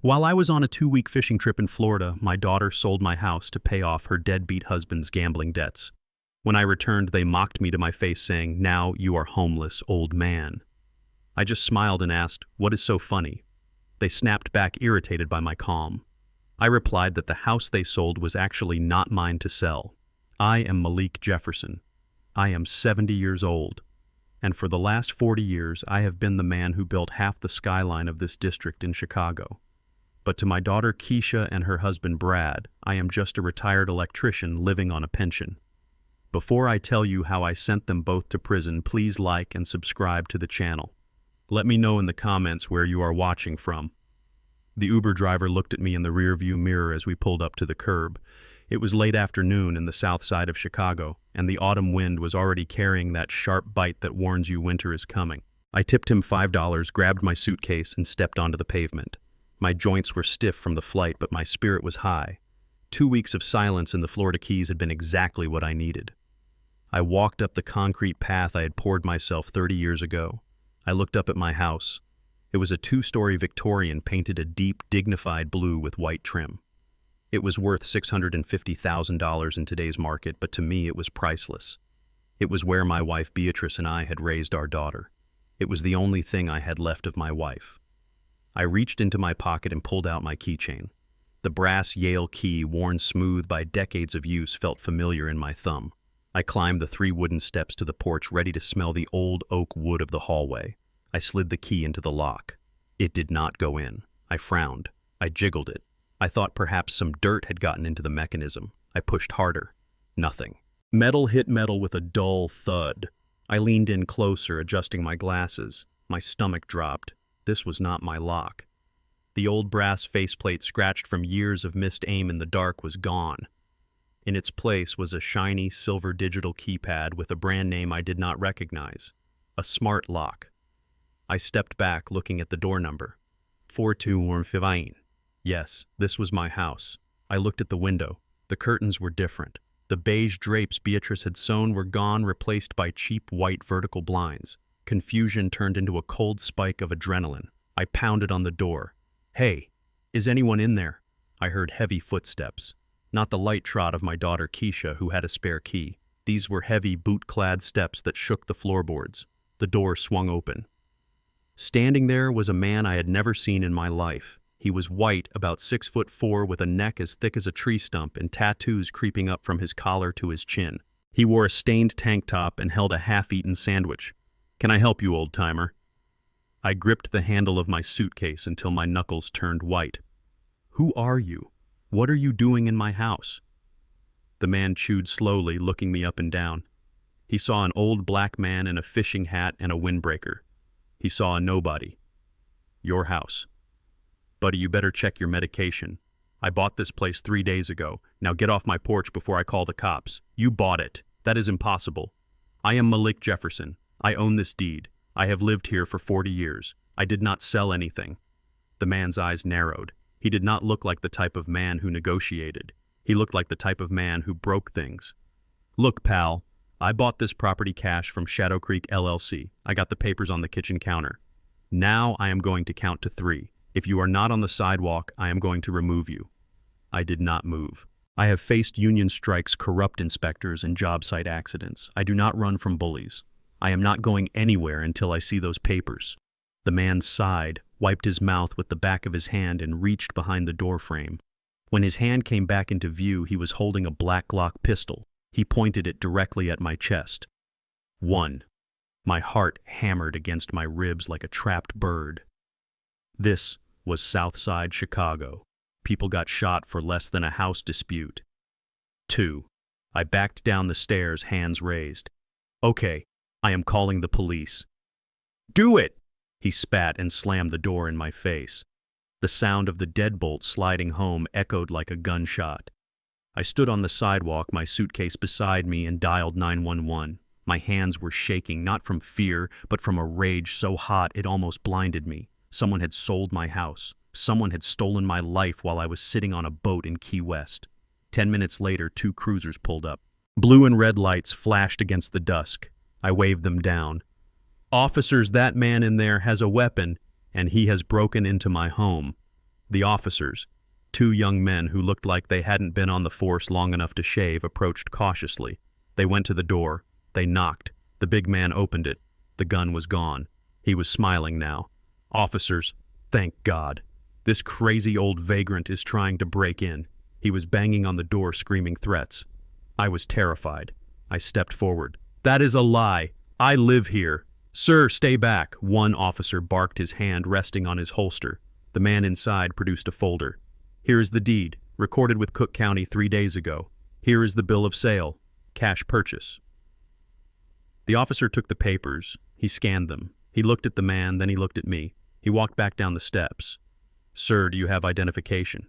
While I was on a 2-week fishing trip in Florida, my daughter sold my house to pay off her deadbeat husband's gambling debts. When I returned, they mocked me to my face saying, "Now you are homeless, old man." I just smiled and asked, "What is so funny?" They snapped back, irritated by my calm. I replied that the house they sold was actually not mine to sell. I am Malik Jefferson. I am 70 years old. And for the last 40 years, I have been the man who built half the skyline of this district in Chicago. But to my daughter Keisha and her husband Brad, I am just a retired electrician living on a pension. Before I tell you how I sent them both to prison, please like and subscribe to the channel. Let me know in the comments where you are watching from. The Uber driver looked at me in the rearview mirror as we pulled up to the curb. It was late afternoon in the south side of Chicago, and the autumn wind was already carrying that sharp bite that warns you winter is coming. I tipped him $5, grabbed my suitcase, and stepped onto the pavement. My joints were stiff from the flight, but my spirit was high. 2 weeks of silence in the Florida Keys had been exactly what I needed. I walked up the concrete path I had poured myself 30 years ago. I looked up at my house. It was a 2-story Victorian painted a deep, dignified blue with white trim. It was worth $650,000 in today's market, but to me it was priceless. It was where my wife Beatrice and I had raised our daughter. It was the only thing I had left of my wife. I reached into my pocket and pulled out my keychain. The brass Yale key, worn smooth by decades of use, felt familiar in my thumb. I climbed the 3 wooden steps to the porch, ready to smell the old oak wood of the hallway. I slid the key into the lock. It did not go in. I frowned. I jiggled it. I thought perhaps some dirt had gotten into the mechanism. I pushed harder. Nothing. Metal hit metal with a dull thud. I leaned in closer, adjusting my glasses. My stomach dropped. This was not my lock. The old brass faceplate, scratched from years of missed aim in the dark, was gone. In its place was a shiny silver digital keypad with a brand name I did not recognize. A smart lock. I stepped back, looking at the door number. 4215. Yes, this was my house. I looked at the window. The curtains were different. The beige drapes Beatrice had sewn were gone, replaced by cheap white vertical blinds. Confusion turned into a cold spike of adrenaline. I pounded on the door. "Hey, is anyone in there?" I heard heavy footsteps. Not the light trot of my daughter Keisha, who had a spare key. These were heavy, boot-clad steps that shook the floorboards. The door swung open. Standing there was a man I had never seen in my life. He was white, about 6'4", with a neck as thick as a tree stump and tattoos creeping up from his collar to his chin. He wore a stained tank top and held a half-eaten sandwich. "Can I help you, old-timer?" I gripped the handle of my suitcase until my knuckles turned white. "Who are you? What are you doing in my house?" The man chewed slowly, looking me up and down. He saw an old black man in a fishing hat and a windbreaker. He saw a nobody. "Your house. Buddy, you better check your medication. I bought this place 3 days ago. Now get off my porch before I call the cops." "You bought it. That is impossible." "I am Malik Jefferson. I own this deed. I have lived here for 40 years. I did not sell anything." The man's eyes narrowed. He did not look like the type of man who negotiated. He looked like the type of man who broke things. "Look, pal, I bought this property cash from Shadow Creek LLC. I got the papers on the kitchen counter. Now I am going to count to 3. If you are not on the sidewalk, I am going to remove you." I did not move. I have faced union strikes, corrupt inspectors, and job site accidents. I do not run from bullies. I am not going anywhere until I see those papers. The man sighed, wiped his mouth with the back of his hand, and reached behind the doorframe. When his hand came back into view, he was holding a Black Glock pistol. He pointed it directly at my chest. 1. My heart hammered against my ribs like a trapped bird. This was Southside Chicago. People got shot for less than a house dispute. 2. I backed down the stairs, hands raised. "Okay, I am calling the police." "Do it!" He spat and slammed the door in my face. The sound of the deadbolt sliding home echoed like a gunshot. I stood on the sidewalk, my suitcase beside me, and dialed 911. My hands were shaking, not from fear, but from a rage so hot it almost blinded me. Someone had sold my house. Someone had stolen my life while I was sitting on a boat in Key West. 10 minutes later, 2 cruisers pulled up. Blue and red lights flashed against the dusk. I waved them down. "Officers, that man in there has a weapon, and he has broken into my home." The officers, two young men who looked like they hadn't been on the force long enough to shave, approached cautiously. They went to the door. They knocked. The big man opened it. The gun was gone. He was smiling now. Officers, thank God. This crazy old vagrant is trying to break in. He was banging on the door, screaming threats. I was terrified. I stepped forward. That is a lie. I live here. Sir, stay back. One officer barked, his hand resting on his holster. The man inside produced a folder. Here is the deed, recorded with Cook County 3 days ago. Here is the bill of sale. Cash purchase. The officer took the papers. He scanned them. He looked at the man, then he looked at me. He walked back down the steps. Sir, do you have identification?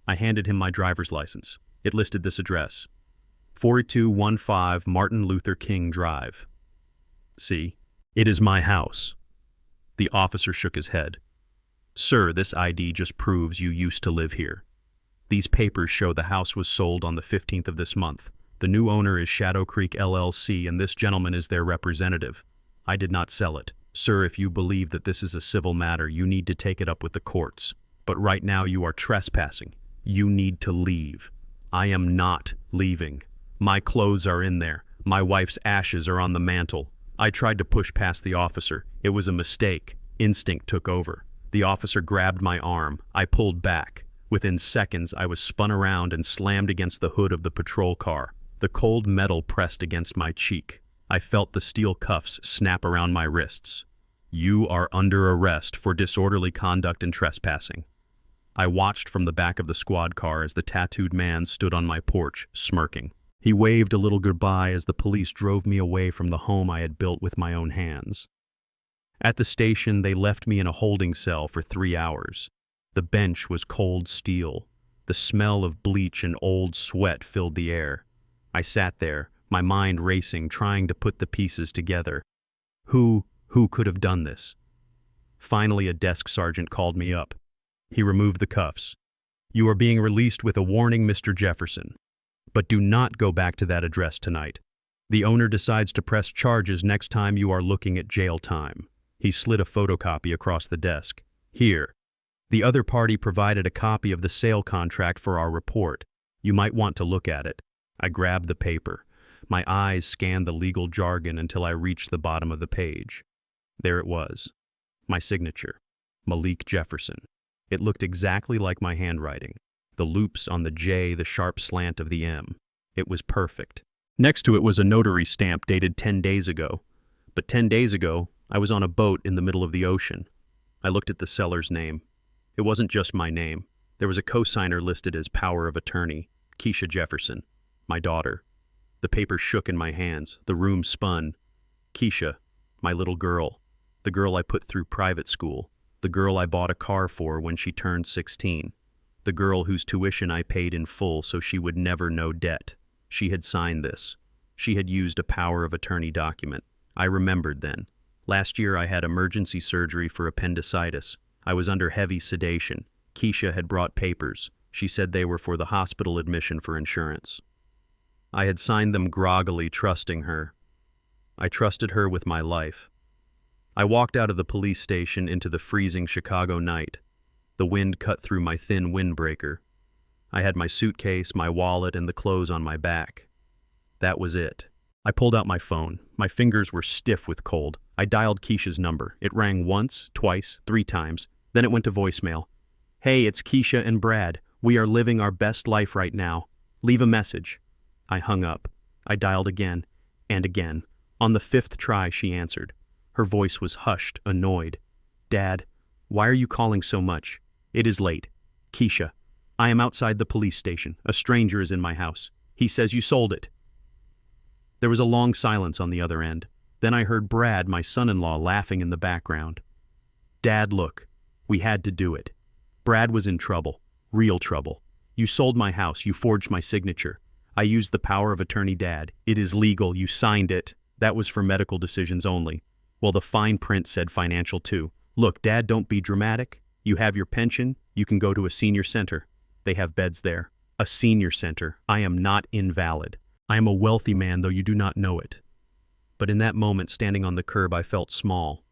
I handed him my driver's license. It listed this address. 4215 Martin Luther King Drive. See, it is my house. The officer shook his head. Sir, this ID just proves you used to live here. These papers show the house was sold on the 15th of this month. The new owner is Shadow Creek LLC, and this gentleman is their representative. I did not sell it. Sir, if you believe that this is a civil matter, you need to take it up with the courts. But right now you are trespassing. You need to leave. I am not leaving. My clothes are in there. My wife's ashes are on the mantle. I tried to push past the officer. It was a mistake. Instinct took over. The officer grabbed my arm. I pulled back. Within seconds, I was spun around and slammed against the hood of the patrol car. The cold metal pressed against my cheek. I felt the steel cuffs snap around my wrists. You are under arrest for disorderly conduct and trespassing. I watched from the back of the squad car as the tattooed man stood on my porch, smirking. He waved a little goodbye as the police drove me away from the home I had built with my own hands. At the station, they left me in a holding cell for 3 hours. The bench was cold steel. The smell of bleach and old sweat filled the air. I sat there, my mind racing, trying to put the pieces together. Who could have done this? Finally, a desk sergeant called me up. He removed the cuffs. You are being released with a warning, Mr. Jefferson. But do not go back to that address tonight. The owner decides to press charges next time you are looking at jail time. He slid a photocopy across the desk. Here. The other party provided a copy of the sale contract for our report. You might want to look at it. I grabbed the paper. My eyes scanned the legal jargon until I reached the bottom of the page. There it was. My signature. Malik Jefferson. It looked exactly like my handwriting. The loops on the J, the sharp slant of the M. It was perfect. Next to it was a notary stamp dated 10 days ago. But 10 days ago, I was on a boat in the middle of the ocean. I looked at the seller's name. It wasn't just my name. There was a co-signer listed as power of attorney, Keisha Jefferson, my daughter. The paper shook in my hands. The room spun. Keisha, my little girl. The girl I put through private school. The girl I bought a car for when she turned 16. The girl whose tuition I paid in full so she would never know debt. She had signed this. She had used a power of attorney document. I remembered then. Last year I had emergency surgery for appendicitis. I was under heavy sedation. Keisha had brought papers. She said they were for the hospital admission for insurance. I had signed them groggily, trusting her. I trusted her with my life. I walked out of the police station into the freezing Chicago night. The wind cut through my thin windbreaker. I had my suitcase, my wallet, and the clothes on my back. That was it. I pulled out my phone. My fingers were stiff with cold. I dialed Keisha's number. It rang once, twice, 3 times. Then it went to voicemail. Hey, it's Keisha and Brad. We are living our best life right now. Leave a message. I hung up. I dialed again and again. On the 5th try, she answered. Her voice was hushed, annoyed. Dad, why are you calling so much? It is late. Keisha, I am outside the police station. A stranger is in my house. He says you sold it. There was a long silence on the other end. Then I heard Brad, my son-in-law, laughing in the background. Dad, look. We had to do it. Brad was in trouble. Real trouble. You sold my house. You forged my signature. I used the power of attorney, Dad. It is legal. You signed it. That was for medical decisions only. Well, the fine print said financial too. Look, Dad, don't be dramatic. You have your pension. You can go to a senior center. They have beds there. A senior center. I am not invalid. I am a wealthy man, though you do not know it. But in that moment, standing on the curb, I felt small.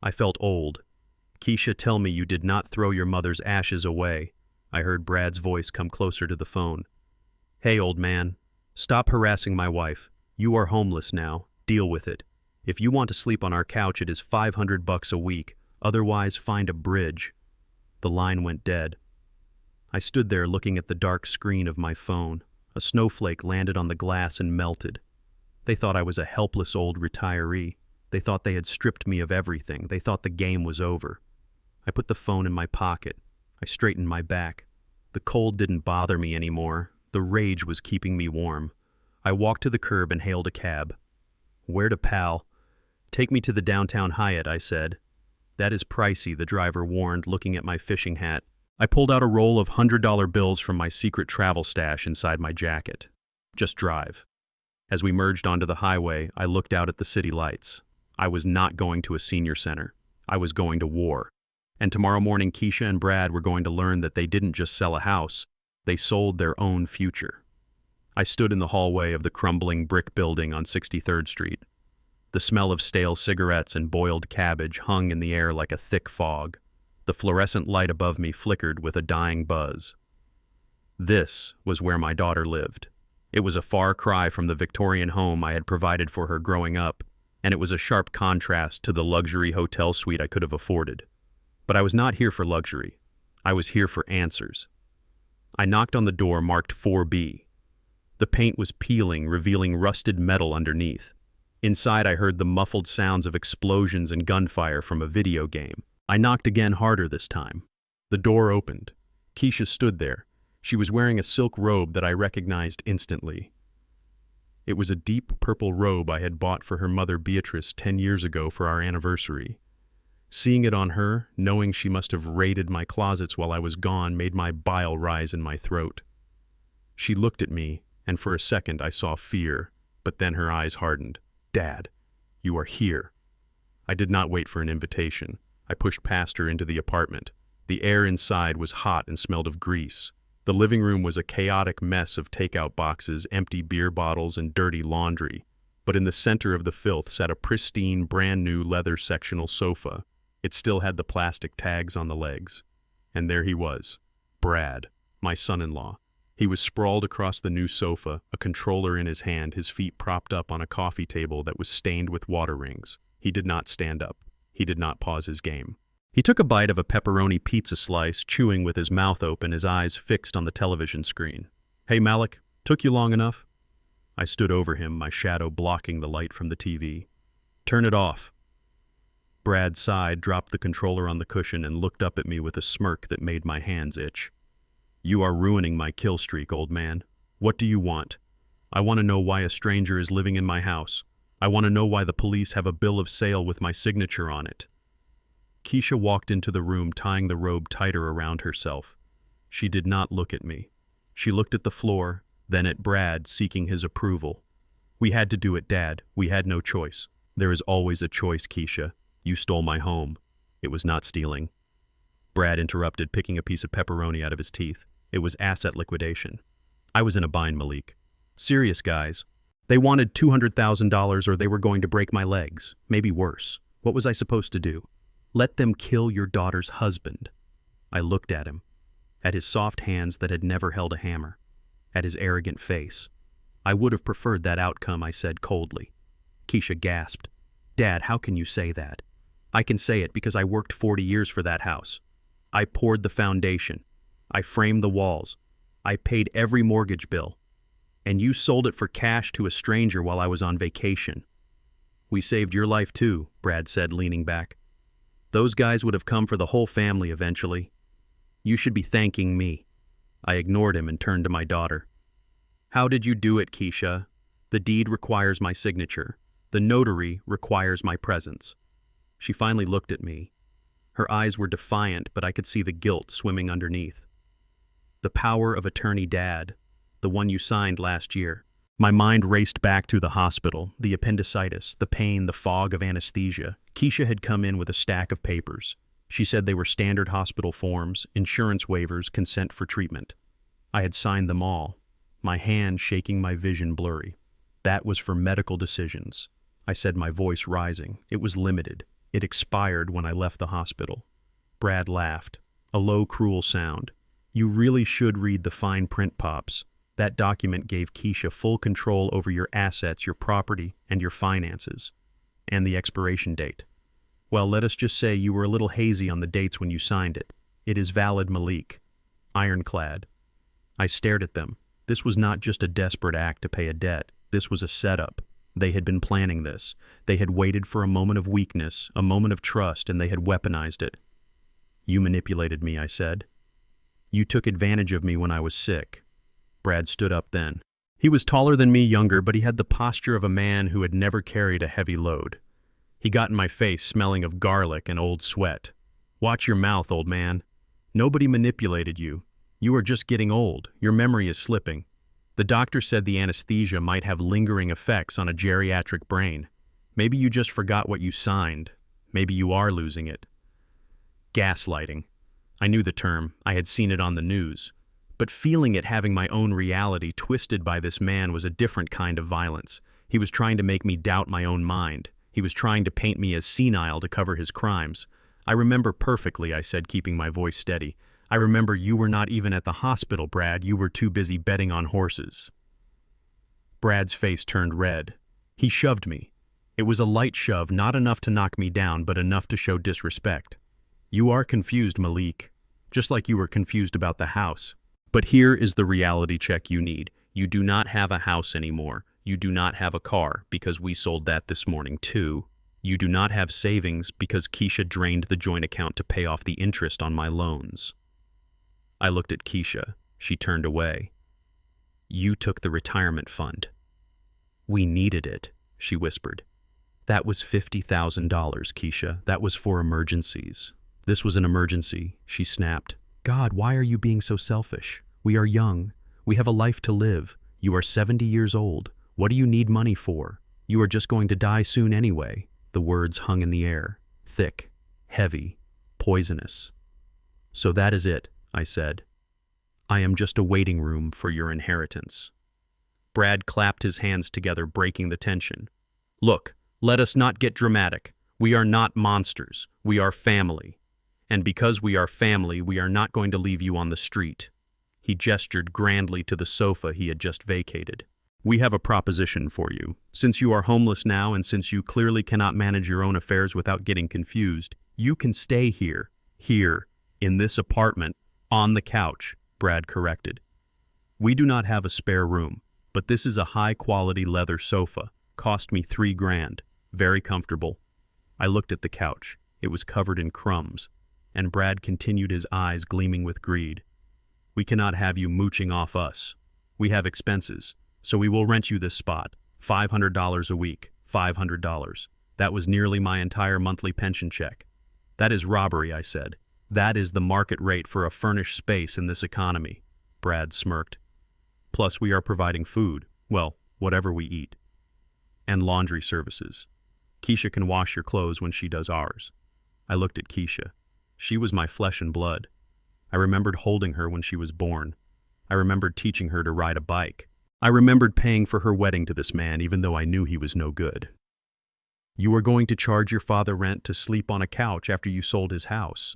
I felt old. Keisha, tell me you did not throw your mother's ashes away. I heard Brad's voice come closer to the phone. Hey, old man. Stop harassing my wife. You are homeless now. Deal with it. If you want to sleep on our couch, it is $500 a week. Otherwise, find a bridge. The line went dead. I stood there looking at the dark screen of my phone. A snowflake landed on the glass and melted. They thought I was a helpless old retiree. They thought they had stripped me of everything. They thought the game was over. I put the phone in my pocket. I straightened my back. The cold didn't bother me anymore. The rage was keeping me warm. I walked to the curb and hailed a cab. Where to, pal? Take me to the downtown Hyatt, I said. That is pricey, the driver warned, looking at my fishing hat. I pulled out a roll of $100 bills from my secret travel stash inside my jacket. Just drive. As we merged onto the highway, I looked out at the city lights. I was not going to a senior center. I was going to war. And tomorrow morning, Keisha and Brad were going to learn that they didn't just sell a house, they sold their own future. I stood in the hallway of the crumbling brick building on 63rd Street. The smell of stale cigarettes and boiled cabbage hung in the air like a thick fog. The fluorescent light above me flickered with a dying buzz. This was where my daughter lived. It was a far cry from the Victorian home I had provided for her growing up, and it was a sharp contrast to the luxury hotel suite I could have afforded. But I was not here for luxury. I was here for answers. I knocked on the door marked 4B. The paint was peeling, revealing rusted metal underneath. Inside, I heard the muffled sounds of explosions and gunfire from a video game. I knocked again, harder this time. The door opened. Keisha stood there. She was wearing a silk robe that I recognized instantly. It was a deep purple robe I had bought for her mother Beatrice 10 years ago for our anniversary. Seeing it on her, knowing she must have raided my closets while I was gone, made my bile rise in my throat. She looked at me, and for a second I saw fear, but then her eyes hardened. Dad, you are here. I did not wait for an invitation. I pushed past her into the apartment. The air inside was hot and smelled of grease. The living room was a chaotic mess of takeout boxes, empty beer bottles, and dirty laundry. But in the center of the filth sat a pristine, brand-new leather sectional sofa. It still had the plastic tags on the legs. And there he was, Brad, my son-in-law. He was sprawled across the new sofa, a controller in his hand, his feet propped up on a coffee table that was stained with water rings. He did not stand up. He did not pause his game. He took a bite of a pepperoni pizza slice, chewing with his mouth open, his eyes fixed on the television screen. Hey, Malik, took you long enough? I stood over him, my shadow blocking the light from the TV. Turn it off. Brad sighed, dropped the controller on the cushion, and looked up at me with a smirk that made my hands itch. You are ruining my kill streak, old man. What do you want? I want to know why a stranger is living in my house. I want to know why the police have a bill of sale with my signature on it. Keisha walked into the room, tying the robe tighter around herself. She did not look at me. She looked at the floor, then at Brad, seeking his approval. We had to do it, Dad. We had no choice. There is always a choice, Keisha. You stole my home. It was not stealing. Brad interrupted, picking a piece of pepperoni out of his teeth. It was asset liquidation. I was in a bind, Malik. Serious, guys. They wanted $200,000 or they were going to break my legs. Maybe worse. What was I supposed to do? Let them kill your daughter's husband. I looked at him, at his soft hands that had never held a hammer, at his arrogant face. I would have preferred that outcome, I said coldly. Keisha gasped. Dad, how can you say that? I can say it because I worked 40 years for that house. I poured the foundation. I framed the walls. I paid every mortgage bill. And you sold it for cash to a stranger while I was on vacation. We saved your life too, Brad said, leaning back. Those guys would have come for the whole family eventually. You should be thanking me. I ignored him and turned to my daughter. How did you do it, Keisha? The deed requires my signature. The notary requires my presence. She finally looked at me. Her eyes were defiant, but I could see the guilt swimming underneath. The power of attorney, Dad. The one you signed last year. My mind raced back to the hospital, the appendicitis, the pain, the fog of anesthesia. Keisha had come in with a stack of papers. She said they were standard hospital forms, insurance waivers, consent for treatment. I had signed them all, my hand shaking, my vision blurry. That was for medical decisions. I said, my voice rising. It was limited. It expired when I left the hospital. Brad laughed. A low, cruel sound. You really should read the fine print, Pops. That document gave Keisha full control over your assets, your property, and your finances. And the expiration date. Well, let us just say you were a little hazy on the dates when you signed it. It is valid, Malik. Ironclad. I stared at them. This was not just a desperate act to pay a debt. This was a setup. They had been planning this. They had waited for a moment of weakness, a moment of trust, and they had weaponized it. You manipulated me, I said. You took advantage of me when I was sick. Brad stood up then. He was taller than me, younger, but he had the posture of a man who had never carried a heavy load. He got in my face, smelling of garlic and old sweat. Watch your mouth, old man. Nobody manipulated you. You are just getting old. Your memory is slipping. The doctor said the anesthesia might have lingering effects on a geriatric brain. Maybe you just forgot what you signed. Maybe you are losing it. Gaslighting. I knew the term. I had seen it on the news. But feeling it having my own reality twisted by this man was a different kind of violence. He was trying to make me doubt my own mind. He was trying to paint me as senile to cover his crimes. I remember perfectly, I said, keeping my voice steady. I remember you were not even at the hospital, Brad. You were too busy betting on horses. Brad's face turned red. He shoved me. It was a light shove, not enough to knock me down, but enough to show disrespect. You are confused, Malik. Just like you were confused about the house. But here is the reality check you need. You do not have a house anymore. You do not have a car, because we sold that this morning too. You do not have savings, because Keisha drained the joint account to pay off the interest on my loans. I looked at Keisha. She turned away. You took the retirement fund. We needed it, she whispered. That was $50,000, Keisha. That was for emergencies. This was an emergency, she snapped. God, why are you being so selfish? We are young. We have a life to live. You are 70 years old. What do you need money for? You are just going to die soon anyway. The words hung in the air, thick, heavy, poisonous. So that is it, I said. I am just a waiting room for your inheritance. Brad clapped his hands together, breaking the tension. Look, let us not get dramatic. We are not monsters. We are family. And because we are family, we are not going to leave you on the street. He gestured grandly to the sofa he had just vacated. We have a proposition for you. Since you are homeless now, and since you clearly cannot manage your own affairs without getting confused, you can stay here, in this apartment, on the couch, Brad corrected. We do not have a spare room, but this is a high-quality leather sofa. Cost me $3,000. Very comfortable. I looked at the couch. It was covered in crumbs, and Brad continued, his eyes gleaming with greed. We cannot have you mooching off us. We have expenses, so we will rent you this spot. $500 a week. $500. That was nearly my entire monthly pension check. That is robbery, I said. That is the market rate for a furnished space in this economy. Brad smirked. Plus, we are providing food. Well, whatever we eat. And laundry services. Keisha can wash your clothes when she does ours. I looked at Keisha. She was my flesh and blood. I remembered holding her when she was born. I remembered teaching her to ride a bike. I remembered paying for her wedding to this man, even though I knew he was no good. You are going to charge your father rent to sleep on a couch after you sold his house.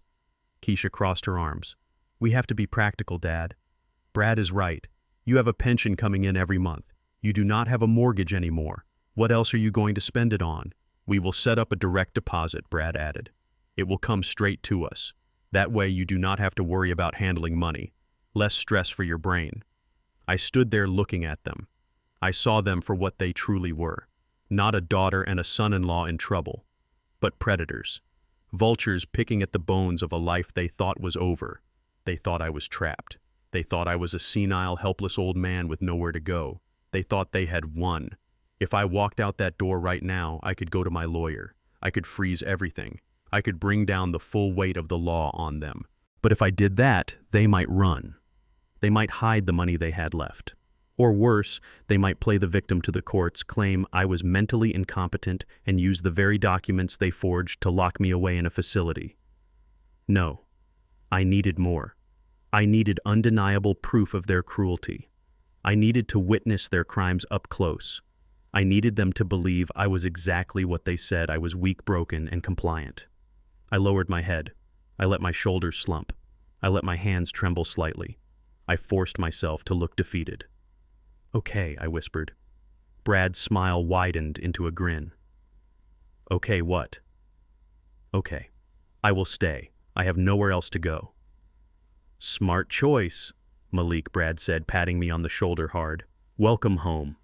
Keisha crossed her arms. We have to be practical, Dad. Brad is right. You have a pension coming in every month. You do not have a mortgage anymore. What else are you going to spend it on? We will set up a direct deposit, Brad added. It will come straight to us. That way you do not have to worry about handling money. Less stress for your brain. I stood there looking at them. I saw them for what they truly were. Not a daughter and a son-in-law in trouble, but predators. Vultures picking at the bones of a life they thought was over. They thought I was trapped. They thought I was a senile, helpless old man with nowhere to go. They thought they had won. If I walked out that door right now, I could go to my lawyer. I could freeze everything. I could bring down the full weight of the law on them. But if I did that, they might run. They might hide the money they had left. Or worse, they might play the victim to the courts, claim I was mentally incompetent, and use the very documents they forged to lock me away in a facility. No, I needed more. I needed undeniable proof of their cruelty. I needed to witness their crimes up close. I needed them to believe I was exactly what they said. I was weak, broken, and compliant. I lowered my head. I let my shoulders slump. I let my hands tremble slightly. I forced myself to look defeated. "Okay," I whispered. Brad's smile widened into a grin. "Okay, what?" "Okay. I will stay. I have nowhere else to go." "Smart choice," Brad said, patting me on the shoulder hard. "Welcome home."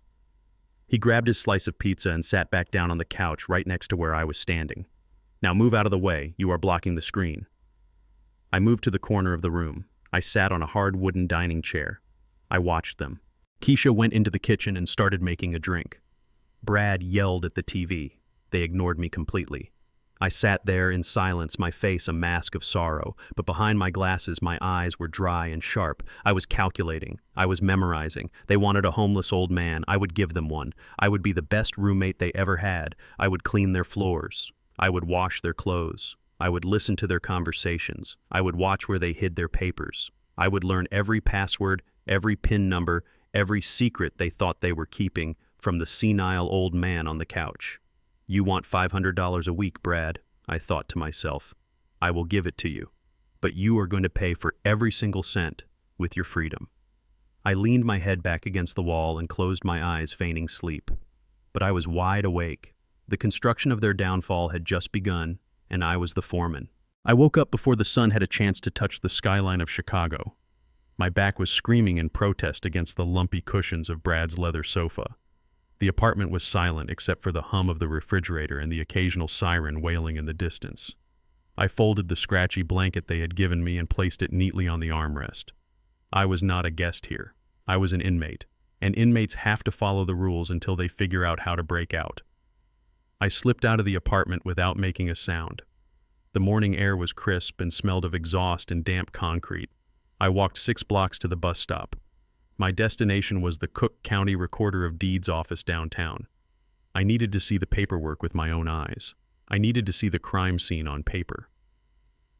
He grabbed his slice of pizza and sat back down on the couch right next to where I was standing. "Now move out of the way. You are blocking the screen." I moved to the corner of the room. I sat on a hard wooden dining chair. I watched them. Keisha went into the kitchen and started making a drink. Brad yelled at the TV. They ignored me completely. I sat there in silence, my face a mask of sorrow, but behind my glasses my eyes were dry and sharp. I was calculating. I was memorizing. They wanted a homeless old man. I would give them one. I would be the best roommate they ever had. I would clean their floors. I would wash their clothes. I would listen to their conversations. I would watch where they hid their papers. I would learn every password, every PIN number, every secret they thought they were keeping from the senile old man on the couch. "You want $500 a week, Brad," I thought to myself. "I will give it to you. But you are going to pay for every single cent with your freedom." I leaned my head back against the wall and closed my eyes, feigning sleep. But I was wide awake. The construction of their downfall had just begun, and I was the foreman. I woke up before the sun had a chance to touch the skyline of Chicago. My back was screaming in protest against the lumpy cushions of Brad's leather sofa. The apartment was silent except for the hum of the refrigerator and the occasional siren wailing in the distance. I folded the scratchy blanket they had given me and placed it neatly on the armrest. I was not a guest here. I was an inmate, and inmates have to follow the rules until they figure out how to break out. I slipped out of the apartment without making a sound. The morning air was crisp and smelled of exhaust and damp concrete. I walked 6 blocks to the bus stop. My destination was the Cook County Recorder of Deeds office downtown. I needed to see the paperwork with my own eyes. I needed to see the crime scene on paper.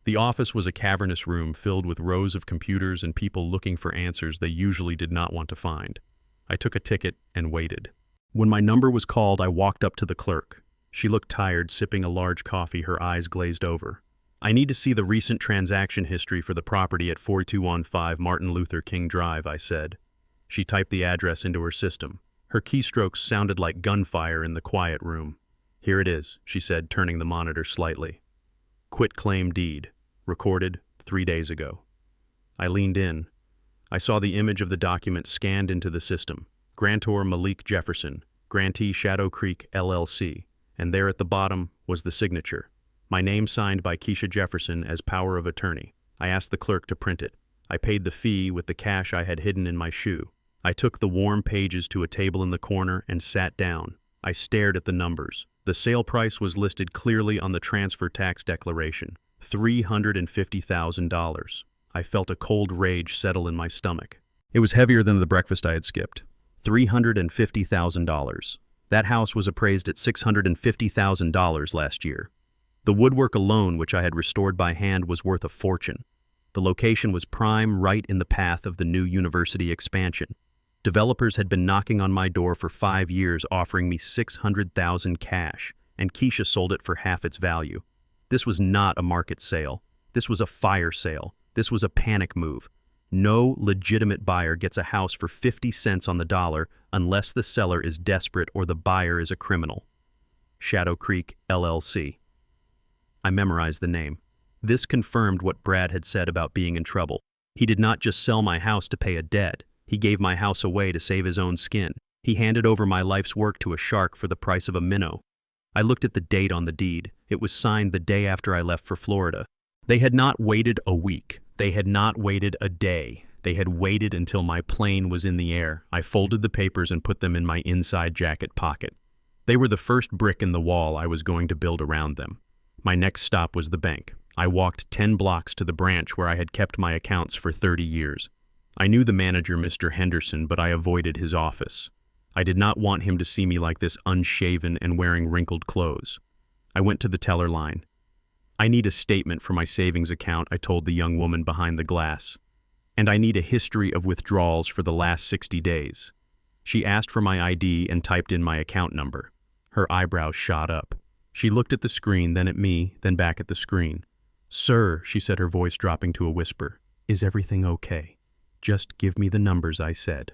The office was a cavernous room filled with rows of computers and people looking for answers they usually did not want to find. I took a ticket and waited. When my number was called, I walked up to the clerk. She looked tired, sipping a large coffee, her eyes glazed over. "I need to see the recent transaction history for the property at 4215 Martin Luther King Drive," I said. She typed the address into her system. Her keystrokes sounded like gunfire in the quiet room. "Here it is," she said, turning the monitor slightly. "Quitclaim deed. Recorded 3 days ago." I leaned in. I saw the image of the document scanned into the system. Grantor Malik Jefferson, grantee Shadow Creek, LLC. And there at the bottom was the signature. My name signed by Keisha Jefferson as power of attorney. I asked the clerk to print it. I paid the fee with the cash I had hidden in my shoe. I took the warm pages to a table in the corner and sat down. I stared at the numbers. The sale price was listed clearly on the transfer tax declaration. $350,000. I felt a cold rage settle in my stomach. It was heavier than the breakfast I had skipped. $350,000. That house was appraised at $650,000 last year. The woodwork alone, which I had restored by hand, was worth a fortune. The location was prime, right in the path of the new university expansion. Developers had been knocking on my door for 5 years, offering me $600,000 cash, and Keisha sold it for half its value. This was not a market sale. This was a fire sale. This was a panic move. No legitimate buyer gets a house for 50 cents on the dollar unless the seller is desperate or the buyer is a criminal. Shadow Creek, LLC. I memorized the name. This confirmed what Brad had said about being in trouble. He did not just sell my house to pay a debt. He gave my house away to save his own skin. He handed over my life's work to a shark for the price of a minnow. I looked at the date on the deed. It was signed the day after I left for Florida. They had not waited a week. They had not waited a day. They had waited until my plane was in the air. I folded the papers and put them in my inside jacket pocket. They were the first brick in the wall I was going to build around them. My next stop was the bank. I walked 10 blocks to the branch where I had kept my accounts for 30 years. I knew the manager, Mr. Henderson, but I avoided his office. I did not want him to see me like this, unshaven and wearing wrinkled clothes. I went to the teller line. "I need a statement for my savings account," I told the young woman behind the glass. "And I need a history of withdrawals for the last 60 days. She asked for my ID and typed in my account number. Her eyebrows shot up. She looked at the screen, then at me, then back at the screen. "Sir," she said, her voice dropping to a whisper, "is everything okay?" "Just give me the numbers," I said.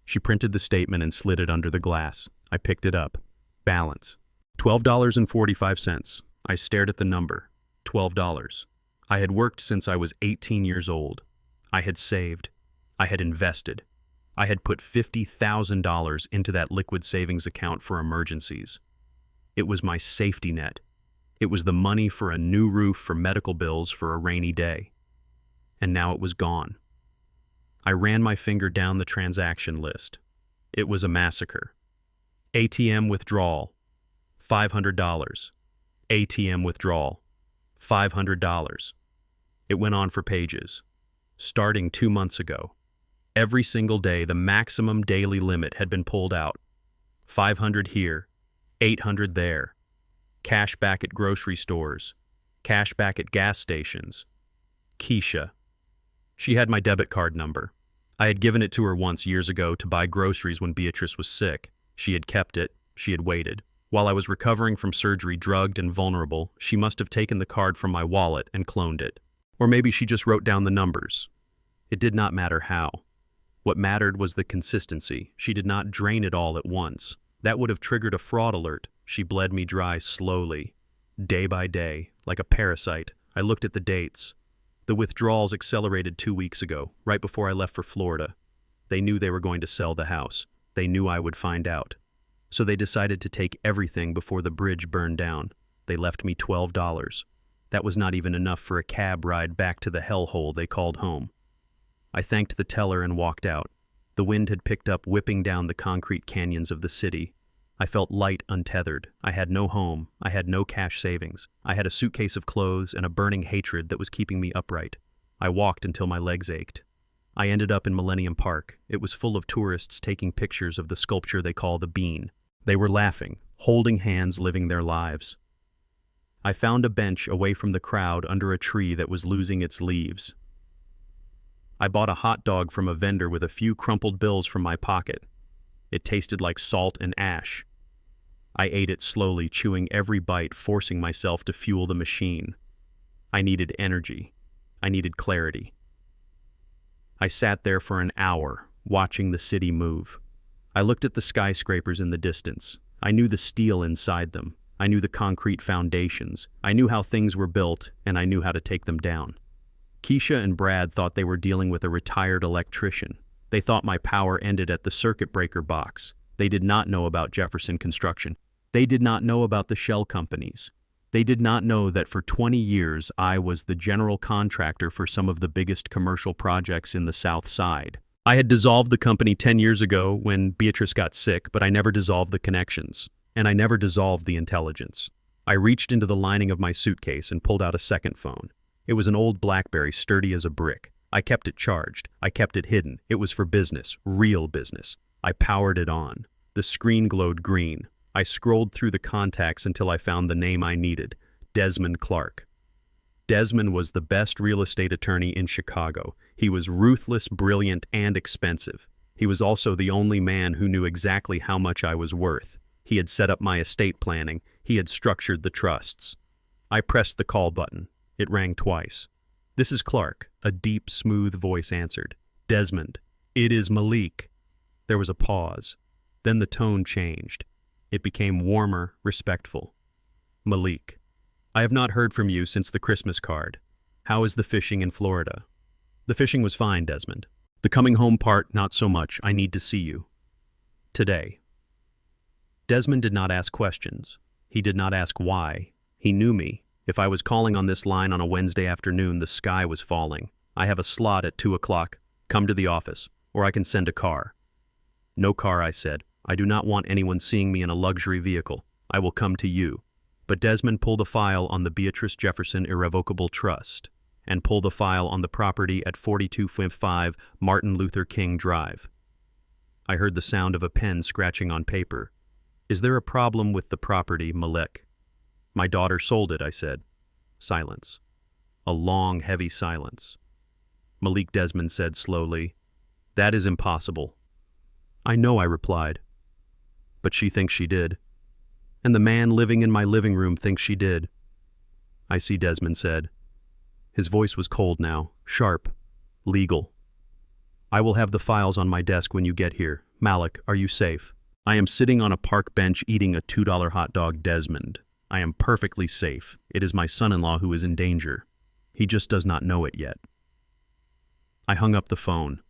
She printed the statement and slid it under the glass. I picked it up. Balance. $12.45. I stared at the number. $12. I had worked since I was 18 years old. I had saved. I had invested. I had put $50,000 into that liquid savings account for emergencies. It was my safety net. It was the money for a new roof, for medical bills, for a rainy day. And now it was gone. I ran my finger down the transaction list. It was a massacre. ATM withdrawal, $500. ATM withdrawal, $500. It went on for pages. Starting 2 months ago, every single day the maximum daily limit had been pulled out. 500 here, 800 there. Cash back at grocery stores. Cash back at gas stations. Keisha. She had my debit card number. I had given it to her once years ago to buy groceries when Beatrice was sick. She had kept it. She had waited. While I was recovering from surgery, drugged and vulnerable, she must have taken the card from my wallet and cloned it. Or maybe she just wrote down the numbers. It did not matter how. What mattered was the consistency. She did not drain it all at once. That would have triggered a fraud alert. She bled me dry slowly, day by day, like a parasite. I looked at the dates. The withdrawals accelerated 2 weeks ago, right before I left for Florida. They knew they were going to sell the house. They knew I would find out. So they decided to take everything before the bridge burned down. They left me $12. That was not even enough for a cab ride back to the hellhole they called home. I thanked the teller and walked out. The wind had picked up, whipping down the concrete canyons of the city. I felt light, untethered. I had no home. I had no cash savings. I had a suitcase of clothes and a burning hatred that was keeping me upright. I walked until my legs ached. I ended up in Millennium Park. It was full of tourists taking pictures of the sculpture they call the Bean. They were laughing, holding hands, living their lives. I found a bench away from the crowd under a tree that was losing its leaves. I bought a hot dog from a vendor with a few crumpled bills from my pocket. It tasted like salt and ash. I ate it slowly, chewing every bite, forcing myself to fuel the machine. I needed energy. I needed clarity. I sat there for an hour, watching the city move. I looked at the skyscrapers in the distance. I knew the steel inside them. I knew the concrete foundations. I knew how things were built, and I knew how to take them down. Keisha and Brad thought they were dealing with a retired electrician. They thought my power ended at the circuit breaker box. They did not know about Jefferson Construction. They did not know about the shell companies. They did not know that for 20 years I was the general contractor for some of the biggest commercial projects in the South Side. I had dissolved the company 10 years ago when Beatrice got sick, but I never dissolved the connections, and I never dissolved the intelligence. I reached into the lining of my suitcase and pulled out a second phone. It was an old BlackBerry, sturdy as a brick. I kept it charged. I kept it hidden. It was for business, real business. I powered it on. The screen glowed green. I scrolled through the contacts until I found the name I needed, Desmond Clark. Desmond was the best real estate attorney in Chicago. He was ruthless, brilliant, and expensive. He was also the only man who knew exactly how much I was worth. He had set up my estate planning. He had structured the trusts. I pressed the call button. It rang twice. "This is Clark," a deep, smooth voice answered. "Desmond, it is Malik." There was a pause. Then the tone changed. It became warmer, respectful. "Malik, I have not heard from you since the Christmas card. How is the fishing in Florida?" "The fishing was fine, Desmond. The coming home part, not so much. I need to see you. Today." Desmond did not ask questions. He did not ask why. He knew me. If I was calling on this line on a Wednesday afternoon, the sky was falling. "I have a slot at 2 o'clock. Come to the office, or I can send a car." "No car," I said. "I do not want anyone seeing me in a luxury vehicle. I will come to you." But Desmond, pull the file on the Beatrice Jefferson Irrevocable Trust, and pull the file on the property at 4255 Martin Luther King Drive. I heard the sound of a pen scratching on paper. "Is there a problem with the property, Malik?" "My daughter sold it," I said. Silence. A long, heavy silence. Malik, Desmond said slowly, "That is impossible." "I know," I replied. "But she thinks she did. And the man living in my living room thinks she did." "I see," Desmond said. His voice was cold now, sharp, legal. "I will have the files on my desk when you get here. Malik, are you safe?" "I am sitting on a park bench eating a $2 hot dog, Desmond. I am perfectly safe. It is my son-in-law who is in danger. He just does not know it yet." I hung up the phone.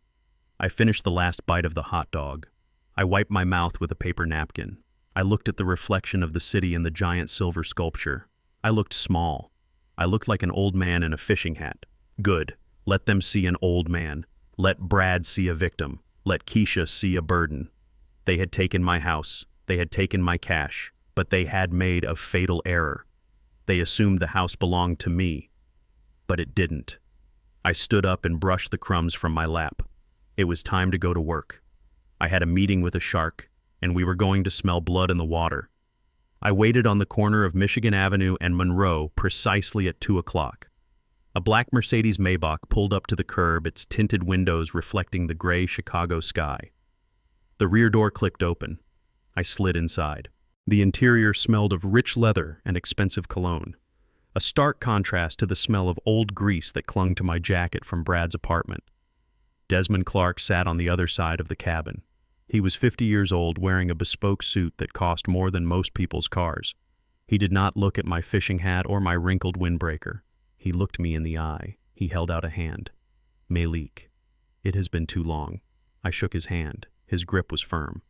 I finished the last bite of the hot dog. I wiped my mouth with a paper napkin. I looked at the reflection of the city in the giant silver sculpture. I looked small. I looked like an old man in a fishing hat. Good. Let them see an old man. Let Brad see a victim. Let Keisha see a burden. They had taken my house. They had taken my cash. But they had made a fatal error. They assumed the house belonged to me. But it didn't. I stood up and brushed the crumbs from my lap. It was time to go to work. I had a meeting with a shark, and we were going to smell blood in the water. I waited on the corner of Michigan Avenue and Monroe precisely at 2 o'clock. A black Mercedes Maybach pulled up to the curb, its tinted windows reflecting the gray Chicago sky. The rear door clicked open. I slid inside. The interior smelled of rich leather and expensive cologne, a stark contrast to the smell of old grease that clung to my jacket from Brad's apartment. Desmond Clark sat on the other side of the cabin. He was 50 years old, wearing a bespoke suit that cost more than most people's cars. He did not look at my fishing hat or my wrinkled windbreaker. He looked me in the eye. He held out a hand. "Malik, it has been too long." I shook his hand. His grip was firm.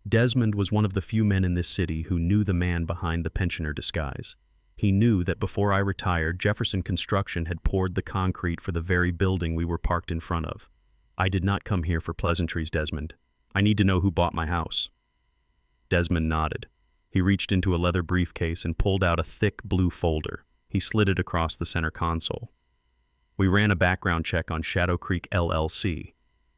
Desmond was one of the few men in this city who knew the man behind the pensioner disguise. He knew that before I retired, Jefferson Construction had poured the concrete for the very building we were parked in front of. "I did not come here for pleasantries, Desmond. I need to know who bought my house." Desmond nodded. He reached into a leather briefcase and pulled out a thick blue folder. He slid it across the center console. "We ran a background check on Shadow Creek LLC.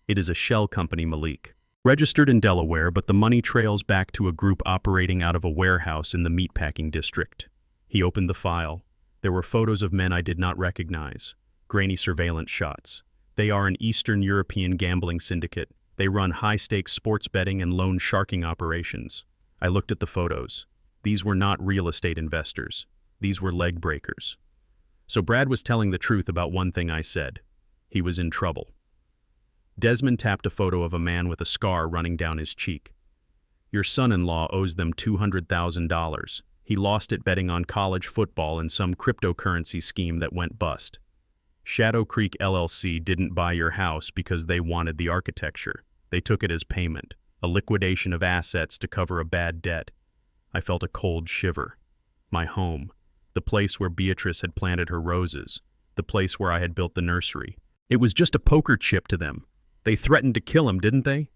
It is a shell company, Malik. Registered in Delaware, but the money trails back to a group operating out of a warehouse in the meatpacking district." He opened the file. There were photos of men I did not recognize, grainy surveillance shots. "They are an Eastern European gambling syndicate. They run high-stakes sports betting and loan sharking operations." I looked at the photos. These were not real estate investors. These were leg breakers. So Brad was telling the truth about one thing I said. He was in trouble. Desmond tapped a photo of a man with a scar running down his cheek. "Your son-in-law owes them $200,000. He lost it betting on college football and some cryptocurrency scheme that went bust. Shadow Creek LLC didn't buy your house because they wanted the architecture. They took it as payment, a liquidation of assets to cover a bad debt." I felt a cold shiver. My home, the place where Beatrice had planted her roses, the place where I had built the nursery. It was just a poker chip to them. They threatened to kill him, didn't they?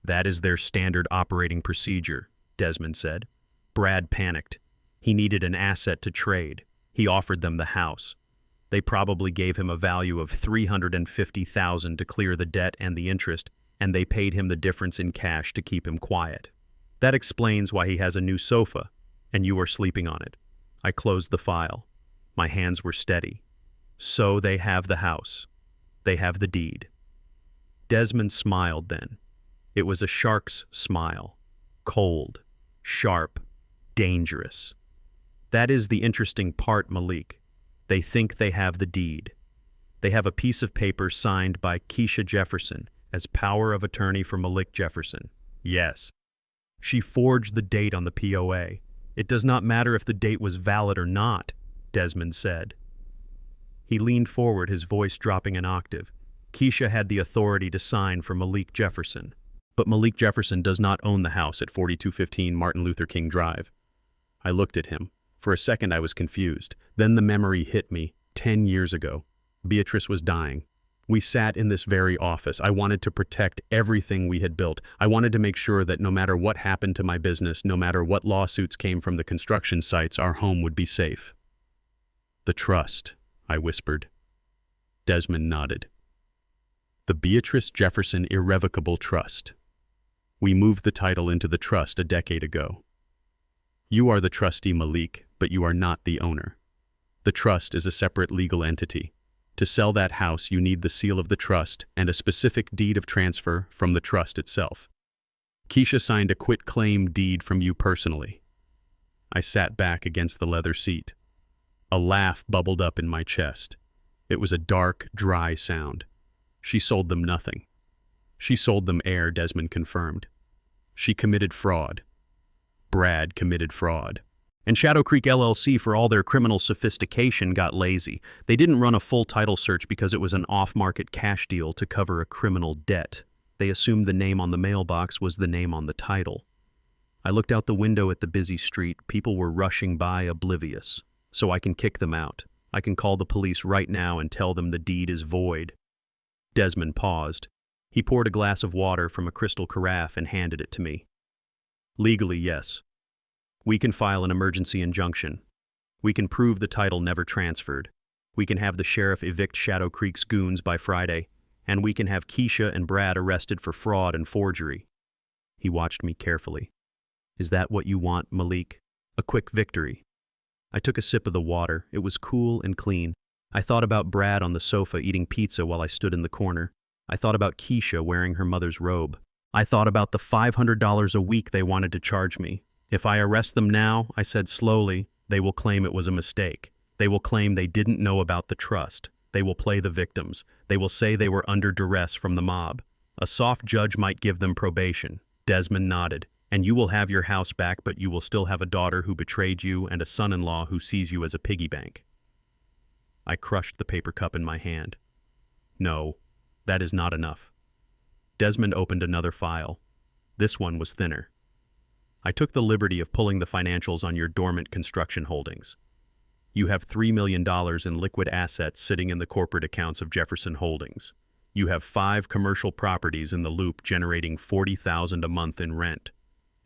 "That is their standard operating procedure," Desmond said. Brad panicked. He needed an asset to trade. He offered them the house. They probably gave him a value of $350,000 to clear the debt and the interest, and they paid him the difference in cash to keep him quiet. That explains why he has a new sofa, and you are sleeping on it. I closed the file. My hands were steady. So they have the house. They have the deed. Desmond smiled then. It was a shark's smile. Cold, sharp, dangerous. That is the interesting part, Malik. They think they have the deed. They have a piece of paper signed by Keisha Jefferson as power of attorney for Malik Jefferson. Yes. She forged the date on the POA. It does not matter if the date was valid or not, Desmond said. He leaned forward, his voice dropping an octave. Keisha had the authority to sign for Malik Jefferson. But Malik Jefferson does not own the house at 4215 Martin Luther King Drive. I looked at him. For a second I was confused. Then the memory hit me. 10 years ago. Beatrice was dying. We sat in this very office. I wanted to protect everything we had built. I wanted to make sure that no matter what happened to my business, no matter what lawsuits came from the construction sites, our home would be safe. "The trust," I whispered. Desmond nodded. "The Beatrice Jefferson Irrevocable Trust. We moved the title into the trust a decade ago. You are the trustee, Malik, but you are not the owner. The trust is a separate legal entity. To sell that house, you need the seal of the trust and a specific deed of transfer from the trust itself. Keisha signed a quit-claim deed from you personally." I sat back against the leather seat. A laugh bubbled up in my chest. It was a dark, dry sound. She sold them nothing. She sold them air, Desmond confirmed. She committed fraud. Brad committed fraud. And Shadow Creek LLC, for all their criminal sophistication, got lazy. They didn't run a full title search because it was an off-market cash deal to cover a criminal debt. They assumed the name on the mailbox was the name on the title. I looked out the window at the busy street. People were rushing by, oblivious. So I can kick them out. I can call the police right now and tell them the deed is void. Desmond paused. He poured a glass of water from a crystal carafe and handed it to me. Legally, yes. We can file an emergency injunction. We can prove the title never transferred. We can have the sheriff evict Shadow Creek's goons by Friday, and we can have Keisha and Brad arrested for fraud and forgery. He watched me carefully. Is that what you want, Malik? A quick victory? I took a sip of the water. It was cool and clean. I thought about Brad on the sofa eating pizza while I stood in the corner. I thought about Keisha wearing her mother's robe. I thought about the $500 a week they wanted to charge me. If I arrest them now, I said slowly, they will claim it was a mistake. They will claim they didn't know about the trust. They will play the victims. They will say they were under duress from the mob. A soft judge might give them probation. Desmond nodded. And you will have your house back, but you will still have a daughter who betrayed you and a son-in-law who sees you as a piggy bank. I crushed the paper cup in my hand. No, that is not enough. Desmond opened another file. This one was thinner. I took the liberty of pulling the financials on your dormant construction holdings. You have $3 million in liquid assets sitting in the corporate accounts of Jefferson Holdings. You have 5 commercial properties in the loop generating $40,000 a month in rent.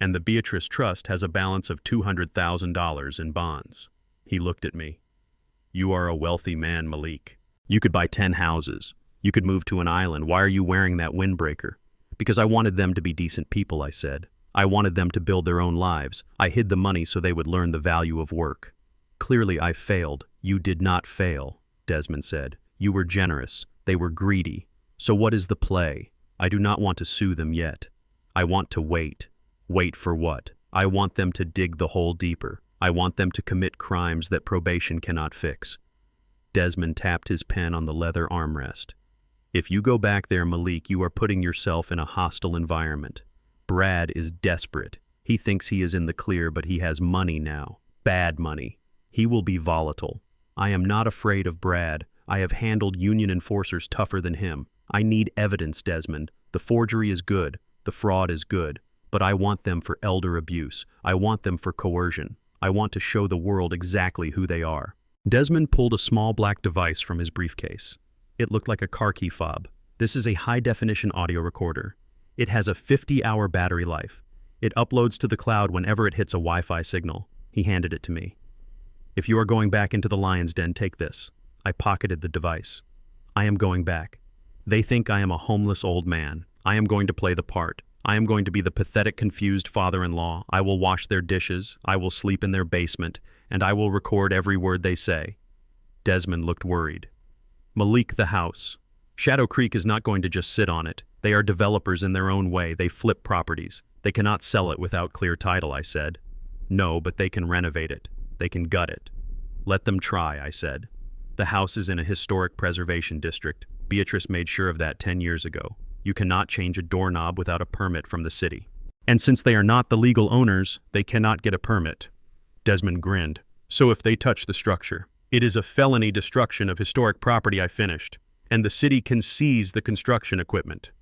And the Beatrice Trust has a balance of $200,000 in bonds. He looked at me. You are a wealthy man, Malik. You could buy 10 houses. You could move to an island. Why are you wearing that windbreaker? Because I wanted them to be decent people, I said. I wanted them to build their own lives. I hid the money so they would learn the value of work. Clearly, I failed. You did not fail, Desmond said. You were generous. They were greedy. So what is the play? I do not want to sue them yet. I want to wait. Wait for what? I want them to dig the hole deeper. I want them to commit crimes that probation cannot fix. Desmond tapped his pen on the leather armrest. If you go back there, Malik, you are putting yourself in a hostile environment. Brad is desperate. He thinks he is in the clear, but he has money now. Bad money. He will be volatile. I am not afraid of Brad. I have handled union enforcers tougher than him. I need evidence, Desmond. The forgery is good. The fraud is good. But I want them for elder abuse. I want them for coercion. I want to show the world exactly who they are. Desmond pulled a small black device from his briefcase. It looked like a car key fob. This is a high-definition audio recorder. It has a 50-hour battery life. It uploads to the cloud whenever it hits a Wi-Fi signal. He handed it to me. If you are going back into the lion's den, take this. I pocketed the device. I am going back. They think I am a homeless old man. I am going to play the part. I am going to be the pathetic, confused father-in-law. I will wash their dishes. I will sleep in their basement. And I will record every word they say. Desmond looked worried. Malik, the house. Shadow Creek is not going to just sit on it. They are developers in their own way. They flip properties. They cannot sell it without clear title, I said. No, but they can renovate it. They can gut it. Let them try, I said. The house is in a historic preservation district. Beatrice made sure of that 10 years ago. You cannot change a doorknob without a permit from the city. And since they are not the legal owners, they cannot get a permit. Desmond grinned. So if they touch the structure, it is a felony destruction of historic property, I finished. And the city can seize the construction equipment.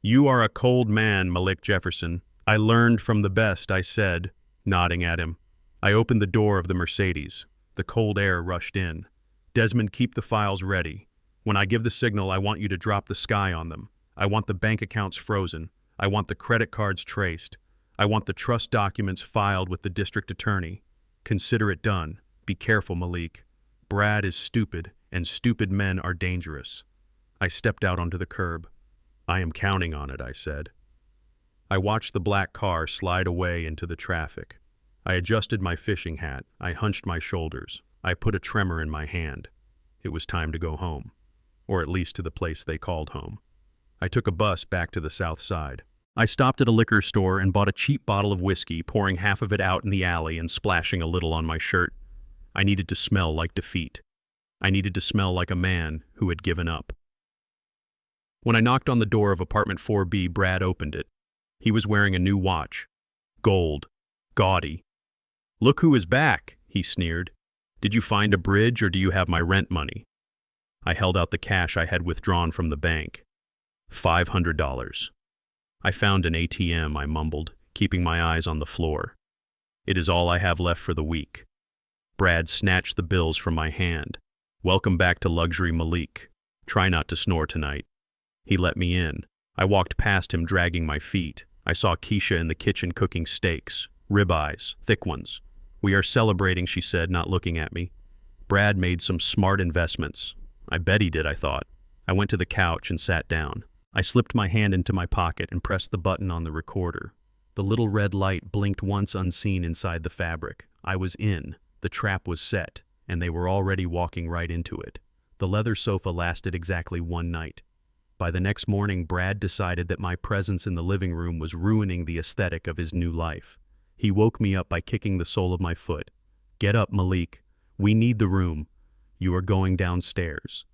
You are a cold man, Malik Jefferson. I learned from the best, I said, nodding at him. I opened the door of the Mercedes. The cold air rushed in. Desmond, keep the files ready. When I give the signal, I want you to drop the sky on them. I want the bank accounts frozen. I want the credit cards traced. I want the trust documents filed with the district attorney. Consider it done. Be careful, Malik. Brad is stupid, and stupid men are dangerous. I stepped out onto the curb. I am counting on it, I said. I watched the black car slide away into the traffic. I adjusted my fishing hat. I hunched my shoulders. I put a tremor in my hand. It was time to go home, or at least to the place they called home. I took a bus back to the south side. I stopped at a liquor store and bought a cheap bottle of whiskey, pouring half of it out in the alley and splashing a little on my shirt. I needed to smell like defeat. I needed to smell like a man who had given up. When I knocked on the door of apartment 4B, Brad opened it. He was wearing a new watch. Gold. Gaudy. "Look who is back," he sneered. "Did you find a bridge or do you have my rent money?" I held out the cash I had withdrawn from the bank. $500. "I found an ATM," I mumbled, keeping my eyes on the floor. "It is all I have left for the week." Brad snatched the bills from my hand. "Welcome back to luxury, Malik. Try not to snore tonight." He let me in. I walked past him, dragging my feet. I saw Keisha in the kitchen cooking steaks, ribeyes, thick ones. "We are celebrating," she said, not looking at me. "Brad made some smart investments." I bet he did, I thought. I went to the couch and sat down. I slipped my hand into my pocket and pressed the button on the recorder. The little red light blinked once unseen inside the fabric. I was in. The trap was set, and they were already walking right into it. The leather sofa lasted exactly one night. By the next morning, Brad decided that my presence in the living room was ruining the aesthetic of his new life. He woke me up by kicking the sole of my foot. "Get up, Malik. We need the room. You are going downstairs."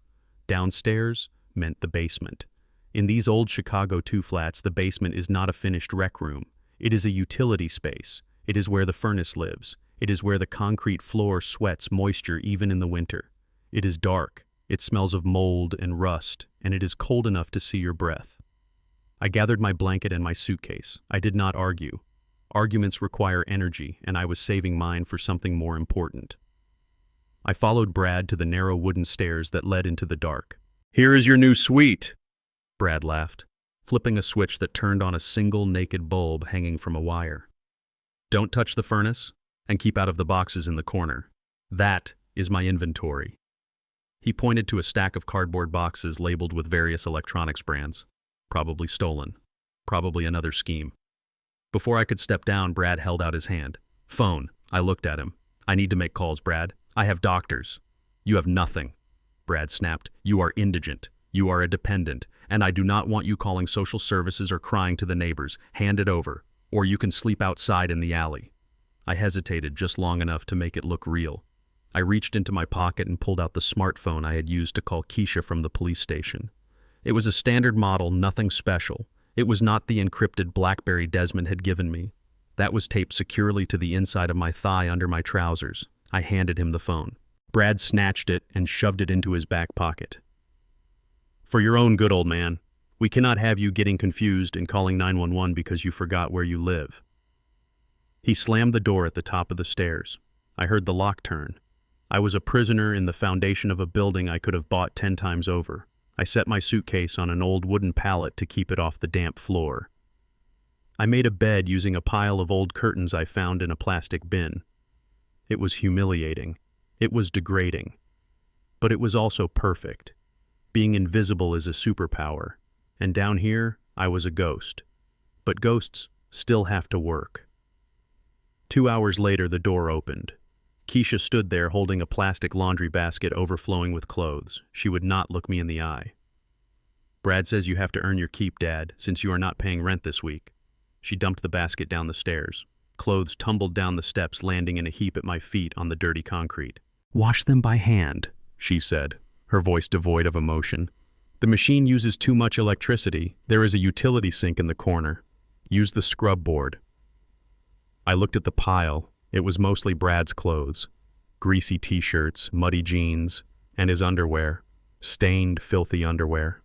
Downstairs meant the basement. In these old Chicago 2 flats, the basement is not a finished rec room. It is a utility space. It is where the furnace lives. It is where the concrete floor sweats moisture even in the winter. It is dark. It smells of mold and rust, and it is cold enough to see your breath. I gathered my blanket and my suitcase. I did not argue. Arguments require energy, and I was saving mine for something more important. I followed Brad to the narrow wooden stairs that led into the dark. "Here is your new suite," Brad laughed, flipping a switch that turned on a single naked bulb hanging from a wire. "Don't touch the furnace, and keep out of the boxes in the corner. That is my inventory." He pointed to a stack of cardboard boxes labeled with various electronics brands. Probably stolen. Probably another scheme. Before I could step down, Brad held out his hand. "Phone." I looked at him. "I need to make calls, Brad. I have doctors." "You have nothing," Brad snapped. "You are indigent. You are a dependent, and I do not want you calling social services or crying to the neighbors. Hand it over, or you can sleep outside in the alley." I hesitated just long enough to make it look real. I reached into my pocket and pulled out the smartphone I had used to call Keisha from the police station. It was a standard model, nothing special. It was not the encrypted BlackBerry Desmond had given me. That was taped securely to the inside of my thigh under my trousers. I handed him the phone. Brad snatched it and shoved it into his back pocket. "For your own good, old man. We cannot have you getting confused and calling 911 because you forgot where you live." He slammed the door at the top of the stairs. I heard the lock turn. I was a prisoner in the foundation of a building I could have bought 10 times over. I set my suitcase on an old wooden pallet to keep it off the damp floor. I made a bed using a pile of old curtains I found in a plastic bin. It was humiliating. It was degrading. But it was also perfect. Being invisible is a superpower, and down here, I was a ghost. But ghosts still have to work. 2 hours later, the door opened. Keisha stood there holding a plastic laundry basket overflowing with clothes. She would not look me in the eye. "Brad says you have to earn your keep, Dad, since you are not paying rent this week." She dumped the basket down the stairs. Clothes tumbled down the steps, landing in a heap at my feet on the dirty concrete. "Wash them by hand," she said, her voice devoid of emotion. "The machine uses too much electricity. There is a utility sink in the corner. Use the scrub board." I looked at the pile. It was mostly Brad's clothes. Greasy t-shirts, muddy jeans, and his underwear. Stained, filthy underwear.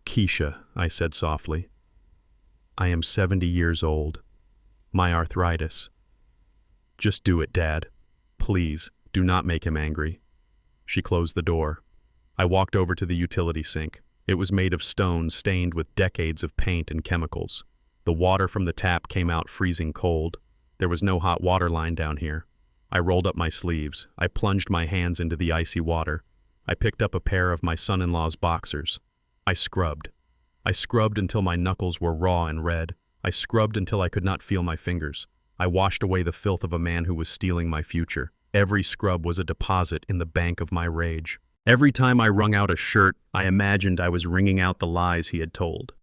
"Keisha," I said softly. "I am 70 years old. My arthritis. Just do it, Dad. Please, do not make him angry." She closed the door. I walked over to the utility sink. It was made of stone stained with decades of paint and chemicals. The water from the tap came out freezing cold. There was no hot water line down here. I rolled up my sleeves. I plunged my hands into the icy water. I picked up a pair of my son-in-law's boxers. I scrubbed. I scrubbed until my knuckles were raw and red. I scrubbed until I could not feel my fingers. I washed away the filth of a man who was stealing my future. Every scrub was a deposit in the bank of my rage. Every time I wrung out a shirt, I imagined I was wringing out the lies he had told.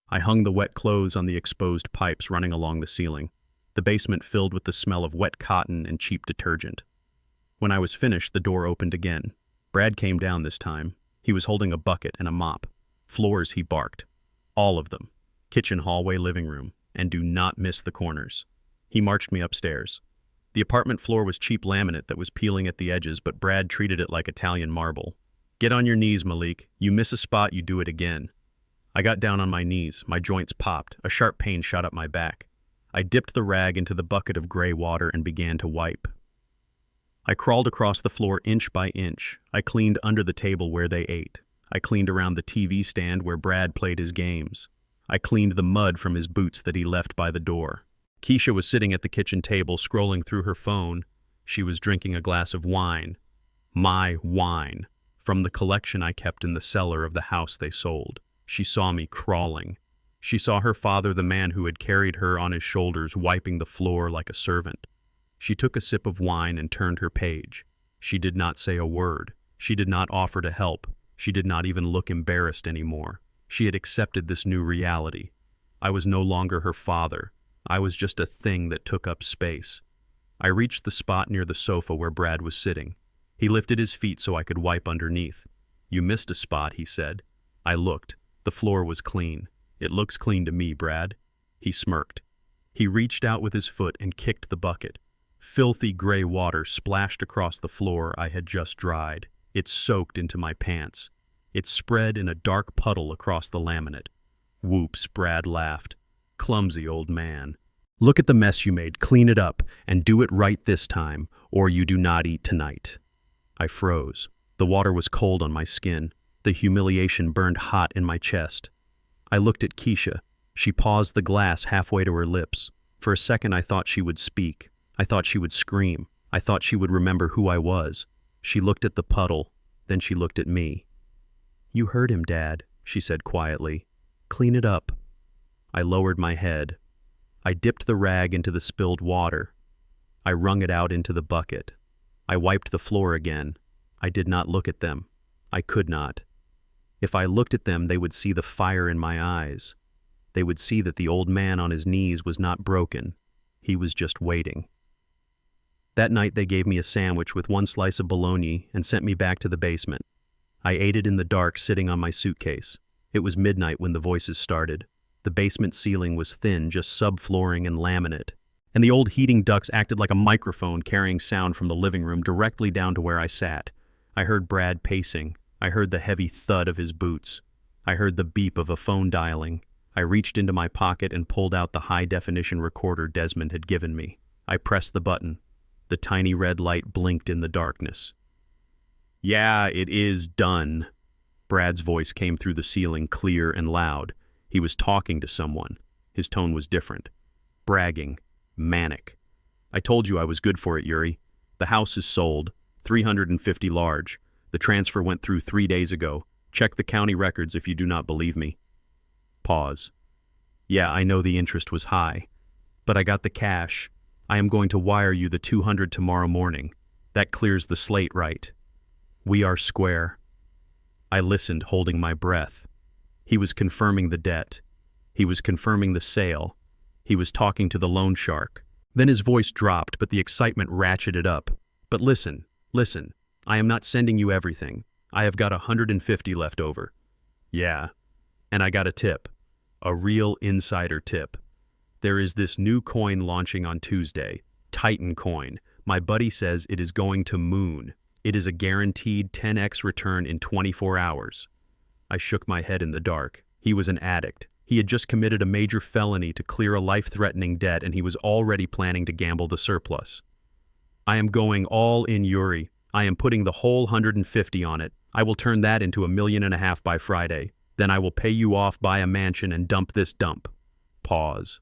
I hung the wet clothes on the exposed pipes running along the ceiling. The basement filled with the smell of wet cotton and cheap detergent. When I was finished, the door opened again. Brad came down this time. He was holding a bucket and a mop. Floors, he barked. All of them. Kitchen, hallway, living room. And do not miss the corners. He marched me upstairs. The apartment floor was cheap laminate that was peeling at the edges, but Brad treated it like Italian marble. Get on your knees, Malik. You miss a spot, you do it again. I got down on my knees. My joints popped. A sharp pain shot up my back. I dipped the rag into the bucket of gray water and began to wipe. I crawled across the floor inch by inch. I cleaned under the table where they ate. I cleaned around the TV stand where Brad played his games. I cleaned the mud from his boots that he left by the door. Keisha was sitting at the kitchen table scrolling through her phone. She was drinking a glass of wine. My wine. From the collection I kept in the cellar of the house they sold. She saw me crawling. She saw her father, the man who had carried her on his shoulders, wiping the floor like a servant. She took a sip of wine and turned her page. She did not say a word. She did not offer to help. She did not even look embarrassed anymore. She had accepted this new reality. I was no longer her father. I was just a thing that took up space. I reached the spot near the sofa where Brad was sitting. He lifted his feet so I could wipe underneath. You missed a spot, he said. I looked. The floor was clean. It looks clean to me, Brad. He smirked. He reached out with his foot and kicked the bucket. Filthy gray water splashed across the floor I had just dried. It soaked into my pants. It spread in a dark puddle across the laminate. Whoops, Brad laughed. Clumsy old man. Look at the mess you made. Clean it up, and do it right this time, or you do not eat tonight. I froze. The water was cold on my skin. The humiliation burned hot in my chest. I looked at Keisha. She paused the glass halfway to her lips. For a second I thought she would speak. I thought she would scream. I thought she would remember who I was. She looked at the puddle. Then she looked at me. You heard him, Dad, she said quietly. Clean it up. I lowered my head. I dipped the rag into the spilled water. I wrung it out into the bucket. I wiped the floor again. I did not look at them. I could not. If I looked at them, they would see the fire in my eyes. They would see that the old man on his knees was not broken. He was just waiting. That night they gave me a sandwich with one slice of bologna and sent me back to the basement. I ate it in the dark, sitting on my suitcase. It was midnight when the voices started. The basement ceiling was thin, just subflooring and laminate. And the old heating ducts acted like a microphone carrying sound from the living room directly down to where I sat. I heard Brad pacing. I heard the heavy thud of his boots. I heard the beep of a phone dialing. I reached into my pocket and pulled out the high-definition recorder Desmond had given me. I pressed the button. The tiny red light blinked in the darkness. Yeah, it is done. Brad's voice came through the ceiling, clear and loud. He was talking to someone. His tone was different. Bragging. Manic. I told you I was good for it, Yuri. The house is sold. 350 large. The transfer went through 3 days ago. Check the county records if you do not believe me. Pause. Yeah, I know the interest was high. But I got the cash. I am going to wire you the 200 tomorrow morning. That clears the slate, right? We are square. I listened, holding my breath. He was confirming the debt. He was confirming the sale. He was talking to the loan shark. Then his voice dropped, but the excitement ratcheted up. But listen. I am not sending you everything. I have got 150 left over. Yeah. And I got a tip. A real insider tip. There is this new coin launching on Tuesday. Titan coin. My buddy says it is going to moon. It is a guaranteed 10x return in 24 hours. I shook my head in the dark. He was an addict. He had just committed a major felony to clear a life-threatening debt, and he was already planning to gamble the surplus. I am going all in, Yuri. I am putting the whole 150 on it. I will turn that into $1.5 million by Friday. Then I will pay you off, buy a mansion, and dump this dump. Pause.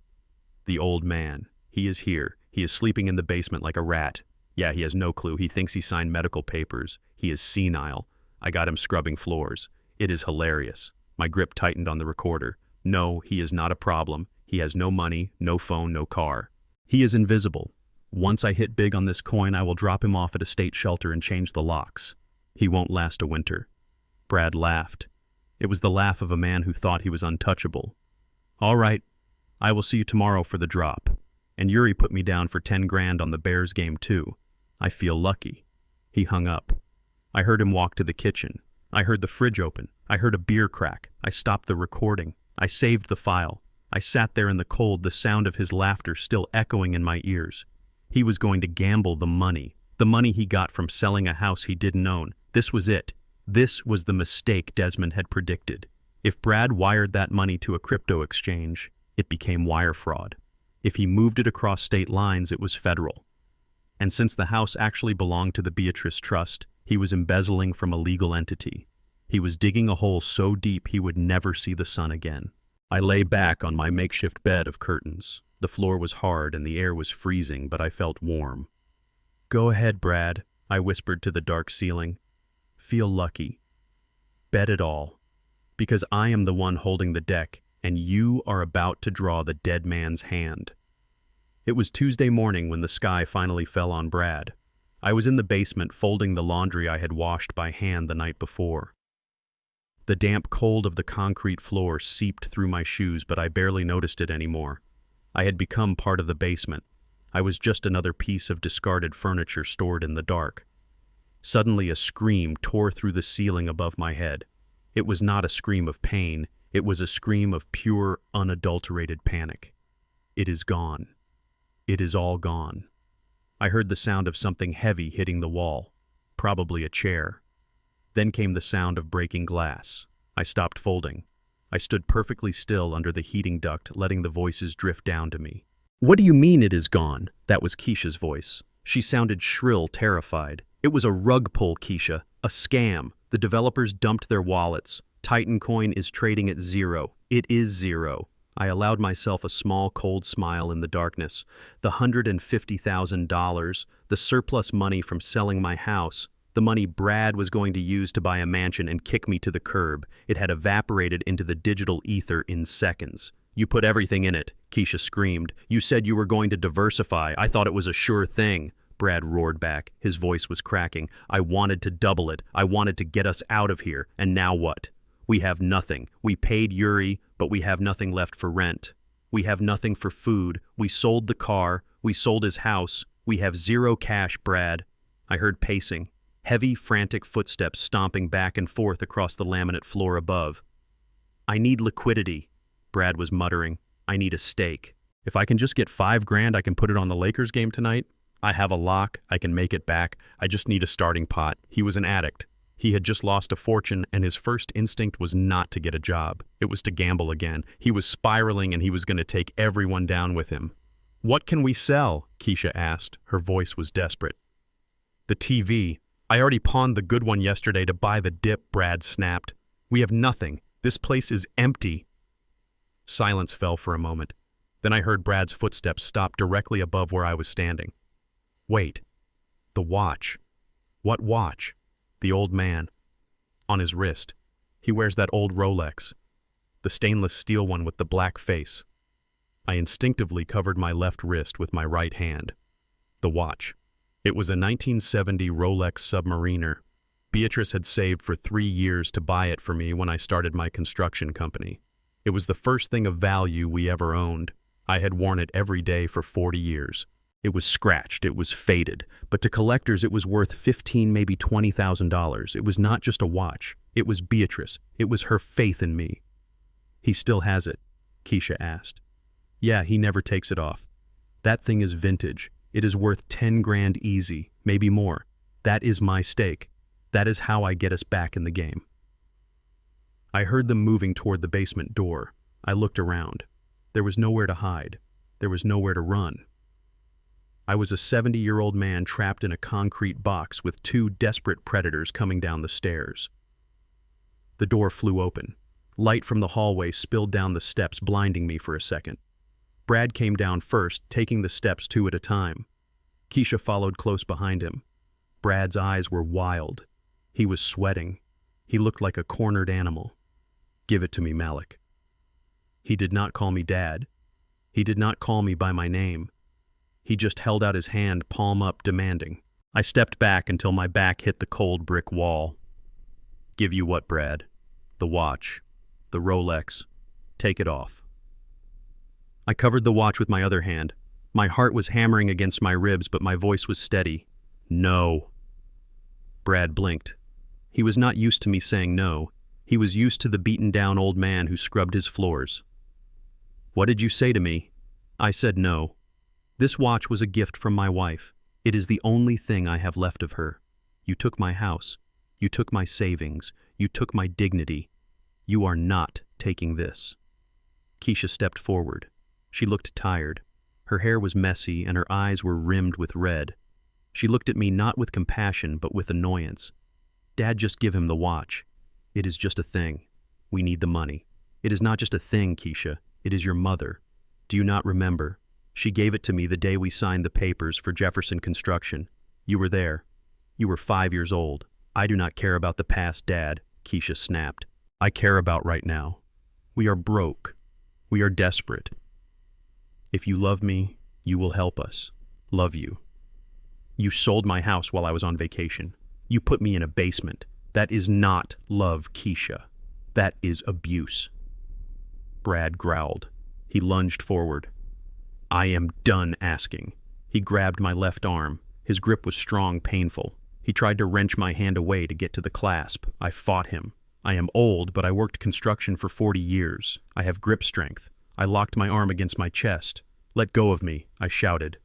The old man. He is here. He is sleeping in the basement like a rat. Yeah, he has no clue. He thinks he signed medical papers. He is senile. I got him scrubbing floors. It is hilarious. My grip tightened on the recorder. No, he is not a problem. He has no money, no phone, no car. He is invisible. Once I hit big on this coin, I will drop him off at a state shelter and change the locks. He won't last a winter. Brad laughed. It was the laugh of a man who thought he was untouchable. All right, I will see you tomorrow for the drop. And Yuri put me down for 10 grand on the Bears game too. I feel lucky. He hung up. I heard him walk to the kitchen. I heard the fridge open. I heard a beer crack. I stopped the recording. I saved the file. I sat there in the cold, the sound of his laughter still echoing in my ears. He was going to gamble the money he got from selling a house he didn't own. This was it. This was the mistake Desmond had predicted. If Brad wired that money to a crypto exchange, it became wire fraud. If he moved it across state lines, it was federal. And since the house actually belonged to the Beatrice Trust, he was embezzling from a legal entity. He was digging a hole so deep he would never see the sun again. I lay back on my makeshift bed of curtains. The floor was hard and the air was freezing, but I felt warm. "Go ahead, Brad," I whispered to the dark ceiling. "Feel lucky. Bet it all. Because I am the one holding the deck, and you are about to draw the dead man's hand." It was Tuesday morning when the sky finally fell on Brad. I was in the basement folding the laundry I had washed by hand the night before. The damp cold of the concrete floor seeped through my shoes, but I barely noticed it anymore. I had become part of the basement. I was just another piece of discarded furniture stored in the dark. Suddenly a scream tore through the ceiling above my head. It was not a scream of pain. It was a scream of pure, unadulterated panic. It is gone. It is all gone. I heard the sound of something heavy hitting the wall, probably a chair. Then came the sound of breaking glass. I stopped folding. I stood perfectly still under the heating duct, letting the voices drift down to me. "What do you mean it is gone?" That was Keisha's voice. She sounded shrill, terrified. "It was a rug pull, Keisha. A scam. The developers dumped their wallets. Titan Coin is trading at zero. It is zero." I allowed myself a small, cold smile in the darkness. The $150,000, the surplus money from selling my house, the money Brad was going to use to buy a mansion and kick me to the curb, it had evaporated into the digital ether in seconds. "You put everything in it," Keisha screamed. "You said you were going to diversify. I thought it was a sure thing." Brad roared back. His voice was cracking. "I wanted to double it. I wanted to get us out of here. And now what? We have nothing. We paid Yuri, but we have nothing left for rent. We have nothing for food. We sold the car. We sold his house. We have zero cash, Brad." I heard pacing. Heavy, frantic footsteps stomping back and forth across the laminate floor above. "I need liquidity," Brad was muttering. "I need a stake. If I can just get $5,000, I can put it on the Lakers game tonight. I have a lock. I can make it back. I just need a starting pot." He was an addict. He had just lost a fortune, and his first instinct was not to get a job. It was to gamble again. He was spiraling, and he was going to take everyone down with him. "What can we sell?" Keisha asked. Her voice was desperate. "The TV. I already pawned the good one yesterday to buy the dip," Brad snapped. "We have nothing. This place is empty." Silence fell for a moment. Then I heard Brad's footsteps stop directly above where I was standing. Wait. The watch. What watch? The old man. On his wrist. He wears that old Rolex. The stainless steel one with the black face. I instinctively covered my left wrist with my right hand. The watch. It was a 1970 Rolex Submariner. Beatrice had saved for 3 years to buy it for me when I started my construction company. It was the first thing of value we ever owned. I had worn it every day for 40 years. It was scratched, it was faded, but to collectors it was worth $15,000, maybe $20,000. It was not just a watch. It was Beatrice. It was her faith in me. "He still has it?" Keisha asked. "Yeah, he never takes it off. That thing is vintage. It is worth 10 grand easy, maybe more. That is my stake. That is how I get us back in the game." I heard them moving toward the basement door. I looked around. There was nowhere to hide. There was nowhere to run. I was a 70-year-old man trapped in a concrete box with 2 desperate predators coming down the stairs. The door flew open. Light from the hallway spilled down the steps, blinding me for a second. Brad came down first, taking the steps 2 at a time. Keisha followed close behind him. Brad's eyes were wild. He was sweating. He looked like a cornered animal. "Give it to me, Malik." He did not call me Dad. He did not call me by my name. He just held out his hand, palm up, demanding. I stepped back until my back hit the cold brick wall. "Give you what, Brad?" "The watch. The Rolex. Take it off." I covered the watch with my other hand. My heart was hammering against my ribs, but my voice was steady. "No." Brad blinked. He was not used to me saying no. He was used to the beaten-down old man who scrubbed his floors. "What did you say to me?" I said no. "This watch was a gift from my wife. It is the only thing I have left of her. You took my house. You took my savings. You took my dignity. You are not taking this." Keisha stepped forward. She looked tired. Her hair was messy and her eyes were rimmed with red. She looked at me not with compassion but with annoyance. "Dad, just give him the watch. It is just a thing. We need the money. It is not just a thing, Keisha. It is your mother. Do you not remember? She gave it to me the day we signed the papers for Jefferson Construction. You were there. You were 5 years old. I do not care about the past, Dad," Keisha snapped. "I care about right now. We are broke. We are desperate. If you love me, you will help us. Love you. You sold my house while I was on vacation. You put me in a basement. That is not love, Keisha. That is abuse." Brad growled. He lunged forward. "I am done asking." He grabbed my left arm. His grip was strong, painful. He tried to wrench my hand away to get to the clasp. I fought him. I am old, but I worked construction for 40 years. I have grip strength. I locked my arm against my chest. "Let go of me," I shouted.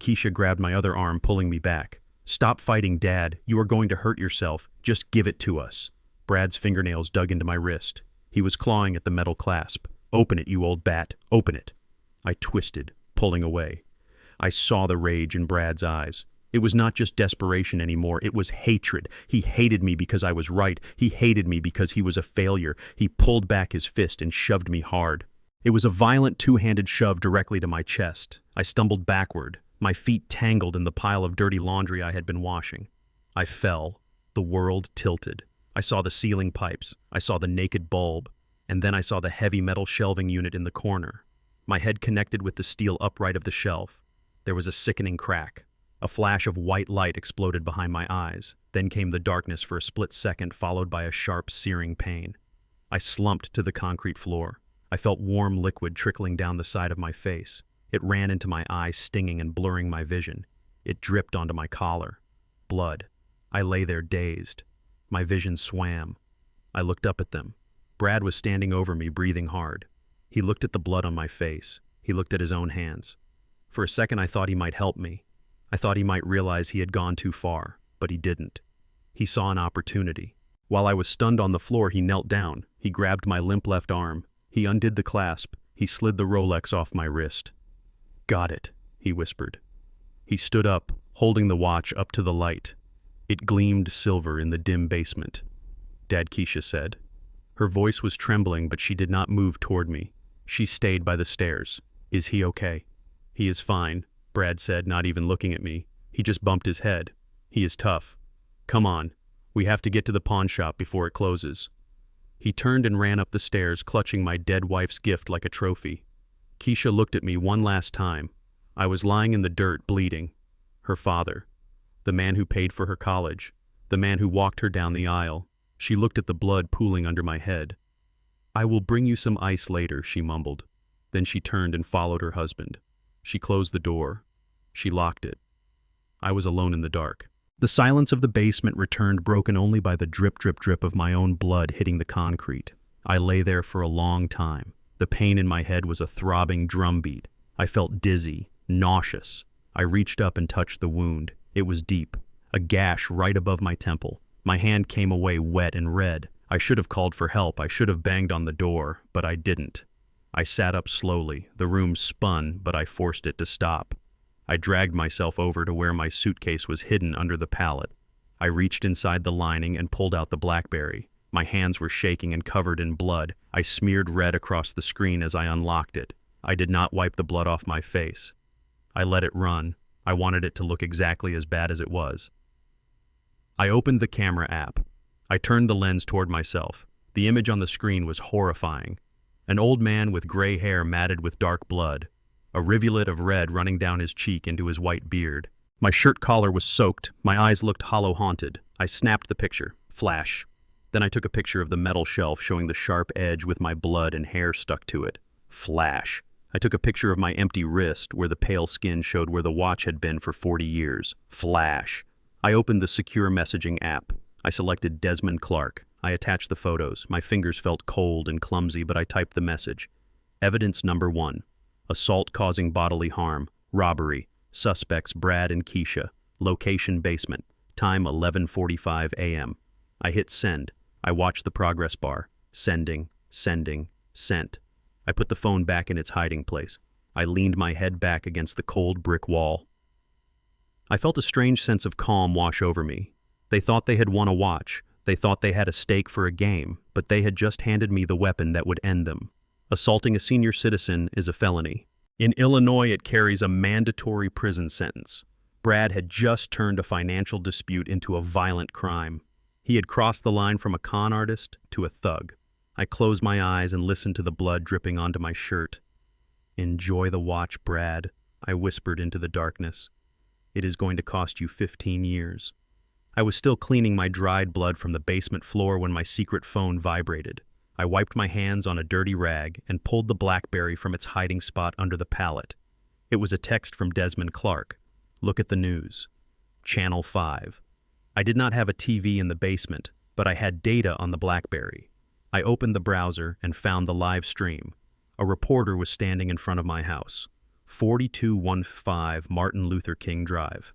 Keisha grabbed my other arm, pulling me back. "Stop fighting, Dad. You are going to hurt yourself. Just give it to us." Brad's fingernails dug into my wrist. He was clawing at the metal clasp. "Open it, you old bat. Open it." I twisted, pulling away. I saw the rage in Brad's eyes. It was not just desperation anymore. It was hatred. He hated me because I was right. He hated me because he was a failure. He pulled back his fist and shoved me hard. It was a violent two-handed shove directly to my chest. I stumbled backward. My feet tangled in the pile of dirty laundry I had been washing. I fell. The world tilted. I saw the ceiling pipes. I saw the naked bulb. And then I saw the heavy metal shelving unit in the corner. My head connected with the steel upright of the shelf. There was a sickening crack. A flash of white light exploded behind my eyes. Then came the darkness for a split second, followed by a sharp, searing pain. I slumped to the concrete floor. I felt warm liquid trickling down the side of my face. It ran into my eyes, stinging and blurring my vision. It dripped onto my collar. Blood. I lay there dazed. My vision swam. I looked up at them. Brad was standing over me, breathing hard. He looked at the blood on my face. He looked at his own hands. For a second I thought he might help me. I thought he might realize he had gone too far, but he didn't. He saw an opportunity. While I was stunned on the floor, he knelt down. He grabbed my limp left arm. He undid the clasp. He slid the Rolex off my wrist. "Got it," he whispered. He stood up, holding the watch up to the light. It gleamed silver in the dim basement. "Dad," Keisha said. Her voice was trembling, but she did not move toward me. She stayed by the stairs. "Is he okay?" "He is fine," Brad said, not even looking at me. He just bumped his head. "He is tough. Come on. We have to get to the pawn shop before it closes." He turned and ran up the stairs, clutching my dead wife's gift like a trophy. Keisha looked at me one last time. I was lying in the dirt, bleeding. Her father. The man who paid for her college. The man who walked her down the aisle. She looked at the blood pooling under my head. "I will bring you some ice later," she mumbled. Then she turned and followed her husband. She closed the door. She locked it. I was alone in the dark. The silence of the basement returned, broken only by the drip, drip, drip of my own blood hitting the concrete. I lay there for a long time. The pain in my head was a throbbing drumbeat. I felt dizzy, nauseous. I reached up and touched the wound. It was deep, a gash right above my temple. My hand came away wet and red. I should have called for help. I should have banged on the door, but I didn't. I sat up slowly. The room spun, but I forced it to stop. I dragged myself over to where my suitcase was hidden under the pallet. I reached inside the lining and pulled out the BlackBerry. My hands were shaking and covered in blood. I smeared red across the screen as I unlocked it. I did not wipe the blood off my face. I let it run. I wanted it to look exactly as bad as it was. I opened the camera app. I turned the lens toward myself. The image on the screen was horrifying. An old man with gray hair matted with dark blood. A rivulet of red running down his cheek into his white beard. My shirt collar was soaked. My eyes looked hollow-haunted. I snapped the picture. Flash. Then I took a picture of the metal shelf showing the sharp edge with my blood and hair stuck to it. Flash. I took a picture of my empty wrist where the pale skin showed where the watch had been for 40 years. Flash. I opened the secure messaging app. I selected Desmond Clark. I attached the photos. My fingers felt cold and clumsy, but I typed the message. Evidence number 1. Assault causing bodily harm. Robbery. Suspects Brad and Keisha. Location basement. Time 11:45 a.m. I hit send. I watched the progress bar. Sending, sending, sent. I put the phone back in its hiding place. I leaned my head back against the cold brick wall. I felt a strange sense of calm wash over me. They thought they had won a watch. They thought they had a stake for a game, but they had just handed me the weapon that would end them. Assaulting a senior citizen is a felony. In Illinois, it carries a mandatory prison sentence. Brad had just turned a financial dispute into a violent crime. He had crossed the line from a con artist to a thug. I closed my eyes and listened to the blood dripping onto my shirt. "Enjoy the watch, Brad," I whispered into the darkness. "It is going to cost you 15 years. I was still cleaning my dried blood from the basement floor when my secret phone vibrated. I wiped my hands on a dirty rag and pulled the BlackBerry from its hiding spot under the pallet. It was a text from Desmond Clark. "Look at the news. Channel 5. I did not have a TV in the basement, but I had data on the BlackBerry. I opened the browser and found the live stream. A reporter was standing in front of my house. 4215 Martin Luther King Drive.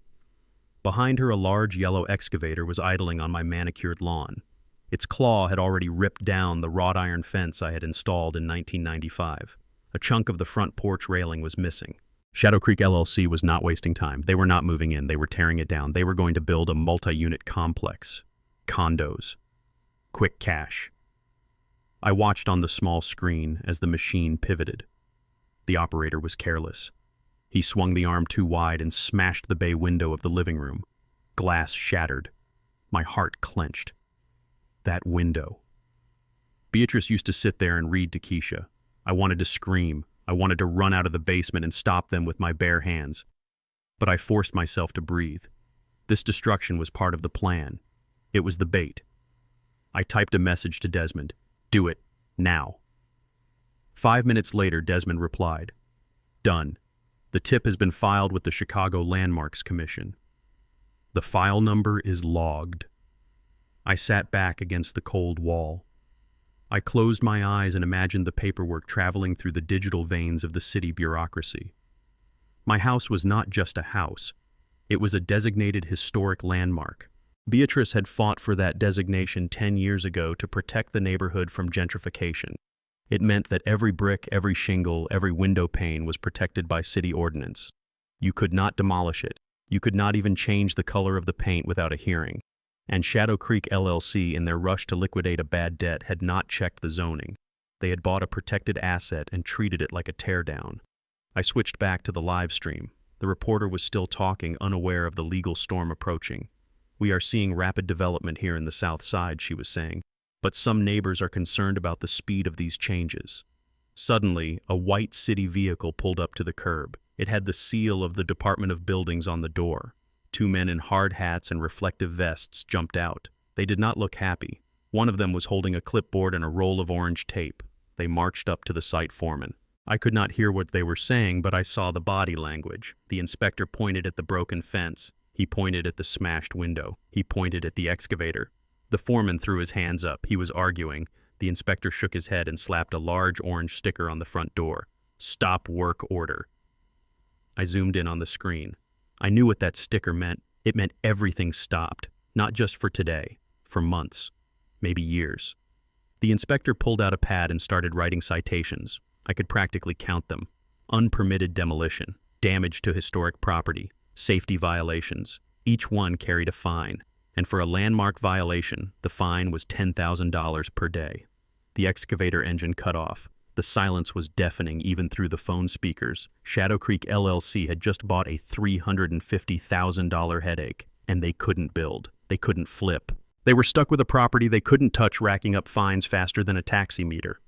Behind her, a large yellow excavator was idling on my manicured lawn. Its claw had already ripped down the wrought iron fence I had installed in 1995. A chunk of the front porch railing was missing. Shadow Creek LLC was not wasting time. They were not moving in. They were tearing it down. They were going to build a multi-unit complex. Condos. Quick cash. I watched on the small screen as the machine pivoted. The operator was careless. He swung the arm too wide and smashed the bay window of the living room. Glass shattered. My heart clenched. That window. Beatrice used to sit there and read to Keisha. I wanted to scream. I wanted to run out of the basement and stop them with my bare hands. But I forced myself to breathe. This destruction was part of the plan. It was the bait. I typed a message to Desmond. "Do it. Now." 5 minutes later, Desmond replied. "Done. The tip has been filed with the Chicago Landmarks Commission. The file number is logged." I sat back against the cold wall. I closed my eyes and imagined the paperwork traveling through the digital veins of the city bureaucracy. My house was not just a house. It was a designated historic landmark. Beatrice had fought for that designation 10 years ago to protect the neighborhood from gentrification. It meant that every brick, every shingle, every window pane was protected by city ordinance. You could not demolish it. You could not even change the color of the paint without a hearing. And Shadow Creek LLC, in their rush to liquidate a bad debt, had not checked the zoning. They had bought a protected asset and treated it like a teardown. I switched back to the live stream. The reporter was still talking, unaware of the legal storm approaching. "We are seeing rapid development here in the South Side," she was saying. "But some neighbors are concerned about the speed of these changes." Suddenly, a white city vehicle pulled up to the curb. It had the seal of the Department of Buildings on the door. 2 men in hard hats and reflective vests jumped out. They did not look happy. One of them was holding a clipboard and a roll of orange tape. They marched up to the site foreman. I could not hear what they were saying, but I saw the body language. The inspector pointed at the broken fence. He pointed at the smashed window. He pointed at the excavator. The foreman threw his hands up. He was arguing. The inspector shook his head and slapped a large orange sticker on the front door. "Stop work order." I zoomed in on the screen. I knew what that sticker meant. It meant everything stopped, not just for today, for months, maybe years. The inspector pulled out a pad and started writing citations. I could practically count them. Unpermitted demolition, damage to historic property, safety violations. Each one carried a fine, and for a landmark violation, the fine was $10,000 per day. The excavator engine cut off. The silence was deafening even through the phone speakers. Shadow Creek LLC had just bought a $350,000 headache, and they couldn't build. They couldn't flip. They were stuck with a property they couldn't touch, racking up fines faster than a taxi meter.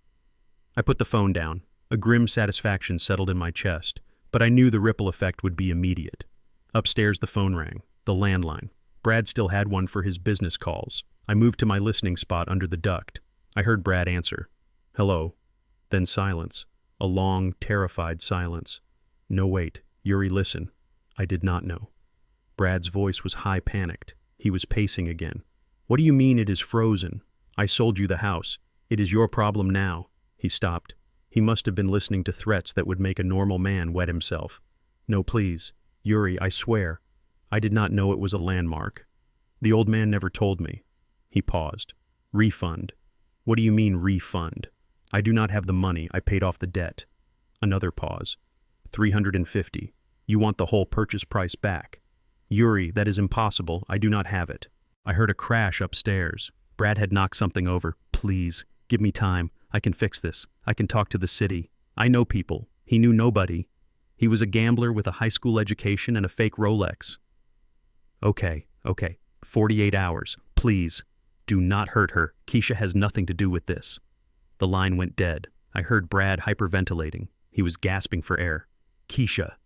I put the phone down. A grim satisfaction settled in my chest, but I knew the ripple effect would be immediate. Upstairs, the phone rang. The landline. Brad still had one for his business calls. I moved to my listening spot under the duct. I heard Brad answer. "Hello." Then silence. A long, terrified silence. "No, wait. Yuri, listen." I did not know. Brad's voice was high-panicked. He was pacing again. What do you mean it is frozen? I sold you the house. It is your problem now. He stopped. He must have been listening to threats that would make a normal man wet himself. No, please. Yuri, I swear. I did not know it was a landmark. The old man never told me. He paused. Refund. What do you mean, refund? I do not have the money. I paid off the debt. Another pause. 350. You want the whole purchase price back. Yuri, that is impossible. I do not have it. I heard a crash upstairs. Brad had knocked something over. Please, give me time. I can fix this. I can talk to the city. I know people. He knew nobody. He was a gambler with a high school education and a fake Rolex. Okay. 48 hours. Please. Do not hurt her. Keisha has nothing to do with this. The line went dead. I heard Brad hyperventilating. He was gasping for air. Keisha.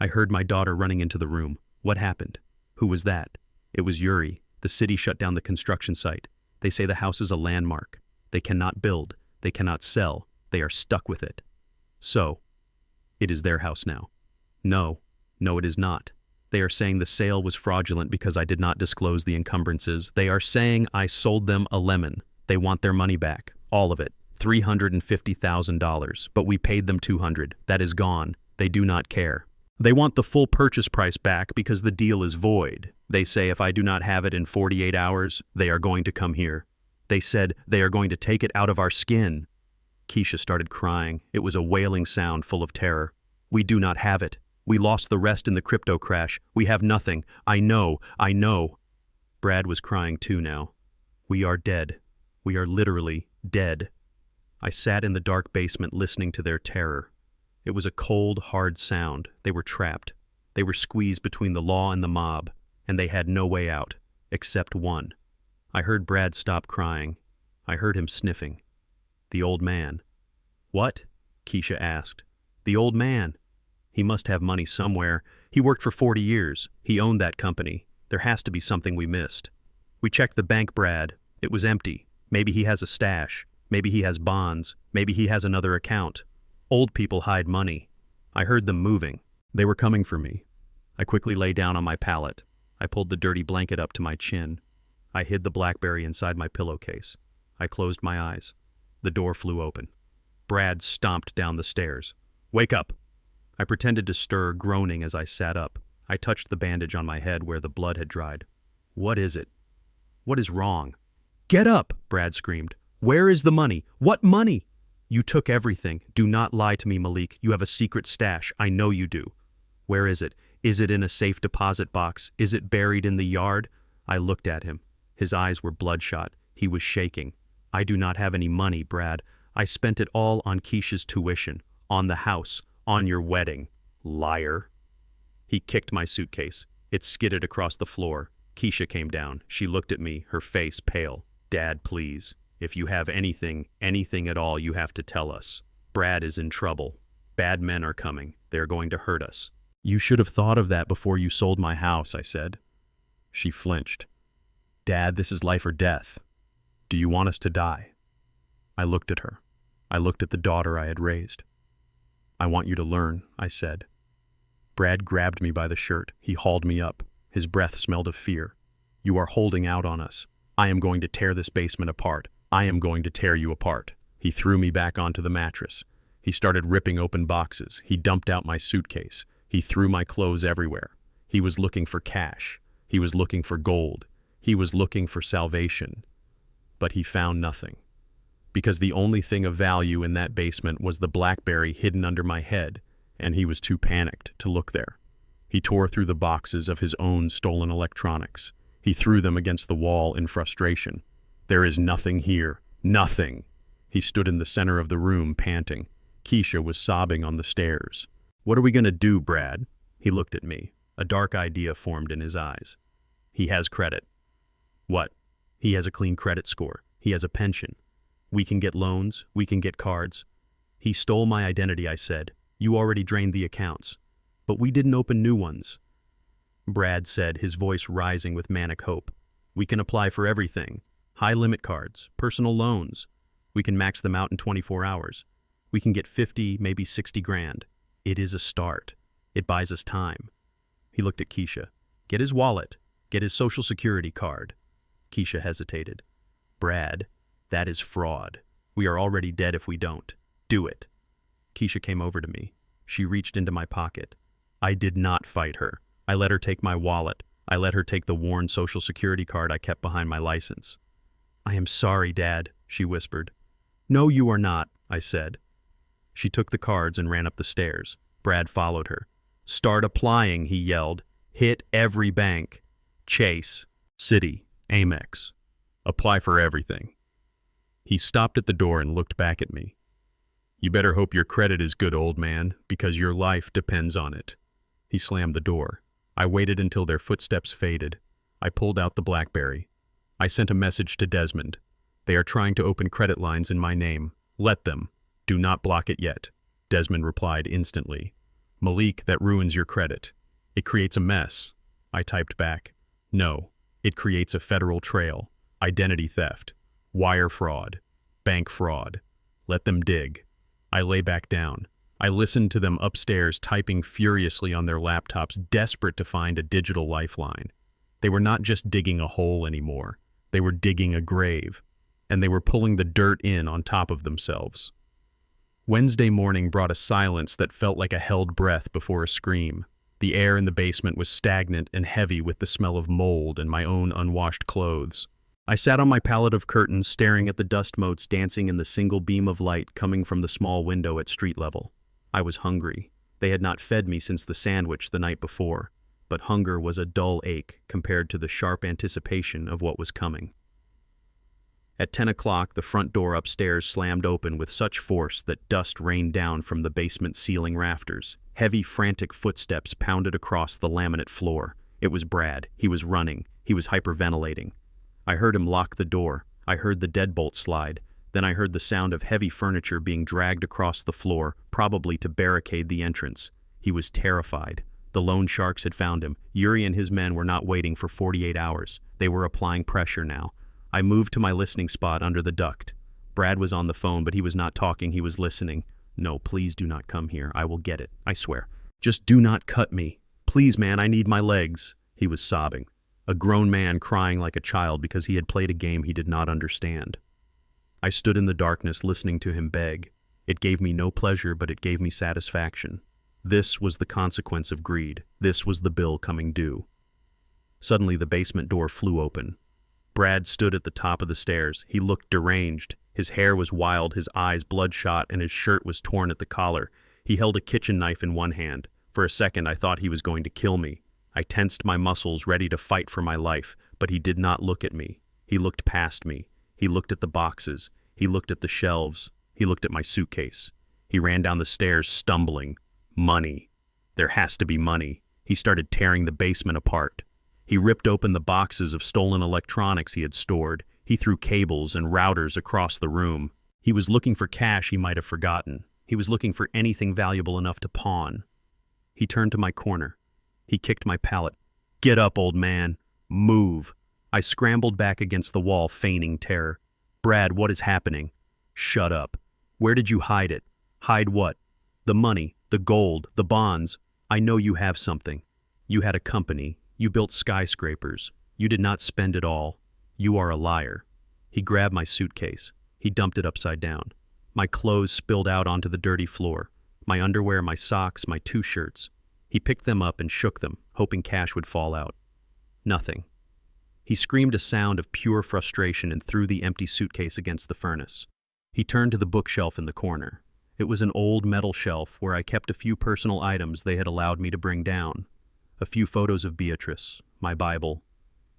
I heard my daughter running into the room. What happened? Who was that? It was Yuri. The city shut down the construction site. They say the house is a landmark. They cannot build. They cannot sell. They are stuck with it. So, it is their house now. No, it is not. They are saying the sale was fraudulent because I did not disclose the encumbrances. They are saying I sold them a lemon. They want their money back. All of it. $350,000. But we paid them $200,000. That is gone. They do not care. They want the full purchase price back because the deal is void. They say if I do not have it in 48 hours, they are going to come here. They said they are going to take it out of our skin. Keisha started crying. It was a wailing sound full of terror. We do not have it. We lost the rest in the crypto crash. We have nothing. I know. Brad was crying too now. We are dead. We are literally dead. I sat in the dark basement listening to their terror. It was a cold, hard sound. They were trapped. They were squeezed between the law and the mob, and they had no way out, except one. I heard Brad stop crying. I heard him sniffing. The old man. What? Keisha asked. The old man. He must have money somewhere. He worked for 40 years. He owned that company. There has to be something we missed. We checked the bank, Brad. It was empty. Maybe he has a stash. Maybe he has bonds. Maybe he has another account. Old people hide money. I heard them moving. They were coming for me. I quickly lay down on my pallet. I pulled the dirty blanket up to my chin. I hid the BlackBerry inside my pillowcase. I closed my eyes. The door flew open. Brad stomped down the stairs. Wake up! I pretended to stir, groaning as I sat up. I touched the bandage on my head where the blood had dried. What is it? What is wrong? Get up! Brad screamed. Where is the money? What money? You took everything. Do not lie to me, Malik. You have a secret stash. I know you do. Where is it? Is it in a safe deposit box? Is it buried in the yard? I looked at him. His eyes were bloodshot. He was shaking. I do not have any money, Brad. I spent it all on Keisha's tuition, on the house, on your wedding. Liar. He kicked my suitcase. It skidded across the floor. Keisha came down. She looked at me, her face pale. Dad, please. If you have anything at all, you have to tell us. Brad is in trouble. Bad men are coming. They are going to hurt us. You should have thought of that before you sold my house, I said. She flinched. Dad, this is life or death. Do you want us to die? I looked at her. I looked at the daughter I had raised. I want you to learn, I said. Brad grabbed me by the shirt. He hauled me up. His breath smelled of fear. You are holding out on us. I am going to tear this basement apart. I am going to tear you apart. He threw me back onto the mattress. He started ripping open boxes. He dumped out my suitcase. He threw my clothes everywhere. He was looking for cash. He was looking for gold. He was looking for salvation. But he found nothing. Because the only thing of value in that basement was the BlackBerry hidden under my head, and he was too panicked to look there. He tore through the boxes of his own stolen electronics. He threw them against the wall in frustration. There is nothing here. Nothing. He stood in the center of the room, panting. Keisha was sobbing on the stairs. What are we going to do, Brad? He looked at me. A dark idea formed in his eyes. He has credit. What? He has a clean credit score. He has a pension. We can get loans. We can get cards. He stole my identity, I said. You already drained the accounts. But we didn't open new ones. Brad said, his voice rising with manic hope. We can apply for everything. High limit cards, personal loans. We can max them out in 24 hours. We can get 50, maybe 60 grand. It is a start. It buys us time. He looked at Keisha. Get his wallet. Get his social security card. Keisha hesitated. Brad, that is fraud. We are already dead if we don't. Do it. Keisha came over to me. She reached into my pocket. I did not fight her. I let her take my wallet. I let her take the worn Social Security card I kept behind my license. I am sorry, Dad, she whispered. No, you are not, I said. She took the cards and ran up the stairs. Brad followed her. Start applying, he yelled. Hit every bank. Chase, Citi, Amex. Apply for everything. He stopped at the door and looked back at me. You better hope your credit is good, old man, because your life depends on it. He slammed the door. I waited until their footsteps faded. I pulled out the BlackBerry. I sent a message to Desmond. They are trying to open credit lines in my name. Let them. Do not block it yet. Desmond replied instantly. Malik, that ruins your credit. It creates a mess. I typed back. No, it creates a federal trail. Identity theft. Wire fraud. Bank fraud. Let them dig. I lay back down. I listened to them upstairs typing furiously on their laptops, desperate to find a digital lifeline. They were not just digging a hole anymore. They were digging a grave. And they were pulling the dirt in on top of themselves. Wednesday morning brought a silence that felt like a held breath before a scream. The air in the basement was stagnant and heavy with the smell of mold and my own unwashed clothes. I sat on my pallet of curtains staring at the dust motes dancing in the single beam of light coming from the small window at street level. I was hungry. They had not fed me since the sandwich the night before, but hunger was a dull ache compared to the sharp anticipation of what was coming. At 10 o'clock, the front door upstairs slammed open with such force that dust rained down from the basement ceiling rafters. Heavy, frantic footsteps pounded across the laminate floor. It was Brad. He was running. He was hyperventilating. I heard him lock the door. I heard the deadbolt slide. Then I heard the sound of heavy furniture being dragged across the floor, probably to barricade the entrance. He was terrified. The loan sharks had found him. Yuri and his men were not waiting for 48 hours. They were applying pressure now. I moved to my listening spot under the duct. Brad was on the phone, but he was not talking, he was listening. No, please do not come here. I will get it, I swear. Just do not cut me. Please, man, I need my legs. He was sobbing. A grown man crying like a child because he had played a game he did not understand. I stood in the darkness listening to him beg. It gave me no pleasure, but it gave me satisfaction. This was the consequence of greed. This was the bill coming due. Suddenly the basement door flew open. Brad stood at the top of the stairs. He looked deranged. His hair was wild, his eyes bloodshot, and his shirt was torn at the collar. He held a kitchen knife in one hand. For a second, I thought he was going to kill me. I tensed my muscles, ready to fight for my life, but he did not look at me. He looked past me. He looked at the boxes. He looked at the shelves. He looked at my suitcase. He ran down the stairs, stumbling. Money. There has to be money. He started tearing the basement apart. He ripped open the boxes of stolen electronics he had stored. He threw cables and routers across the room. He was looking for cash he might have forgotten. He was looking for anything valuable enough to pawn. He turned to my corner. He kicked my pallet. Get up, old man. Move. I scrambled back against the wall, feigning terror. Brad, what is happening? Shut up. Where did you hide it? Hide what? The money, the gold, the bonds. I know you have something. You had a company. You built skyscrapers. You did not spend it all. You are a liar. He grabbed my suitcase. He dumped it upside down. My clothes spilled out onto the dirty floor. My underwear, my socks, my 2 shirts. He picked them up and shook them, hoping cash would fall out. Nothing. He screamed a sound of pure frustration and threw the empty suitcase against the furnace. He turned to the bookshelf in the corner. It was an old metal shelf where I kept a few personal items they had allowed me to bring down. A few photos of Beatrice, my Bible,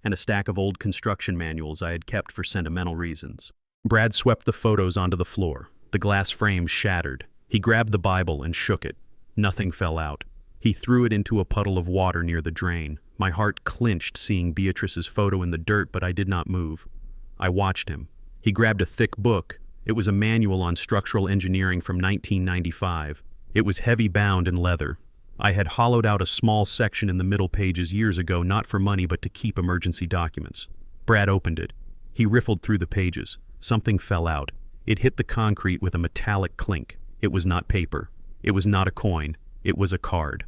and a stack of old construction manuals I had kept for sentimental reasons. Brad swept the photos onto the floor. The glass frames shattered. He grabbed the Bible and shook it. Nothing fell out. He threw it into a puddle of water near the drain. My heart clinched seeing Beatrice's photo in the dirt, but I did not move. I watched him. He grabbed a thick book. It was a manual on structural engineering from 1995. It was heavy bound in leather. I had hollowed out a small section in the middle pages years ago, not for money but to keep emergency documents. Brad opened it. He riffled through the pages. Something fell out. It hit the concrete with a metallic clink. It was not paper. It was not a coin. It was a card.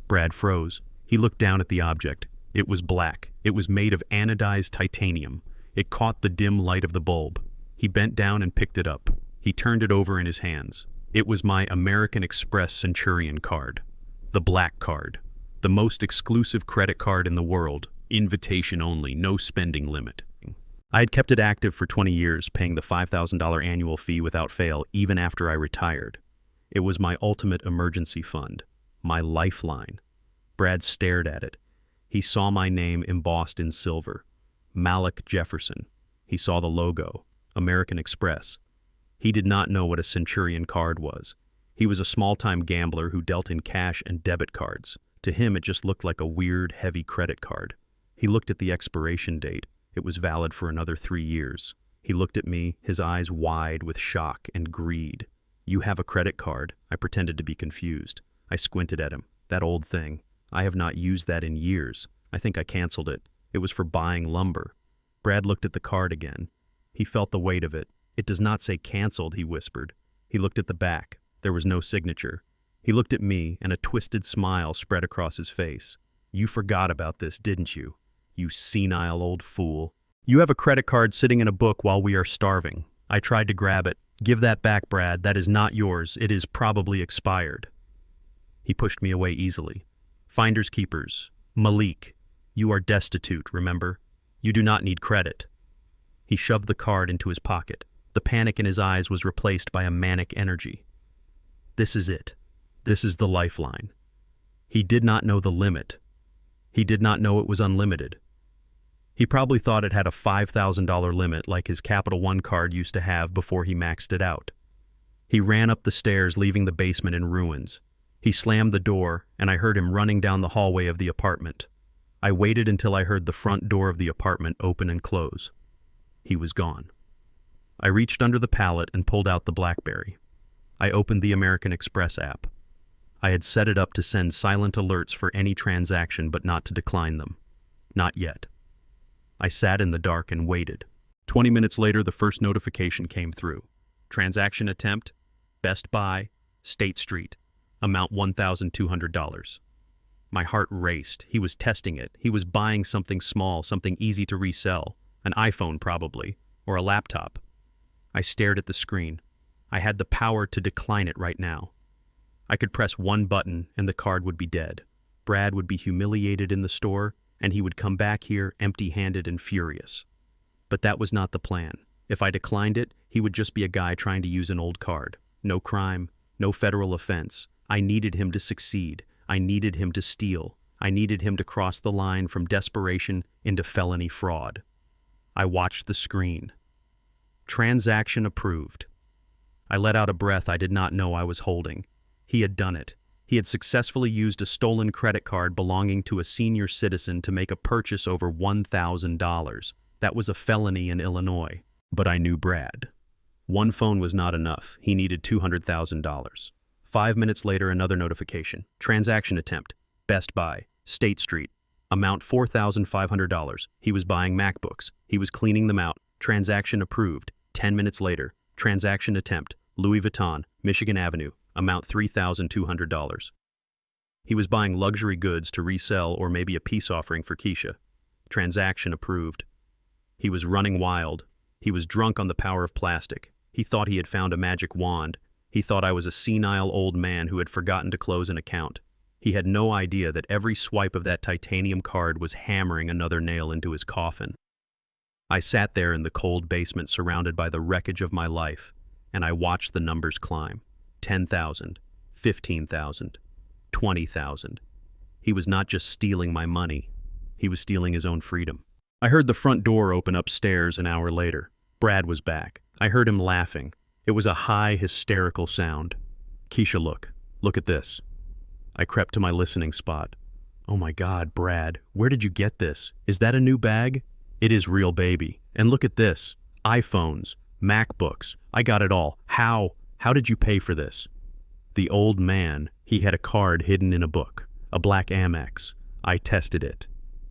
Brad froze. He looked down at the object. It was black. It was made of anodized titanium. It caught the dim light of the bulb. He bent down and picked it up. He turned it over in his hands. It was my American Express Centurion card. The black card. The most exclusive credit card in the world. Invitation only, no spending limit. I had kept it active for 20 years, paying the $5,000 annual fee without fail, even after I retired. It was my ultimate emergency fund. My lifeline. Brad stared at it. He saw my name embossed in silver. Malik Jefferson. He saw the logo. American Express. He did not know what a Centurion card was. He was a small-time gambler who dealt in cash and debit cards. To him, it just looked like a weird, heavy credit card. He looked at the expiration date. It was valid for another 3 years. He looked at me, his eyes wide with shock and greed. "You have a credit card?" I pretended to be confused. I squinted at him. "That old thing. I have not used that in years. I think I canceled it. It was for buying lumber." Brad looked at the card again. He felt the weight of it. "It does not say canceled," he whispered. He looked at the back. There was no signature. He looked at me, and a twisted smile spread across his face. "You forgot about this, didn't you? You senile old fool. You have a credit card sitting in a book while we are starving." I tried to grab it. "Give that back, Brad. That is not yours. It is probably expired." He pushed me away easily. "Finders keepers. Malik, you are destitute, remember? You do not need credit." He shoved the card into his pocket. The panic in his eyes was replaced by a manic energy. "This is it. This is the lifeline." He did not know the limit. He did not know it was unlimited. He probably thought it had a $5,000 limit like his Capital One card used to have before he maxed it out. He ran up the stairs, leaving the basement in ruins. He slammed the door, and I heard him running down the hallway of the apartment. I waited until I heard the front door of the apartment open and close. He was gone. I reached under the pallet and pulled out the BlackBerry. I opened the American Express app. I had set it up to send silent alerts for any transaction, but not to decline them. Not yet. I sat in the dark and waited. 20 minutes later, the first notification came through. Transaction attempt, Best Buy, State Street, amount $1,200. My heart raced. He was testing it. He was buying something small, something easy to resell. An iPhone probably, or a laptop. I stared at the screen. I had the power to decline it right now. I could press one button and the card would be dead. Brad would be humiliated in the store, and he would come back here empty-handed and furious. But that was not the plan. If I declined it, he would just be a guy trying to use an old card. No crime, no federal offense. I needed him to succeed. I needed him to steal. I needed him to cross the line from desperation into felony fraud. I watched the screen. Transaction approved. I let out a breath I did not know I was holding. He had done it. He had successfully used a stolen credit card belonging to a senior citizen to make a purchase over $1,000. That was a felony in Illinois. But I knew Brad. One phone was not enough. He needed $200,000. 5 minutes later, another notification. Transaction attempt. Best Buy, State Street. Amount $4,500. He was buying MacBooks. He was cleaning them out. Transaction approved. 10 minutes later. Transaction attempt. Louis Vuitton, Michigan Avenue. Amount $3,200. He was buying luxury goods to resell or maybe a peace offering for Keisha. Transaction approved. He was running wild. He was drunk on the power of plastic. He thought he had found a magic wand. He thought I was a senile old man who had forgotten to close an account. He had no idea that every swipe of that titanium card was hammering another nail into his coffin. I sat there in the cold basement surrounded by the wreckage of my life, and I watched the numbers climb. 10,000, 15,000, 20,000. He was not just stealing my money. He was stealing his own freedom. I heard the front door open upstairs an hour later. Brad was back. I heard him laughing. It was a high, hysterical sound. "Keisha, look at this." I crept to my listening spot. "Oh my God, Brad, where did you get this? Is that a new bag?" "It is real, baby. And look at this. iPhones, MacBooks. I got it all. How did you pay for this?" The old man, he had a card hidden in a book, a black Amex. I tested it.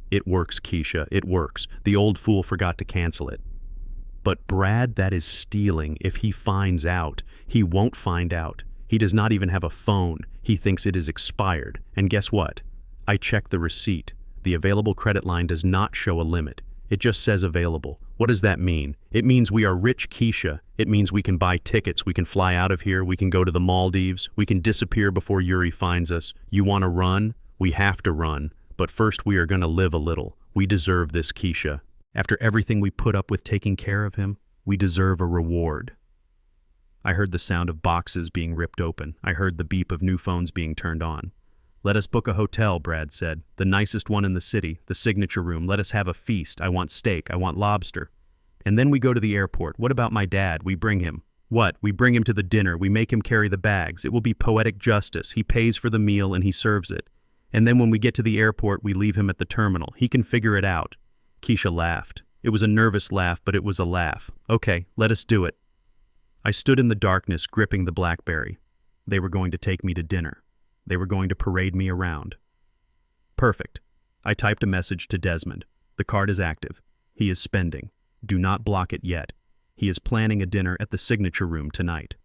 "It works, Keisha, it works. The old fool forgot to cancel it." "But Brad, that is stealing. If he finds out, he won't find out. He does not even have a phone. He thinks it is expired. And guess what? I checked the receipt. The available credit line does not show a limit. It just says available. What does that mean? It means we are rich, Keisha. It means we can buy tickets, we can fly out of here, we can go to the Maldives, we can disappear before Yuri finds us. You want to run? We have to run. But first we are going to live a little. We deserve this, Keisha. After everything we put up with taking care of him, we deserve a reward. I heard the sound of boxes being ripped open. I heard the beep of new phones being turned on. Let us book a hotel, Brad said. The nicest one in the city, the signature room. Let us have a feast. I want steak. I want lobster. And then we go to the airport. What about my dad? We bring him. What? We bring him to the dinner. We make him carry the bags. It will be poetic justice. He pays for the meal and he serves it. And then when we get to the airport, we leave him at the terminal. He can figure it out. Keisha laughed. It was a nervous laugh, but it was a laugh. Okay, let us do it. I stood in the darkness, gripping the BlackBerry. They were going to take me to dinner. They were going to parade me around. Perfect. I typed a message to Desmond. The card is active. He is spending. Do not block it yet. He is planning a dinner at the signature room tonight.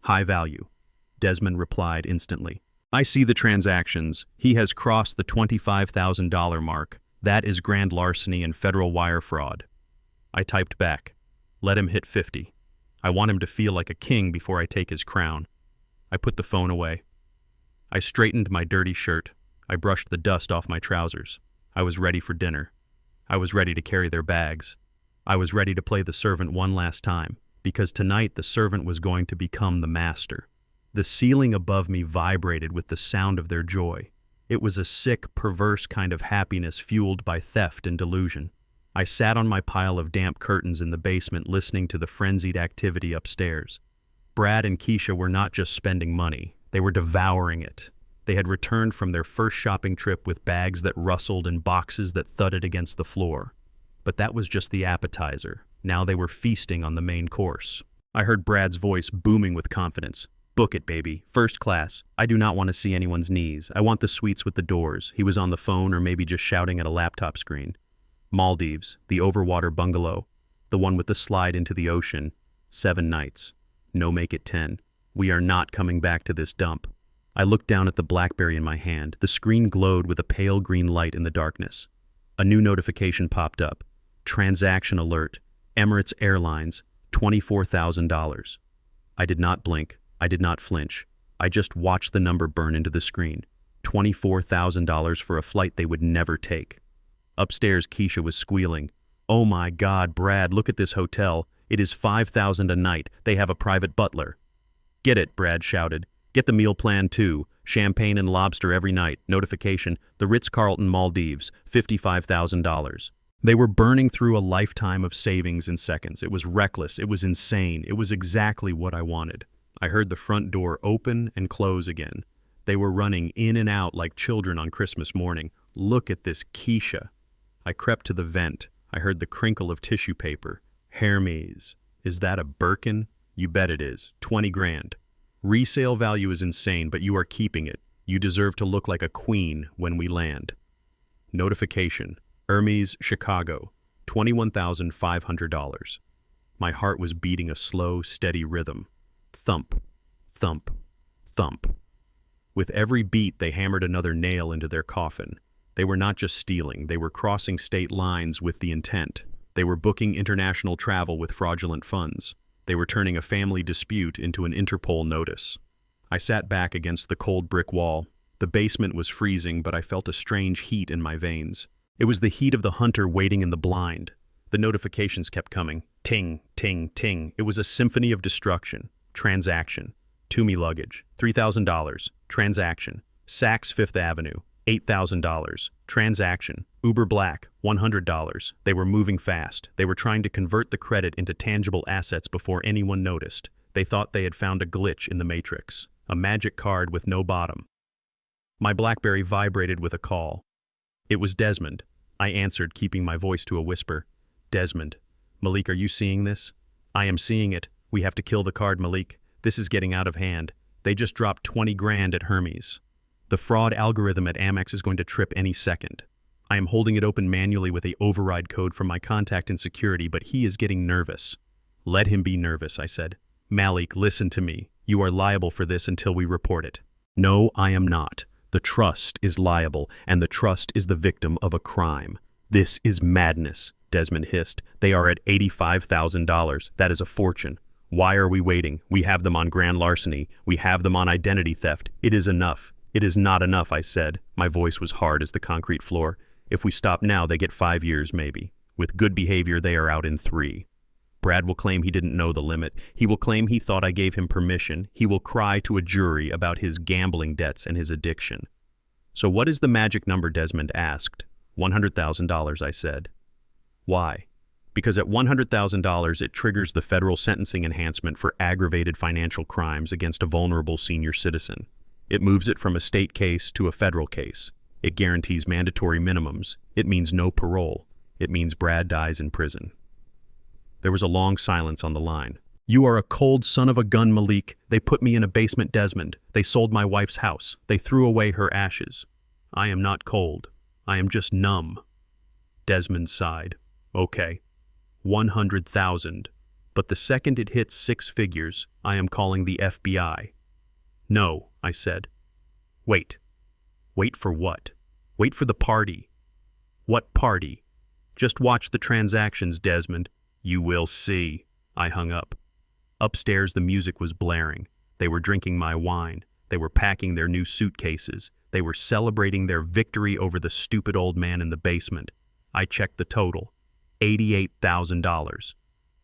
High value. Desmond replied instantly. I see the transactions. He has crossed the $25,000 mark. That is grand larceny and federal wire fraud. I typed back. Let him hit 50. I want him to feel like a king before I take his crown. I put the phone away. I straightened my dirty shirt. I brushed the dust off my trousers. I was ready for dinner. I was ready to carry their bags. I was ready to play the servant one last time, because tonight the servant was going to become the master. The ceiling above me vibrated with the sound of their joy. It was a sick, perverse kind of happiness fueled by theft and delusion. I sat on my pile of damp curtains in the basement listening to the frenzied activity upstairs. Brad and Keisha were not just spending money, they were devouring it. They had returned from their first shopping trip with bags that rustled and boxes that thudded against the floor. But that was just the appetizer. Now they were feasting on the main course. I heard Brad's voice booming with confidence. Book it, baby. First class. I do not want to see anyone's knees. I want the suites with the doors. He was on the phone or maybe just shouting at a laptop screen. Maldives, the overwater bungalow, the one with the slide into the ocean, 7 nights. No, make it 10. We are not coming back to this dump. I looked down at the BlackBerry in my hand. The screen glowed with a pale green light in the darkness. A new notification popped up. Transaction alert. Emirates Airlines, $24,000. I did not blink. I did not flinch. I just watched the number burn into the screen. $24,000 for a flight they would never take. Upstairs, Keisha was squealing. Oh my God, Brad, look at this hotel. It is $5,000 a night. They have a private butler. Get it, Brad shouted. Get the meal plan too. Champagne and lobster every night. Notification, the Ritz-Carlton Maldives, $55,000. They were burning through a lifetime of savings in seconds. It was reckless. It was insane. It was exactly what I wanted. I heard the front door open and close again. They were running in and out like children on Christmas morning. Look at this Keisha. I crept to the vent. I heard the crinkle of tissue paper. Hermes. Is that a Birkin? You bet it is. 20 grand. Resale value is insane, but you are keeping it. You deserve to look like a queen when we land. Notification. Hermes, Chicago. $21,500. My heart was beating a slow, steady rhythm. Thump, thump, thump. With every beat, they hammered another nail into their coffin. They were not just stealing, they were crossing state lines with the intent. They were booking international travel with fraudulent funds. They were turning a family dispute into an Interpol notice. I sat back against the cold brick wall. The basement was freezing, but I felt a strange heat in my veins. It was the heat of the hunter waiting in the blind. The notifications kept coming. Ting, ting, ting. It was a symphony of destruction. Transaction. Toomey luggage. $3,000. Transaction. Saks Fifth Avenue. $8,000. Transaction. Uber Black. $100. They were moving fast. They were trying to convert the credit into tangible assets before anyone noticed. They thought they had found a glitch in the matrix. A magic card with no bottom. My BlackBerry vibrated with a call. It was Desmond. I answered, keeping my voice to a whisper. Desmond. Malik, are you seeing this? I am seeing it. We have to kill the card, Malik. This is getting out of hand. They just dropped 20 grand at Hermes. The fraud algorithm at Amex is going to trip any second. I am holding it open manually with a override code from my contact in security, but he is getting nervous. Let him be nervous, I said. Malik, listen to me. You are liable for this until we report it. No, I am not. The trust is liable, and the trust is the victim of a crime. This is madness. Desmond hissed. "They are at $85,000. That is a fortune. Why are we waiting? We have them on grand larceny. We have them on identity theft. It is enough." "It is not enough," I said. My voice was hard as the concrete floor. "If we stop now, they get 5 years, maybe. With good behavior, they are out in 3. Brad will claim he didn't know the limit. He will claim he thought I gave him permission. He will cry to a jury about his gambling debts and his addiction." "So what is the magic number?" Desmond asked. $100,000, I said. "Why?" "Because at $100,000 it triggers the federal sentencing enhancement for aggravated financial crimes against a vulnerable senior citizen. It moves it from a state case to a federal case. It guarantees mandatory minimums. It means no parole. It means Brad dies in prison." There was a long silence on the line. "You are a cold son of a gun, Malik. They put me in a basement, Desmond. They sold my wife's house. They threw away her ashes. I am not cold. I am just numb." Desmond sighed. "Okay. 100,000. But the second it hits 6 figures, I am calling the FBI." "No," I said. "Wait. Wait for what?" "Wait for the party." "What party?" "Just watch the transactions, Desmond. You will see." I hung up. Upstairs, the music was blaring. They were drinking my wine. They were packing their new suitcases. They were celebrating their victory over the stupid old man in the basement. I checked the total. $88,000.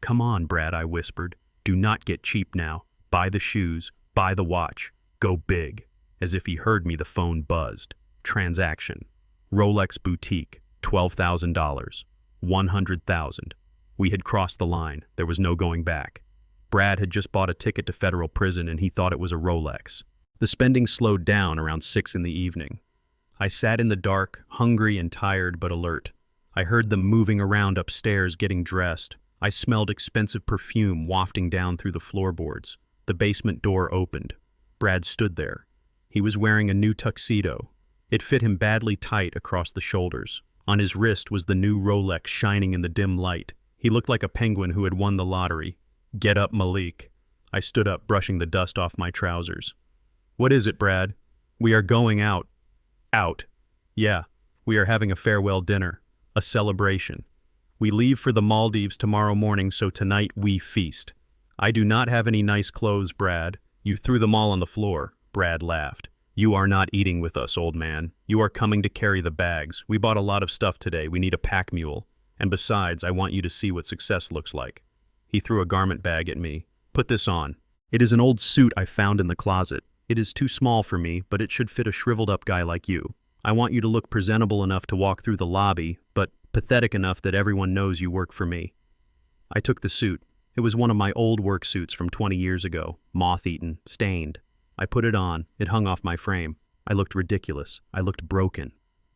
"Come on, Brad," I whispered. "Do not get cheap now. Buy the shoes. Buy the watch. Go big." As if he heard me, the phone buzzed. Transaction. Rolex boutique. $12,000. 100,000. We had crossed the line. There was no going back. Brad had just bought a ticket to federal prison and he thought it was a Rolex. The spending slowed down around 6 in the evening. I sat in the dark, hungry and tired but alert. I heard them moving around upstairs getting dressed. I smelled expensive perfume wafting down through the floorboards. The basement door opened. Brad stood there. He was wearing a new tuxedo. It fit him badly tight across the shoulders. On his wrist was the new Rolex shining in the dim light. He looked like a penguin who had won the lottery. "Get up, Malik." I stood up, brushing the dust off my trousers. "What is it, Brad?" "We are going out." "Out?" "Yeah. We are having a farewell dinner. A celebration. We leave for the Maldives tomorrow morning, so tonight we feast." "I do not have any nice clothes, Brad." "You threw them all on the floor." Brad laughed. "You are not eating with us, old man. You are coming to carry the bags. We bought a lot of stuff today. We need a pack mule. And besides, I want you to see what success looks like." He threw a garment bag at me. "Put this on." "It is an old suit I found in the closet. It is too small for me, but it should fit a shriveled-up guy like you. I want you to look presentable enough to walk through the lobby, but pathetic enough that everyone knows you work for me." I took the suit. It was one of my old work suits from 20 years ago, moth-eaten, stained. I put it on. It hung off my frame. I looked ridiculous. I looked broken.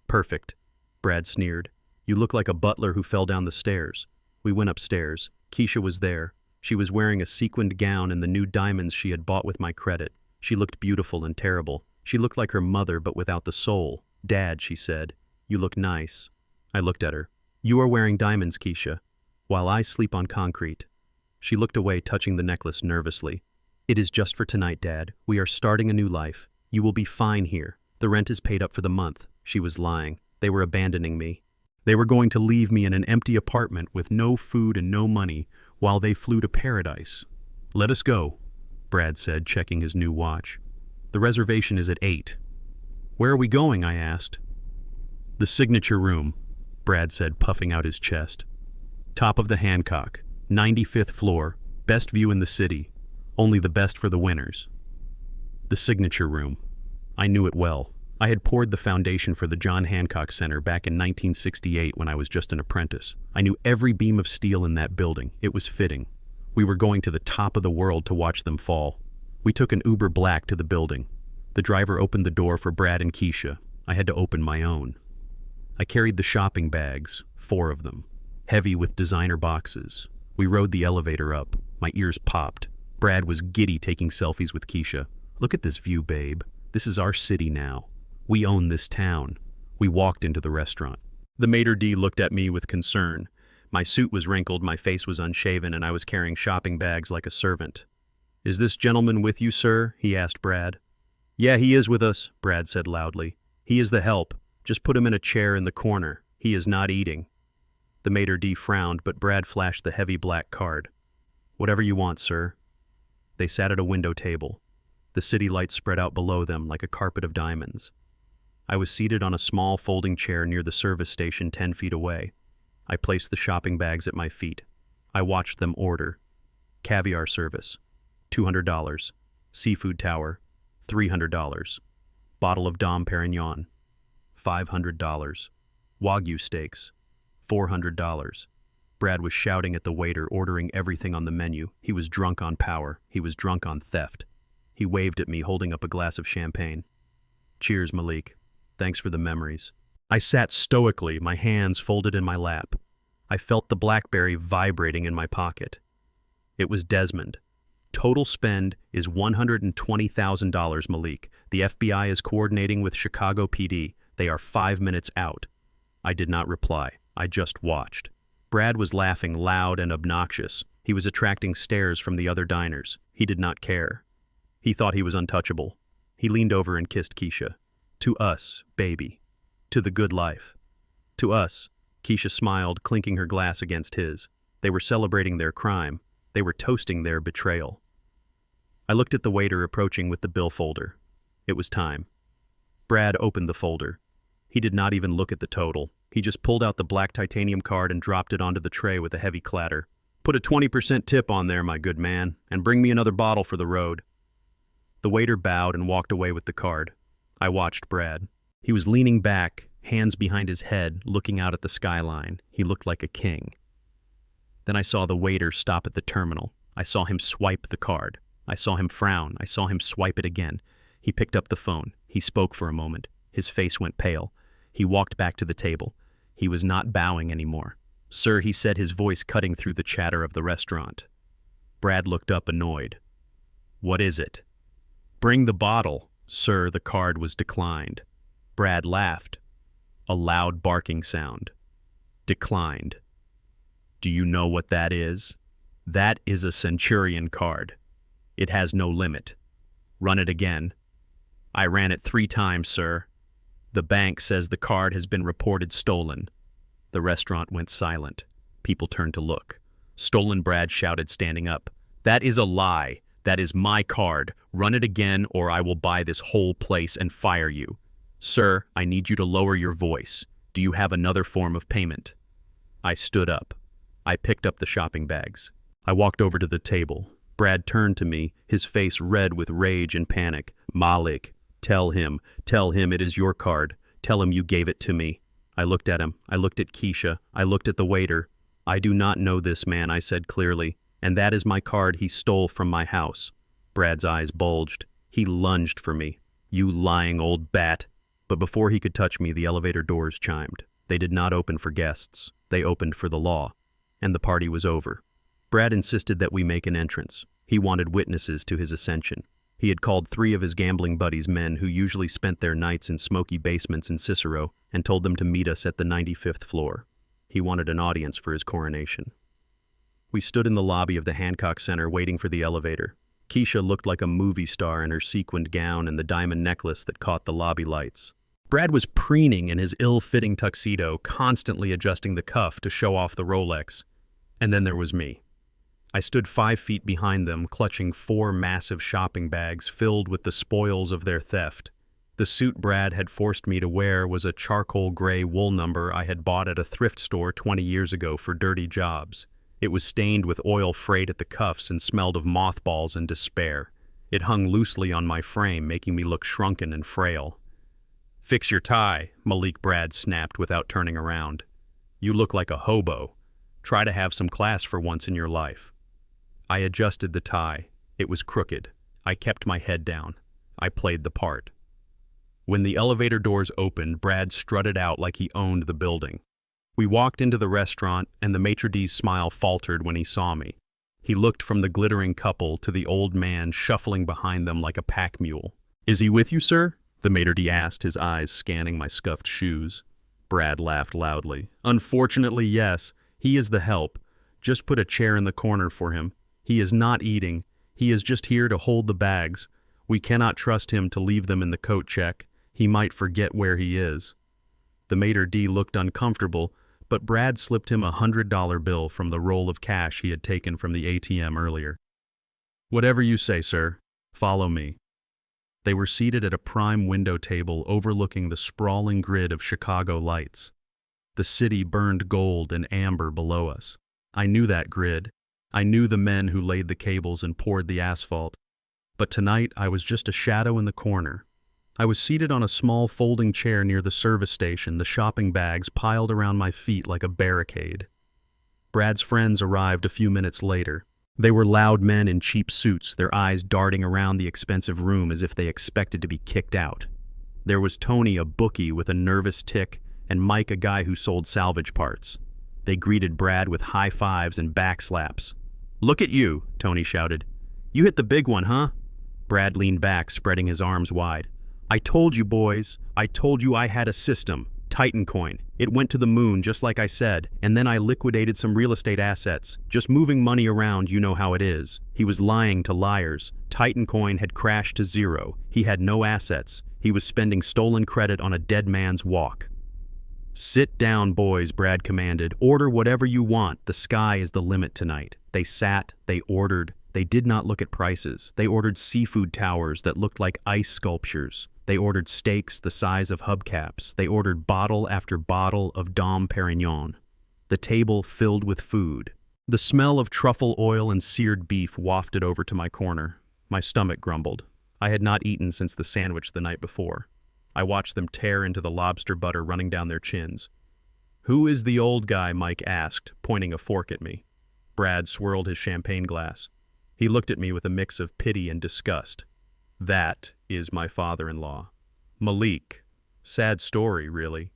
"Perfect," Brad sneered. "You look like a butler who fell down the stairs." We went upstairs. Keisha was there. She was wearing a sequined gown and the new diamonds she had bought with my credit. She looked beautiful and terrible. She looked like her mother, but without the soul. "Dad," she said, "you look nice." I looked at her. "You are wearing diamonds, Keisha, while I sleep on concrete." She looked away, touching the necklace nervously. "It is just for tonight, Dad. We are starting a new life. You will be fine here. The rent is paid up for the month." She was lying. They were abandoning me. They were going to leave me in an empty apartment with no food and no money while they flew to paradise. "Let us go," Brad said, checking his new watch. "The reservation is at 8. "Where are we going?" I asked. "The signature room," Brad said, puffing out his chest. "Top of the Hancock, 95th floor, best view in the city. Only the best for the winners." The signature room. I knew it well. I had poured the foundation for the John Hancock Center back in 1968 when I was just an apprentice. I knew every beam of steel in that building. It was fitting. We were going to the top of the world to watch them fall. We took an Uber Black to the building. The driver opened the door for Brad and Keisha. I had to open my own. I carried the shopping bags, 4 of them, heavy with designer boxes. We rode the elevator up. My ears popped. Brad was giddy taking selfies with Keisha. "Look at this view, babe. This is our city now. We own this town." We walked into the restaurant. The maitre d' looked at me with concern. My suit was wrinkled, my face was unshaven, and I was carrying shopping bags like a servant. "Is this gentleman with you, sir?" he asked Brad. "Yeah, he is with us," Brad said loudly. "He is the help. Just put him in a chair in the corner. He is not eating." The maitre d' frowned, but Brad flashed the heavy black card. "Whatever you want, sir." They sat at a window table. The city lights spread out below them like a carpet of diamonds. I was seated on a small folding chair near the service station 10 feet away. I placed the shopping bags at my feet. I watched them order. Caviar service, $200. Seafood tower, $300. Bottle of Dom Perignon, $500. Wagyu steaks, $400. Brad was shouting at the waiter, ordering everything on the menu. He was drunk on power. He was drunk on theft. He waved at me, holding up a glass of champagne. "Cheers, Malik. Thanks for the memories." I sat stoically, my hands folded in my lap. I felt the BlackBerry vibrating in my pocket. It was Desmond. "Total spend is $120,000, Malik. The FBI is coordinating with Chicago PD. They are 5 minutes out." I did not reply. I just watched. Brad was laughing loud and obnoxious. He was attracting stares from the other diners. He did not care. He thought he was untouchable. He leaned over and kissed Keisha. "To us, baby. To the good life. To us." Keisha smiled, clinking her glass against his. They were celebrating their crime. They were toasting their betrayal. I looked at the waiter approaching with the bill folder. It was time. Brad opened the folder. He did not even look at the total. He just pulled out the black titanium card and dropped it onto the tray with a heavy clatter. "Put a 20% tip on there, my good man, and bring me another bottle for the road." The waiter bowed and walked away with the card. I watched Brad. He was leaning back, hands behind his head, looking out at the skyline. He looked like a king. Then I saw the waiter stop at the terminal. I saw him swipe the card. I saw him frown. I saw him swipe it again. He picked up the phone. He spoke for a moment. His face went pale. He walked back to the table. He was not bowing anymore. "Sir," he said, his voice cutting through the chatter of the restaurant. Brad looked up, annoyed. "What is it?" "Bring the bottle." "Sir, the card was declined." Brad laughed. A loud barking sound. "Declined. Do you know what that is?" "That is a Centurion card. It has no limit. Run it again." "I ran it 3 times, sir. The bank says the card has been reported stolen." The restaurant went silent. People turned to look. "Stolen," Brad shouted, standing up. "That is a lie. That is my card. Run it again, or I will buy this whole place and fire you." "Sir, I need you to lower your voice. Do you have another form of payment?" I stood up. I picked up the shopping bags. I walked over to the table. Brad turned to me, his face red with rage and panic. "Malik, tell him it is your card. Tell him you gave it to me." I looked at him. I looked at Keisha. I looked at the waiter. "I do not know this man," I said clearly, "and that is my card he stole from my house." Brad's eyes bulged. He lunged for me. "You lying old bat." But before he could touch me, the elevator doors chimed. They did not open for guests. They opened for the law. And the party was over. Brad insisted that we make an entrance. He wanted witnesses to his ascension. He had called 3 of his gambling buddies, men who usually spent their nights in smoky basements in Cicero, and told them to meet us at the 95th floor. He wanted an audience for his coronation. We stood in the lobby of the Hancock Center waiting for the elevator. Keisha looked like a movie star in her sequined gown and the diamond necklace that caught the lobby lights. Brad was preening in his ill-fitting tuxedo, constantly adjusting the cuff to show off the Rolex. And then there was me. I stood 5 feet behind them, clutching 4 massive shopping bags filled with the spoils of their theft. The suit Brad had forced me to wear was a charcoal gray wool number I had bought at a thrift store 20 years ago for dirty jobs. It was stained with oil frayed at the cuffs and smelled of mothballs and despair. It hung loosely on my frame, making me look shrunken and frail. "Fix your tie," Malik Brad snapped without turning around. "You look like a hobo. Try to have some class for once in your life." I adjusted the tie. It was crooked. I kept my head down. I played the part. When the elevator doors opened, Brad strutted out like he owned the building. We walked into the restaurant, and the maitre d's smile faltered when he saw me. He looked from the glittering couple to the old man shuffling behind them like a pack mule. "Is he with you, sir?" the maitre d' asked, his eyes scanning my scuffed shoes. Brad laughed loudly. "Unfortunately, yes. He is the help. Just put a chair in the corner for him. He is not eating. He is just here to hold the bags. We cannot trust him to leave them in the coat check. He might forget where he is." The maitre d' looked uncomfortable, but Brad slipped him $100 bill from the roll of cash he had taken from the ATM earlier. "Whatever you say, sir. Follow me." They were seated at a prime window table overlooking the sprawling grid of Chicago lights. The city burned gold and amber below us. I knew that grid. I knew the men who laid the cables and poured the asphalt. But tonight I was just a shadow in the corner. I was seated on a small folding chair near the service station, the shopping bags piled around my feet like a barricade. Brad's friends arrived a few minutes later. They were loud men in cheap suits, their eyes darting around the expensive room as if they expected to be kicked out. There was Tony, a bookie with a nervous tick, and Mike, a guy who sold salvage parts. They greeted Brad with high fives and back slaps. "Look at you," Tony shouted. "You hit the big one, huh?" Brad leaned back, spreading his arms wide. "I told you, boys. I told you I had a system. Titan Coin. It went to the moon, just like I said, and then I liquidated some real estate assets. Just moving money around, you know how it is." He was lying to liars. Titan Coin had crashed to zero. He had no assets. He was spending stolen credit on a dead man's walk. "Sit down, boys," Brad commanded. "Order whatever you want. The sky is the limit tonight." They sat, they ordered. They did not look at prices. They ordered seafood towers that looked like ice sculptures. They ordered steaks the size of hubcaps. They ordered bottle after bottle of Dom Perignon. The table filled with food. The smell of truffle oil and seared beef wafted over to my corner. My stomach grumbled. I had not eaten since the sandwich the night before. I watched them tear into the lobster butter running down their chins. "Who is the old guy?" Mike asked, pointing a fork at me. Brad swirled his champagne glass. He looked at me with a mix of pity and disgust. "That is my father-in-law. Malik. Sad story, really.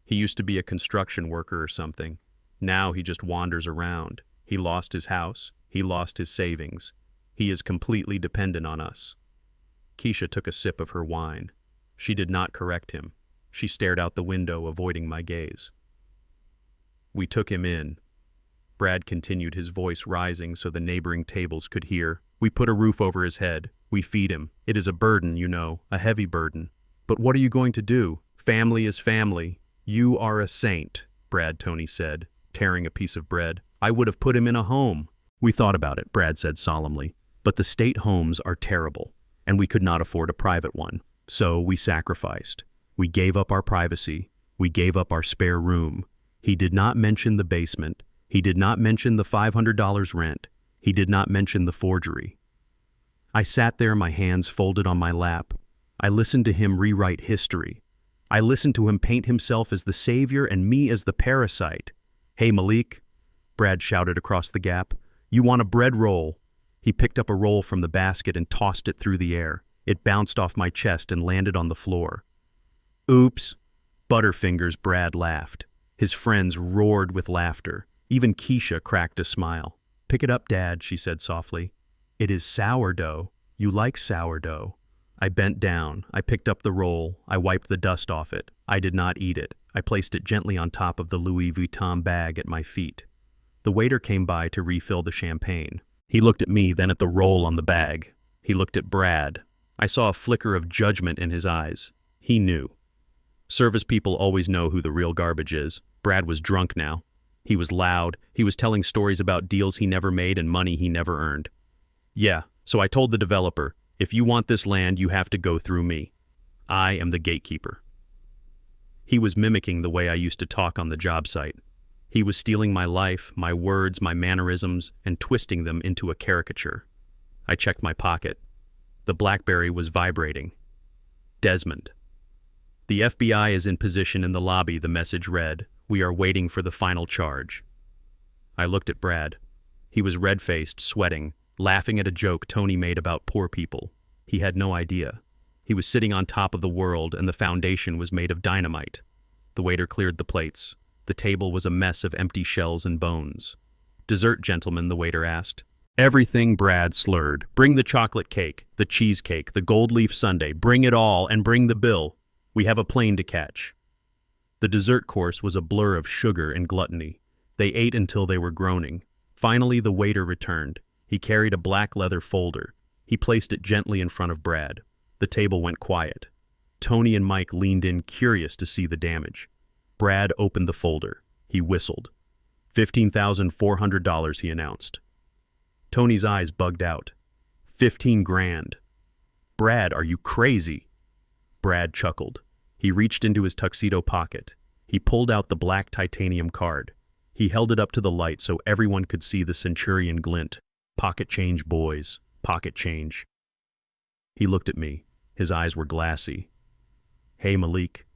He used to be a construction worker or something. Now he just wanders around. He lost his house. He lost his savings. He is completely dependent on us." Keisha took a sip of her wine. She did not correct him. She stared out the window, avoiding my gaze. "We took him in." Brad continued, his voice rising so the neighboring tables could hear. "We put a roof over his head. We feed him. It is a burden, you know, a heavy burden. But what are you going to do? Family is family. You are a saint," Tony said, tearing a piece of bread. "I would have put him in a home." "We thought about it," Brad said solemnly. "But the state homes are terrible, and we could not afford a private one. So we sacrificed. We gave up our privacy. We gave up our spare room. He did not mention the basement. He did not mention the $500 rent. He did not mention the forgery." I sat there, my hands folded on my lap. I listened to him rewrite history. I listened to him paint himself as the savior and me as the parasite. "Hey, Malik," Brad shouted across the gap. "You want a bread roll?" He picked up a roll from the basket and tossed it through the air. It bounced off my chest and landed on the floor. "Oops." Butterfingers, Brad laughed. His friends roared with laughter. Even Keisha cracked a smile. "Pick it up, Dad," she said softly. "It is sourdough. You like sourdough." I bent down. I picked up the roll. I wiped the dust off it. I did not eat it. I placed it gently on top of the Louis Vuitton bag at my feet. The waiter came by to refill the champagne. He looked at me, then at the roll on the bag. He looked at Brad. I saw a flicker of judgment in his eyes. He knew. Service people always know who the real garbage is. Brad was drunk now. He was loud. He was telling stories about deals he never made and money he never earned. "Yeah, so I told the developer, if you want this land, you have to go through me. I am the gatekeeper." He was mimicking the way I used to talk on the job site. He was stealing my life, my words, my mannerisms, and twisting them into a caricature. I checked my pocket. The BlackBerry was vibrating. Desmond. "The FBI is in position in the lobby," the message read. "We are waiting for the final charge." I looked at Brad. He was red-faced, sweating, laughing at a joke Tony made about poor people. He had no idea. He was sitting on top of the world, and the foundation was made of dynamite. The waiter cleared the plates. The table was a mess of empty shells and bones. "Dessert, gentlemen," the waiter asked. "Everything," Brad slurred. "Bring the chocolate cake, the cheesecake, the gold leaf sundae. Bring it all, and bring the bill. We have a plane to catch." The dessert course was a blur of sugar and gluttony. They ate until they were groaning. Finally, the waiter returned. He carried a black leather folder. He placed it gently in front of Brad. The table went quiet. Tony and Mike leaned in, curious to see the damage. Brad opened the folder. He whistled. $15,400, he announced. Tony's eyes bugged out. 15 grand. Brad, are you crazy? Brad chuckled. He reached into his tuxedo pocket. He pulled out the black titanium card. He held it up to the light so everyone could see the centurion glint. Pocket change, boys. Pocket change. He looked at me. His eyes were glassy. Hey, Malik.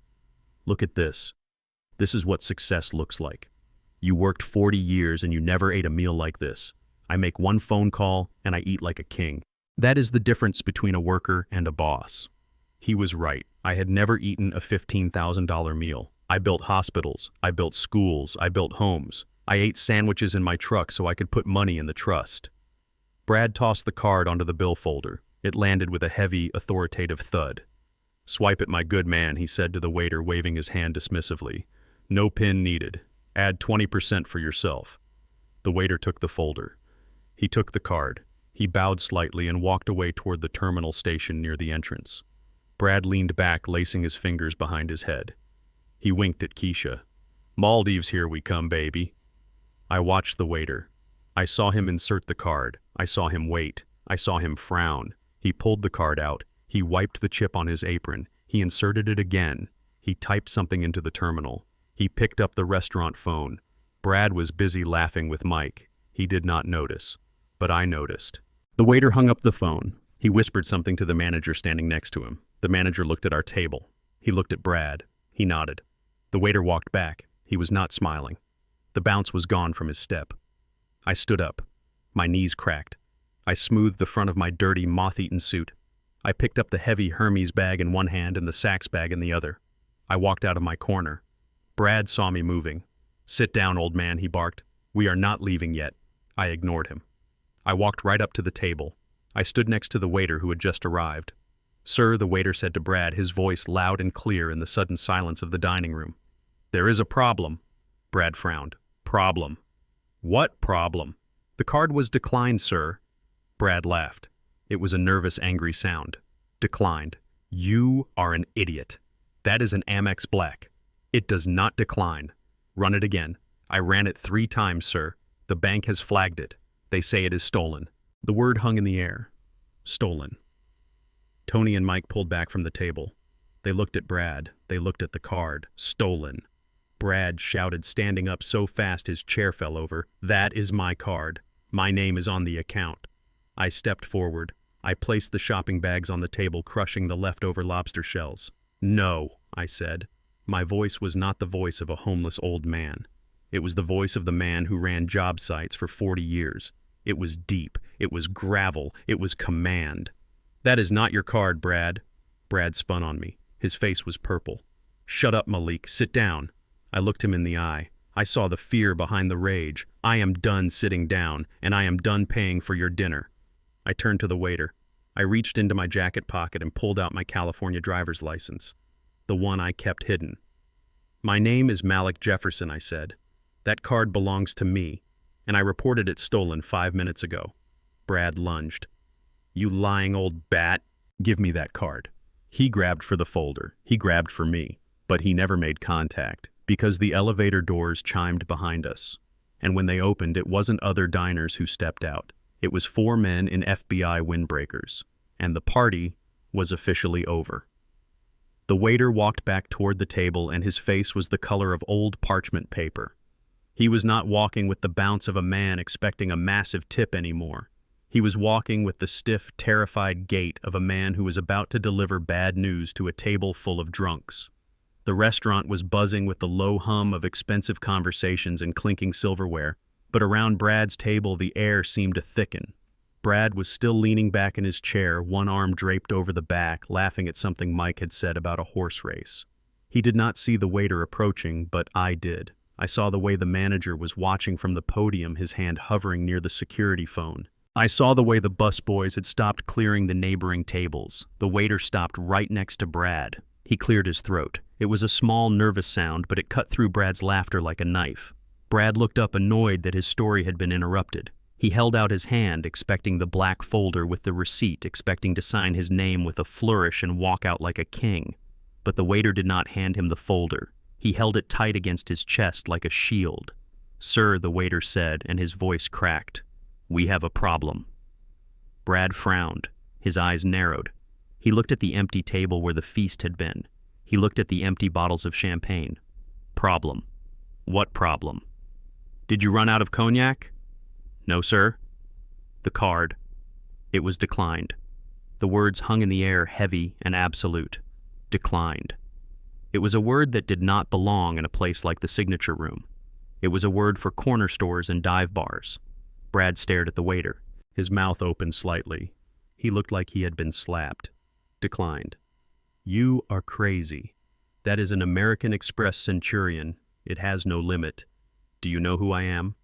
Look at this. This is what success looks like. You worked 40 years and you never ate a meal like this. I make one phone call and I eat like a king. That is the difference between a worker and a boss. He was right. I had never eaten a $15,000 meal. I built hospitals. I built schools. I built homes. I ate sandwiches in my truck so I could put money in the trust. Brad tossed the card onto the bill folder. It landed with a heavy, authoritative thud. Swipe it, my good man, he said to the waiter, waving his hand dismissively. No pin needed. Add 20% for yourself. The waiter took the folder. He took the card. He bowed slightly and walked away toward the terminal station near the entrance. Brad leaned back, lacing his fingers behind his head. He winked at Keisha. Maldives, here we come, baby. I watched the waiter. I saw him insert the card. I saw him wait. I saw him frown. He pulled the card out. He wiped the chip on his apron. He inserted it again. He typed something into the terminal. He picked up the restaurant phone. Brad was busy laughing with Mike. He did not notice, but I noticed. The waiter hung up the phone. He whispered something to the manager standing next to him. The manager looked at our table. He looked at Brad. He nodded. The waiter walked back. He was not smiling. The bounce was gone from his step. I stood up. My knees cracked. I smoothed the front of my dirty, moth-eaten suit. I picked up the heavy Hermes bag in one hand and the Saks bag in the other. I walked out of my corner. Brad saw me moving. Sit down, old man, he barked. We are not leaving yet. I ignored him. I walked right up to the table. I stood next to the waiter who had just arrived. Sir, the waiter said to Brad, his voice loud and clear in the sudden silence of the dining room. There is a problem. Brad frowned. Problem? What problem? The card was declined, sir. Brad laughed. It was a nervous, angry sound. Declined. You are an idiot. That is an Amex Black. It does not decline. Run it again. I ran it 3 times, sir. The bank has flagged it. They say it is stolen. The word hung in the air. Stolen. Tony and Mike pulled back from the table. They looked at Brad. They looked at the card. Stolen. Brad shouted, standing up so fast his chair fell over. That is my card. My name is on the account. I stepped forward. I placed the shopping bags on the table, crushing the leftover lobster shells. No, I said. My voice was not the voice of a homeless old man. It was the voice of the man who ran job sites for 40 years. It was deep. It was gravel. It was command. That is not your card, Brad. Brad spun on me. His face was purple. Shut up, Malik. Sit down. I looked him in the eye. I saw the fear behind the rage. I am done sitting down, and I am done paying for your dinner. I turned to the waiter. I reached into my jacket pocket and pulled out my California driver's license, the one I kept hidden. My name is Malik Jefferson, I said. That card belongs to me, and I reported it stolen 5 minutes ago. Brad lunged. You lying old bat. Give me that card. He grabbed for the folder. He grabbed for me, but he never made contact because the elevator doors chimed behind us. And when they opened, it wasn't other diners who stepped out. It was 4 men in FBI windbreakers, and the party was officially over. The waiter walked back toward the table, and his face was the color of old parchment paper. He was not walking with the bounce of a man expecting a massive tip anymore. He was walking with the stiff, terrified gait of a man who was about to deliver bad news to a table full of drunks. The restaurant was buzzing with the low hum of expensive conversations and clinking silverware, but around Brad's table the air seemed to thicken. Brad was still leaning back in his chair, one arm draped over the back, laughing at something Mike had said about a horse race. He did not see the waiter approaching, but I did. I saw the way the manager was watching from the podium, his hand hovering near the security phone. I saw the way the busboys had stopped clearing the neighboring tables. The waiter stopped right next to Brad. He cleared his throat. It was a small, nervous sound, but it cut through Brad's laughter like a knife. Brad looked up, annoyed that his story had been interrupted. He held out his hand, expecting the black folder with the receipt, expecting to sign his name with a flourish and walk out like a king. But the waiter did not hand him the folder. He held it tight against his chest like a shield. "Sir," the waiter said, and his voice cracked. "We have a problem." Brad frowned. His eyes narrowed. He looked at the empty table where the feast had been. He looked at the empty bottles of champagne. "Problem? What problem? Did you run out of cognac?" "No, sir." "The card." It was declined. The words hung in the air, heavy and absolute. Declined. It was a word that did not belong in a place like the signature room. It was a word for corner stores and dive bars. Brad stared at the waiter. His mouth opened slightly. He looked like he had been slapped. Declined. "You are crazy. That is an American Express Centurion. It has no limit. Do you know who I am?"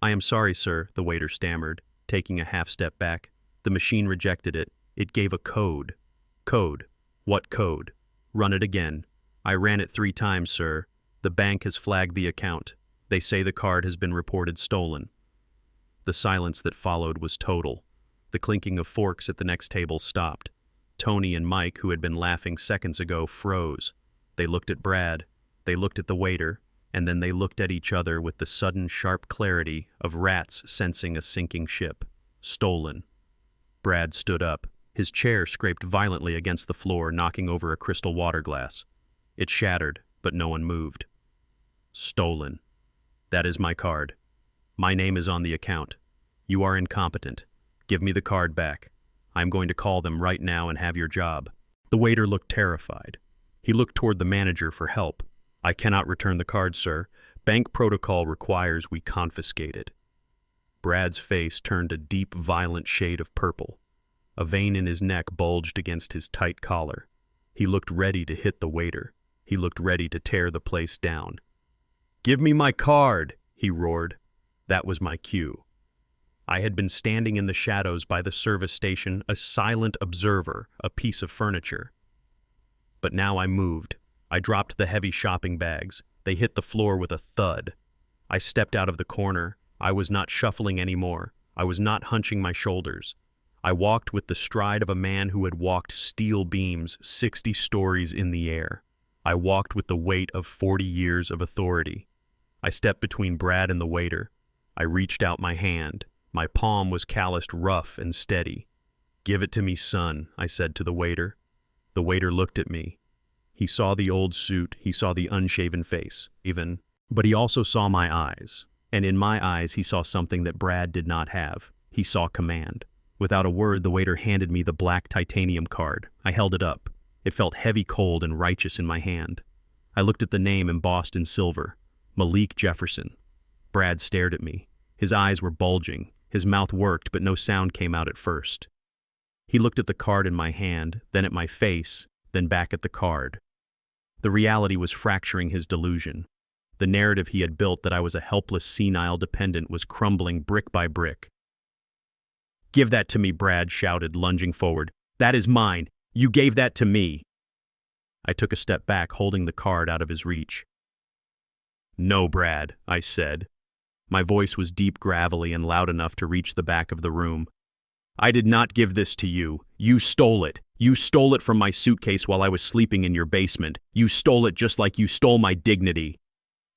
"I am sorry, sir," the waiter stammered, taking a half step back. The machine rejected it. It gave a code. "Code? What code?" "Run it again." "I ran it 3 times, sir. The bank has flagged the account. They say the card has been reported stolen." The silence that followed was total. The clinking of forks at the next table stopped. Tony and Mike, who had been laughing seconds ago, froze. They looked at Brad. They looked at the waiter. And then they looked at each other with the sudden sharp clarity of rats sensing a sinking ship. Stolen. Brad stood up. His chair scraped violently against the floor, knocking over a crystal water glass. It shattered, but no one moved. "Stolen. That is my card. My name is on the account. You are incompetent. Give me the card back. I'm going to call them right now and have your job." The waiter looked terrified. He looked toward the manager for help. "I cannot return the card, sir. Bank protocol requires we confiscate it." Brad's face turned a deep, violent shade of purple. A vein in his neck bulged against his tight collar. He looked ready to hit the waiter. He looked ready to tear the place down. "Give me my card!" he roared. That was my cue. I had been standing in the shadows by the service station, a silent observer, a piece of furniture. But now I moved. I dropped the heavy shopping bags. They hit the floor with a thud. I stepped out of the corner. I was not shuffling anymore. I was not hunching my shoulders. I walked with the stride of a man who had walked steel beams 60 stories in the air. I walked with the weight of 40 years of authority. I stepped between Brad and the waiter. I reached out my hand. My palm was calloused rough and steady. "Give it to me, son," I said to the waiter. The waiter looked at me. He saw the old suit, he saw the unshaven face, but he also saw my eyes. And in my eyes he saw something that Brad did not have. He saw command. Without a word, the waiter handed me the black titanium card. I held it up. It felt heavy, cold, and righteous in my hand. I looked at the name embossed in silver. Malik Jefferson. Brad stared at me. His eyes were bulging. His mouth worked, but no sound came out at first. He looked at the card in my hand, then at my face, then back at the card. The reality was fracturing his delusion. The narrative he had built that I was a helpless, senile dependent was crumbling brick by brick. "Give that to me," Brad shouted, lunging forward. "That is mine. You gave that to me." I took a step back, holding the card out of his reach. "No, Brad," I said. My voice was deep, gravelly, and loud enough to reach the back of the room. "I did not give this to you. You stole it. You stole it from my suitcase while I was sleeping in your basement. You stole it just like you stole my dignity."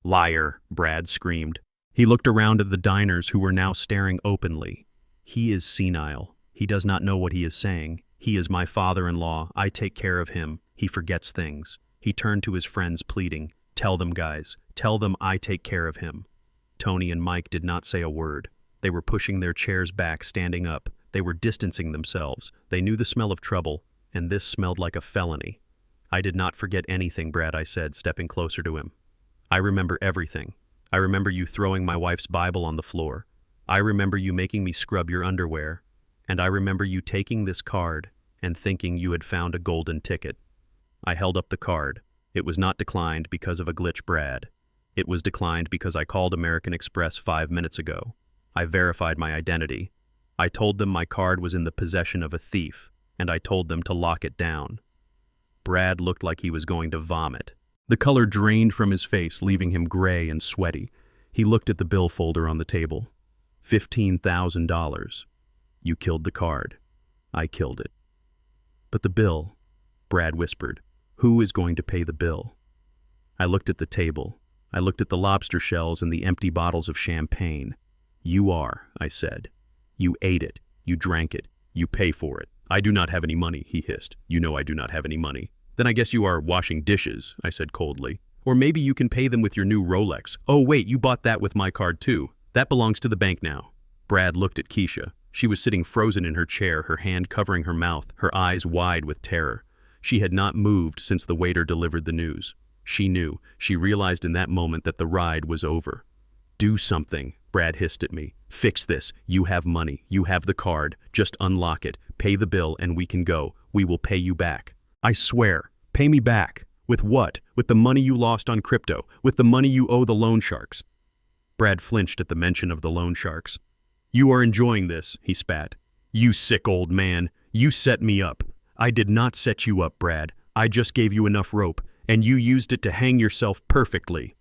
"Liar," Brad screamed. He looked around at the diners who were now staring openly. "He is senile. He does not know what he is saying. He is my father-in-law. I take care of him. He forgets things." He turned to his friends, pleading, "Tell them, guys. Tell them I take care of him." Tony and Mike did not say a word. They were pushing their chairs back, standing up. They were distancing themselves. They knew the smell of trouble, and this smelled like a felony. "I did not forget anything, Brad," I said, stepping closer to him. "I remember everything. I remember you throwing my wife's Bible on the floor. I remember you making me scrub your underwear. And I remember you taking this card and thinking you had found a golden ticket." I held up the card. It was not declined because of a glitch, Brad. It was declined because I called American Express 5 minutes ago. I verified my identity. I told them my card was in the possession of a thief, and I told them to lock it down. Brad looked like he was going to vomit. The color drained from his face, leaving him gray and sweaty. He looked at the bill folder on the table. $15,000. You killed the card. I killed it. "But the bill," Brad whispered. "Who is going to pay the bill?" I looked at the table. I looked at the lobster shells and the empty bottles of champagne. You are, I said. You ate it. You drank it. You pay for it. I do not have any money, he hissed. You know I do not have any money. Then I guess you are washing dishes, I said coldly. Or maybe you can pay them with your new Rolex. Oh wait, you bought that with my card too. That belongs to the bank now. Brad looked at Keisha. She was sitting frozen in her chair, her hand covering her mouth, her eyes wide with terror. She had not moved since the waiter delivered the news. She knew. She realized in that moment that the ride was over. Do something, Brad hissed at me. Fix this. You have money. You have the card. Just unlock it. Pay the bill and we can go. We will pay you back. I swear. Pay me back. With what? With the money you lost on crypto. With the money you owe the loan sharks. Brad flinched at the mention of the loan sharks. You are enjoying this, he spat. You sick old man. You set me up. I did not set you up, Brad. I just gave you enough rope, and you used it to hang yourself perfectly.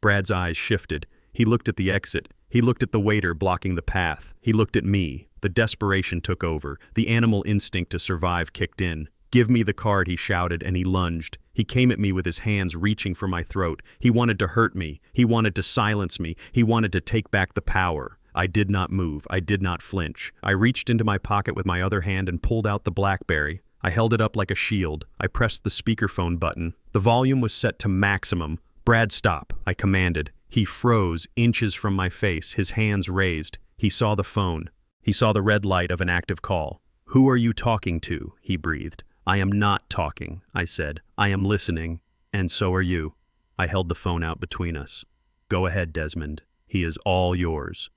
Brad's eyes shifted. He looked at the exit. He looked at the waiter blocking the path. He looked at me. The desperation took over. The animal instinct to survive kicked in. Give me the card, he shouted, and he lunged. He came at me with his hands reaching for my throat. He wanted to hurt me. He wanted to silence me. He wanted to take back the power. I did not move. I did not flinch. I reached into my pocket with my other hand and pulled out the BlackBerry. I held it up like a shield. I pressed the speakerphone button. The volume was set to maximum. Brad, stop, I commanded. He froze inches from my face, his hands raised. He saw the phone. He saw the red light of an active call. Who are you talking to? He breathed. I am not talking, I said. I am listening, and so are you. I held the phone out between us. Go ahead, Desmond. He is all yours.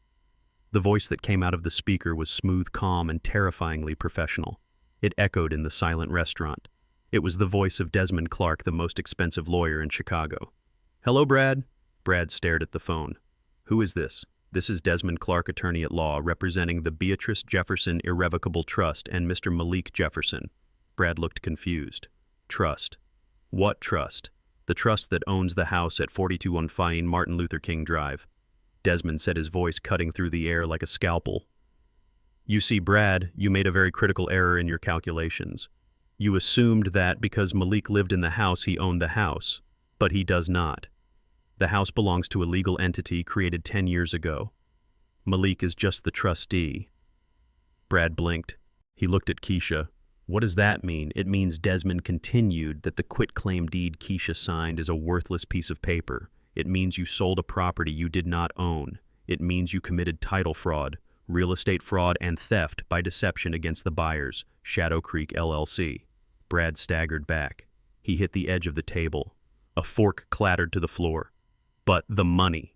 The voice that came out of the speaker was smooth, calm, and terrifyingly professional. It echoed in the silent restaurant. It was the voice of Desmond Clark, the most expensive lawyer in Chicago. Hello, Brad. Brad stared at the phone. Who is this? This is Desmond Clark, attorney at law, representing the Beatrice Jefferson Irrevocable Trust and Mr. Malik Jefferson. Brad looked confused. Trust. What trust? The trust that owns the house at 4215 Martin Luther King Drive. Desmond said, his voice cutting through the air like a scalpel. You see, Brad, you made a very critical error in your calculations. You assumed that because Malik lived in the house, he owned the house, but he does not. The house belongs to a legal entity created 10 years ago. Malik is just the trustee. Brad blinked. He looked at Keisha. What does that mean? It means Desmond continued that the quitclaim deed Keisha signed is a worthless piece of paper. It means you sold a property you did not own. It means you committed title fraud, real estate fraud, and theft by deception against the buyers, Shadow Creek LLC. Brad staggered back. He hit the edge of the table. A fork clattered to the floor. But the money.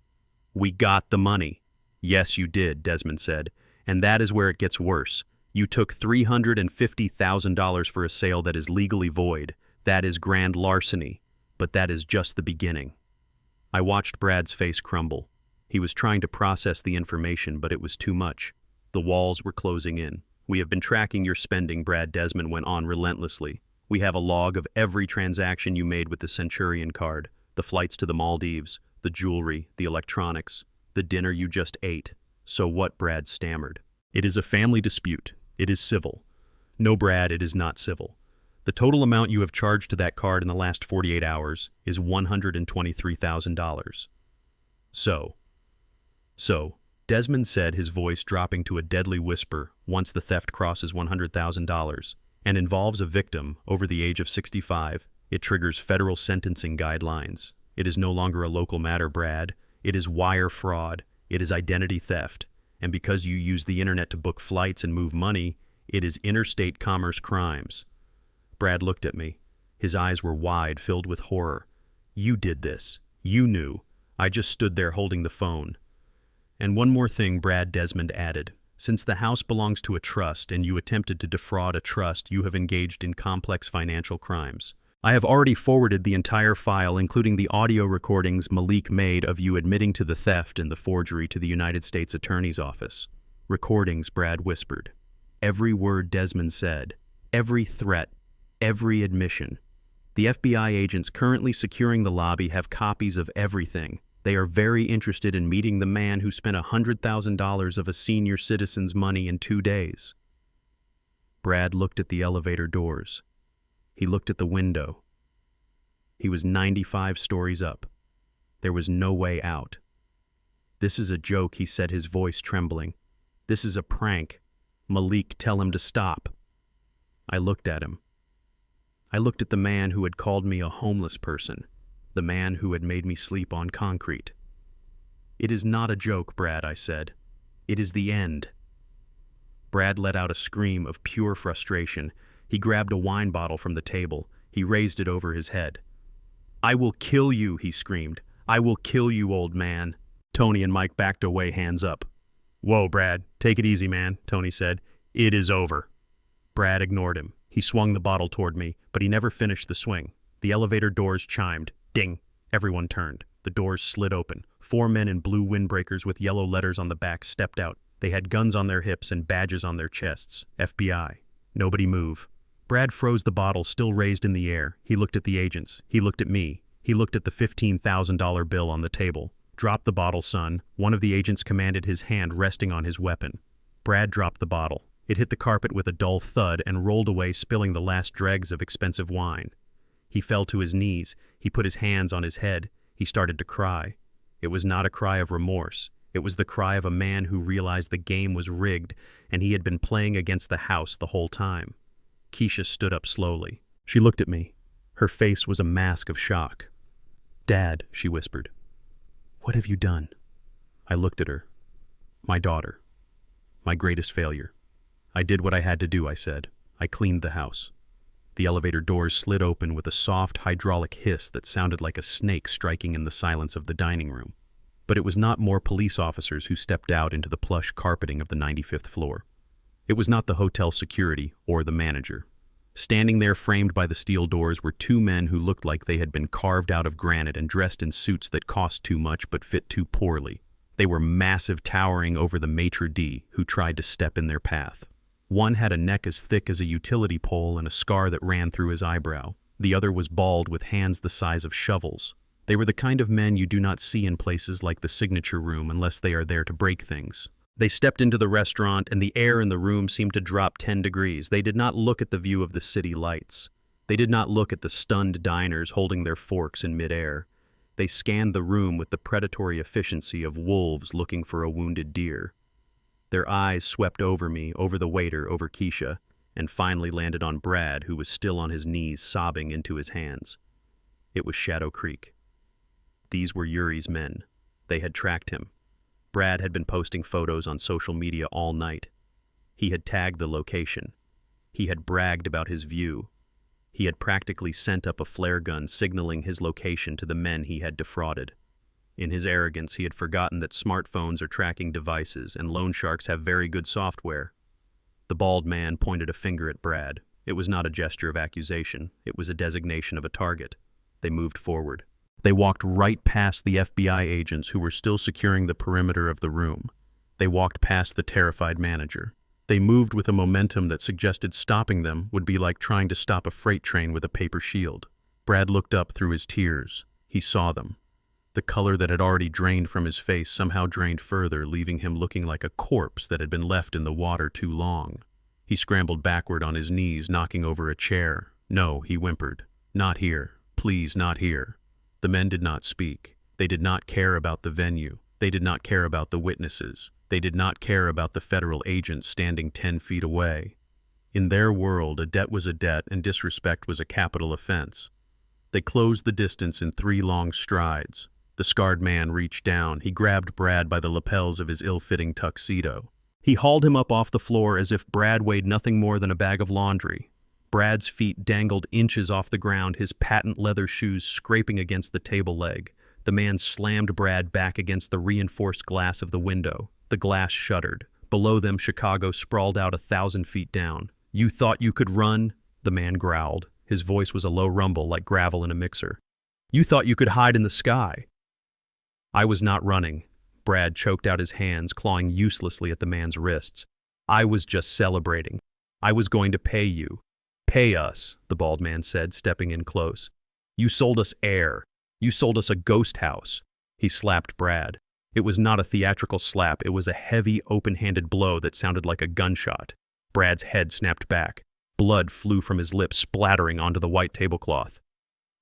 We got the money. Yes, you did, Desmond said. And that is where it gets worse. You took $350,000 for a sale that is legally void. That is grand larceny. But that is just the beginning. I watched Brad's face crumble. He was trying to process the information, but it was too much. The walls were closing in. We have been tracking your spending, Brad, Desmond went on relentlessly. We have a log of every transaction you made with the Centurion card, the flights to the Maldives, the jewelry, the electronics, the dinner you just ate. So what? Brad stammered. It is a family dispute. It is civil. No, Brad, it is not civil. The total amount you have charged to that card in the last 48 hours is $123,000. So, Desmond said, his voice dropping to a deadly whisper once the theft crosses $100,000 and involves a victim over the age of 65, it triggers federal sentencing guidelines. It is no longer a local matter, Brad. It is wire fraud. It is identity theft. And because you use the internet to book flights and move money, it is interstate commerce crimes. Brad looked at me. His eyes were wide, filled with horror. You did this. You knew. I just stood there holding the phone. And one more thing, Brad, Desmond added. Since the house belongs to a trust and you attempted to defraud a trust, you have engaged in complex financial crimes. I have already forwarded the entire file, including the audio recordings Malik made of you admitting to the theft and the forgery, to the United States Attorney's Office. Recordings, Brad whispered. Every word Desmond said, every threat, every admission. The FBI agents currently securing the lobby have copies of everything. They are very interested in meeting the man who spent $100,000 of a senior citizen's money in 2 days. Brad looked at the elevator doors. He looked at the window. He was 95 stories up. There was no way out. "This is a joke," he said, his voice trembling. "This is a prank. Malik, tell him to stop." I looked at him. I looked at the man who had called me a homeless person, the man who had made me sleep on concrete. "It is not a joke, Brad," I said. "It is the end." Brad let out a scream of pure frustration. He grabbed a wine bottle from the table. He raised it over his head. "I will kill you," he screamed. "I will kill you, old man." Tony and Mike backed away, hands up. "Whoa, Brad, take it easy, man," Tony said. "It is over." Brad ignored him. He swung the bottle toward me, but he never finished the swing. The elevator doors chimed. Ding! Everyone turned. The doors slid open. 4 men in blue windbreakers with yellow letters on the back stepped out. They had guns on their hips and badges on their chests. FBI. Nobody move. Brad froze the bottle, still raised in the air. He looked at the agents. He looked at me. He looked at the $15,000 bill on the table. "Drop the bottle, son." One of the agents commanded, his hand resting on his weapon. Brad dropped the bottle. It hit the carpet with a dull thud and rolled away, spilling the last dregs of expensive wine. He fell to his knees. He put his hands on his head. He started to cry. It was not a cry of remorse. It was the cry of a man who realized the game was rigged and he had been playing against the house the whole time. Keisha stood up slowly. She looked at me. Her face was a mask of shock. "Dad," she whispered. "What have you done?" I looked at her. "My daughter. My greatest failure. I did what I had to do," I said. "I cleaned the house." The elevator doors slid open with a soft hydraulic hiss that sounded like a snake striking in the silence of the dining room. But it was not more police officers who stepped out into the plush carpeting of the 95th floor. It was not the hotel security or the manager. Standing there framed by the steel doors were 2 men who looked like they had been carved out of granite and dressed in suits that cost too much but fit too poorly. They were massive, towering over the maitre d' who tried to step in their path. One had a neck as thick as a utility pole and a scar that ran through his eyebrow. The other was bald with hands the size of shovels. They were the kind of men you do not see in places like the signature room unless they are there to break things. They stepped into the restaurant, and the air in the room seemed to drop 10 degrees. They did not look at the view of the city lights. They did not look at the stunned diners holding their forks in midair. They scanned the room with the predatory efficiency of wolves looking for a wounded deer. Their eyes swept over me, over the waiter, over Keisha, and finally landed on Brad, who was still on his knees, sobbing into his hands. It was Shadow Creek. These were Yuri's men. They had tracked him. Brad had been posting photos on social media all night. He had tagged the location. He had bragged about his view. He had practically sent up a flare gun signaling his location to the men he had defrauded. In his arrogance, he had forgotten that smartphones are tracking devices and loan sharks have very good software. The bald man pointed a finger at Brad. It was not a gesture of accusation. It was a designation of a target. They moved forward. They walked right past the FBI agents who were still securing the perimeter of the room. They walked past the terrified manager. They moved with a momentum that suggested stopping them would be like trying to stop a freight train with a paper shield. Brad looked up through his tears. He saw them. The color that had already drained from his face somehow drained further, leaving him looking like a corpse that had been left in the water too long. He scrambled backward on his knees, knocking over a chair. "No," he whimpered. "Not here. Please, not here." The men did not speak. They did not care about the venue. They did not care about the witnesses. They did not care about the federal agents standing 10 feet away. In their world, a debt was a debt and disrespect was a capital offense. They closed the distance in 3 long strides. The scarred man reached down. He grabbed Brad by the lapels of his ill-fitting tuxedo. He hauled him up off the floor as if Brad weighed nothing more than a bag of laundry. Brad's feet dangled inches off the ground, his patent leather shoes scraping against the table leg. The man slammed Brad back against the reinforced glass of the window. The glass shuddered. Below them, Chicago sprawled out 1,000 feet down. "You thought you could run?" the man growled. His voice was a low rumble like gravel in a mixer. "You thought you could hide in the sky." I was not running. Brad choked out his hands, clawing uselessly at the man's wrists. "I was just celebrating. I was going to pay you." "Pay us," the bald man said, stepping in close. "You sold us air. You sold us a ghost house." He slapped Brad. It was not a theatrical slap. It was a heavy, open-handed blow that sounded like a gunshot. Brad's head snapped back. Blood flew from his lips, splattering onto the white tablecloth.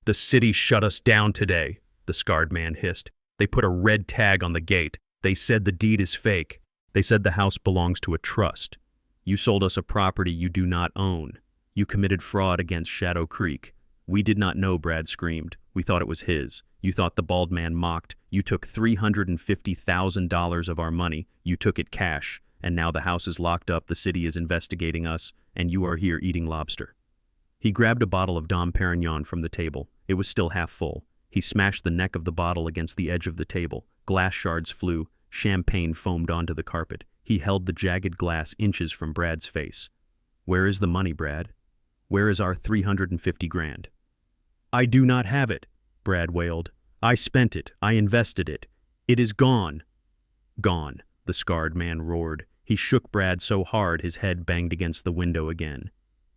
"The city shut us down today," the scarred man hissed. "They put a red tag on the gate. They said the deed is fake. They said the house belongs to a trust. You sold us a property you do not own. You committed fraud against Shadow Creek." "We did not know," Brad screamed. "We thought it was his. You thought," the bald man mocked. "You took $350,000 of our money. You took it cash. And now the house is locked up, the city is investigating us, and you are here eating lobster." He grabbed a bottle of Dom Perignon from the table. It was still half full. He smashed the neck of the bottle against the edge of the table. Glass shards flew. Champagne foamed onto the carpet. He held the jagged glass inches from Brad's face. "Where is the money, Brad? Where is our 350 grand? "I do not have it," Brad wailed. "I spent it. I invested it. It is gone." "Gone," the scarred man roared. He shook Brad so hard his head banged against the window again.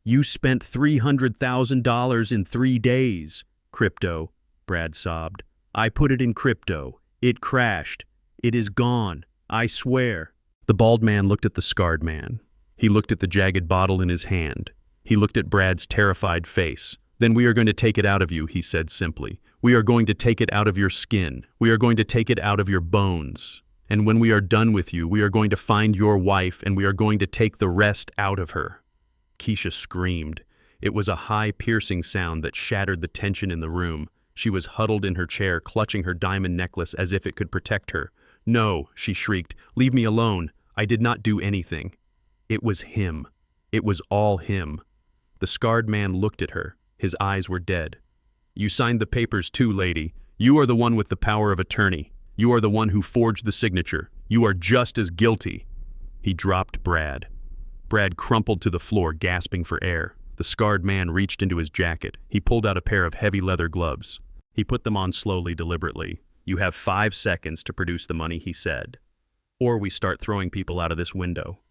"You spent $300,000 in 3 days. Crypto," Brad sobbed. "I put it in crypto. It crashed. It is gone. I swear." The bald man looked at the scarred man. He looked at the jagged bottle in his hand. He looked at Brad's terrified face. "Then we are going to take it out of you," he said simply. "We are going to take it out of your skin. We are going to take it out of your bones. And when we are done with you, we are going to find your wife and we are going to take the rest out of her." Keisha screamed. It was a high, piercing sound that shattered the tension in the room. She was huddled in her chair, clutching her diamond necklace as if it could protect her. "No," she shrieked. "Leave me alone. I did not do anything." It was him. It was all him. The scarred man looked at her. His eyes were dead. "You signed the papers too, lady. You are the one with the power of attorney. You are the one who forged the signature. You are just as guilty." He dropped Brad. Brad crumpled to the floor, gasping for air. The scarred man reached into his jacket. He pulled out a pair of heavy leather gloves. He put them on slowly, deliberately. "You have 5 seconds to produce the money," he said. "Or we start throwing people out of this window."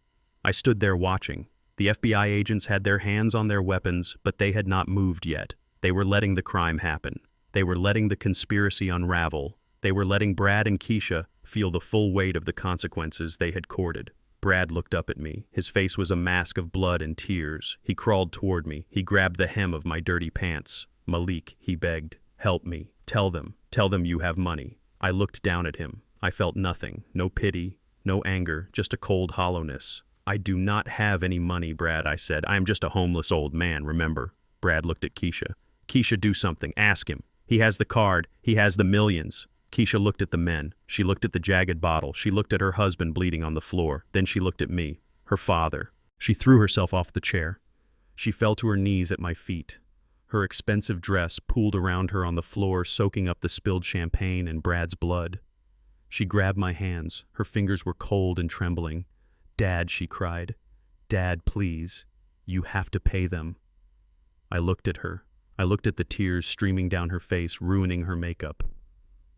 I stood there watching. The FBI agents had their hands on their weapons, but they had not moved yet. They were letting the crime happen. They were letting the conspiracy unravel. They were letting Brad and Keisha feel the full weight of the consequences they had courted. Brad looked up at me. His face was a mask of blood and tears. He crawled toward me. He grabbed the hem of my dirty pants. "Malik," he begged, "help me. Tell them you have money." I looked down at him. I felt nothing. No pity, no anger, just a cold hollowness. "I do not have any money, Brad," I said. "I am just a homeless old man, remember." Brad looked at Keisha. "Keisha, do something. Ask him. He has the card. He has the millions." Keisha looked at the men. She looked at the jagged bottle. She looked at her husband bleeding on the floor. Then she looked at me, her father. She threw herself off the chair. She fell to her knees at my feet. Her expensive dress pooled around her on the floor, soaking up the spilled champagne and Brad's blood. She grabbed my hands. Her fingers were cold and trembling. "Dad," she cried. "Dad, please. You have to pay them." I looked at her. I looked at the tears streaming down her face, ruining her makeup.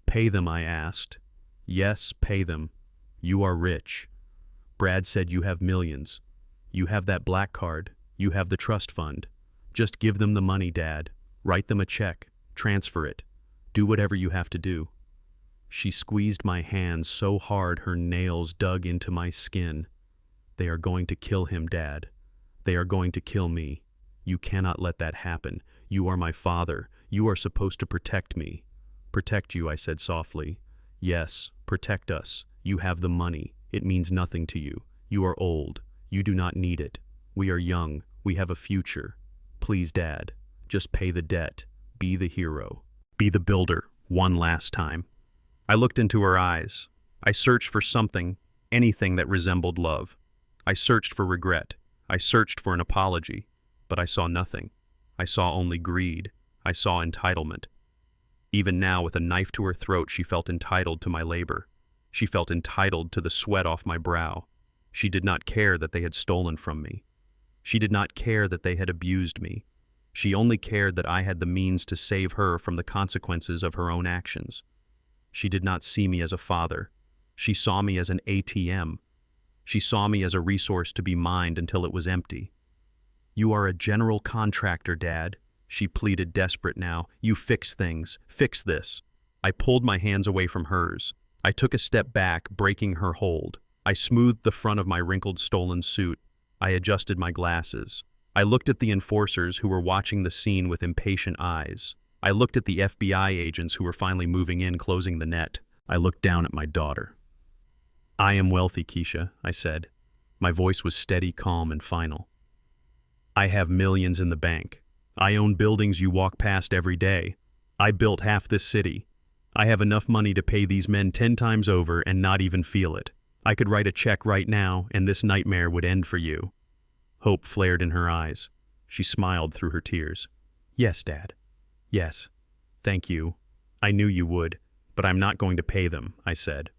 "Pay them," I asked. "Yes, pay them. You are rich. Brad said you have millions. You have that black card. You have the trust fund. Just give them the money, Dad. Write them a check. Transfer it. Do whatever you have to do." She squeezed my hands so hard her nails dug into my skin. "They are going to kill him, Dad. They are going to kill me. You cannot let that happen. You are my father. You are supposed to protect me." "Protect you," I said softly. "Yes, protect us. You have the money. It means nothing to you. You are old. You do not need it. We are young. We have a future. Please, Dad, just pay the debt. Be the hero. Be the builder, one last time." I looked into her eyes. I searched for something, anything that resembled love. I searched for regret. I searched for an apology. But I saw nothing. I saw only greed. I saw entitlement. Even now, with a knife to her throat, she felt entitled to my labor. She felt entitled to the sweat off my brow. She did not care that they had stolen from me. She did not care that they had abused me. She only cared that I had the means to save her from the consequences of her own actions. She did not see me as a father. She saw me as an ATM. She saw me as a resource to be mined until it was empty. "You are a general contractor, Dad," she pleaded, desperate now. "You fix things. Fix this." I pulled my hands away from hers. I took a step back, breaking her hold. I smoothed the front of my wrinkled stolen suit. I adjusted my glasses. I looked at the enforcers who were watching the scene with impatient eyes. I looked at the FBI agents who were finally moving in, closing the net. I looked down at my daughter. I am wealthy, Keisha, I said. My voice was steady, calm, and final. I have millions in the bank. I own buildings you walk past every day. I built half this city. I have enough money to pay these men 10 times over and not even feel it. I could write a check right now and this nightmare would end for you. Hope flared in her eyes. She smiled through her tears. Yes, Dad. Yes. Thank you. I knew you would, but I'm not going to pay them, I said.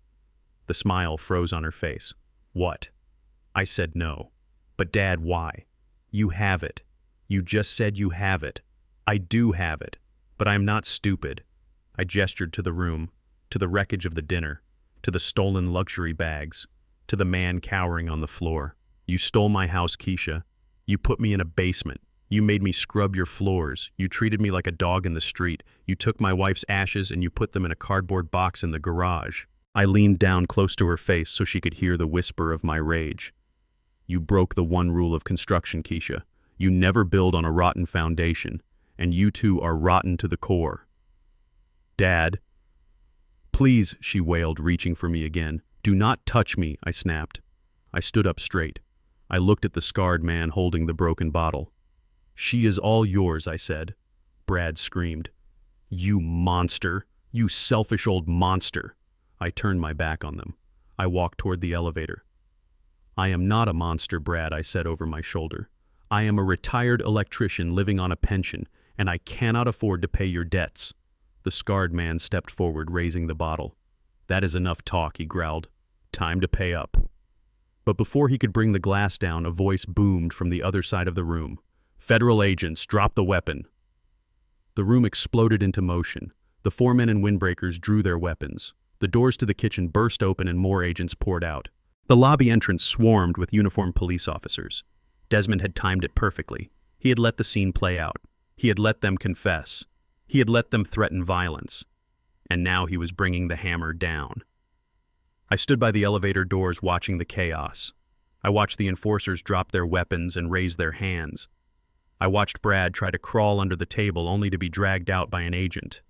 The smile froze on her face. What? I said no. But Dad, why? You have it. You just said you have it. I do have it. But I'm not stupid. I gestured to the room, to the wreckage of the dinner, to the stolen luxury bags, to the man cowering on the floor. You stole my house, Keisha. You put me in a basement. You made me scrub your floors. You treated me like a dog in the street. You took my wife's ashes and you put them in a cardboard box in the garage. I leaned down close to her face so she could hear the whisper of my rage. You broke the one rule of construction, Keisha. You never build on a rotten foundation, and you two are rotten to the core. Dad. Please, she wailed, reaching for me again. Do not touch me, I snapped. I stood up straight. I looked at the scarred man holding the broken bottle. She is all yours, I said. Brad screamed. You monster! You selfish old monster! I turned my back on them. I walked toward the elevator. I am not a monster, Brad, I said over my shoulder. I am a retired electrician living on a pension, and I cannot afford to pay your debts. The scarred man stepped forward, raising the bottle. That is enough talk, he growled. Time to pay up. But before he could bring the glass down, a voice boomed from the other side of the room. Federal agents, drop the weapon. The room exploded into motion. The 4 men in windbreakers drew their weapons. The doors to the kitchen burst open and more agents poured out. The lobby entrance swarmed with uniformed police officers. Desmond had timed it perfectly. He had let the scene play out. He had let them confess. He had let them threaten violence. And now he was bringing the hammer down. I stood by the elevator doors watching the chaos. I watched the enforcers drop their weapons and raise their hands. I watched Brad try to crawl under the table only to be dragged out by an agent.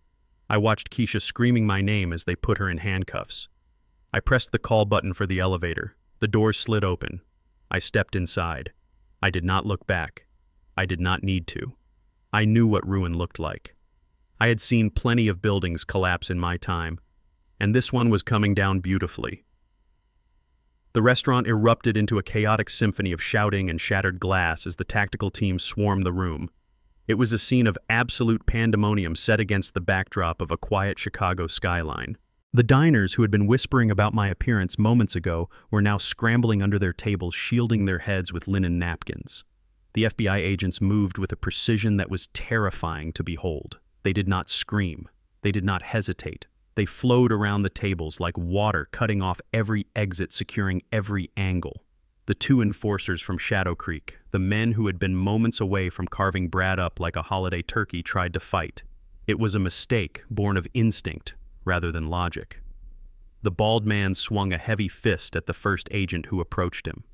I watched Keisha screaming my name as they put her in handcuffs. I pressed the call button for the elevator. The doors slid open. I stepped inside. I did not look back. I did not need to. I knew what ruin looked like. I had seen plenty of buildings collapse in my time, and this one was coming down beautifully. The restaurant erupted into a chaotic symphony of shouting and shattered glass as the tactical team swarmed the room. It was a scene of absolute pandemonium set against the backdrop of a quiet Chicago skyline. The diners who had been whispering about my appearance moments ago were now scrambling under their tables, shielding their heads with linen napkins. The FBI agents moved with a precision that was terrifying to behold. They did not scream. They did not hesitate. They flowed around the tables like water, cutting off every exit, securing every angle. The 2 enforcers from Shadow Creek, the men who had been moments away from carving Brad up like a holiday turkey, tried to fight. It was a mistake born of instinct rather than logic. The bald man swung a heavy fist at the first agent who approached him.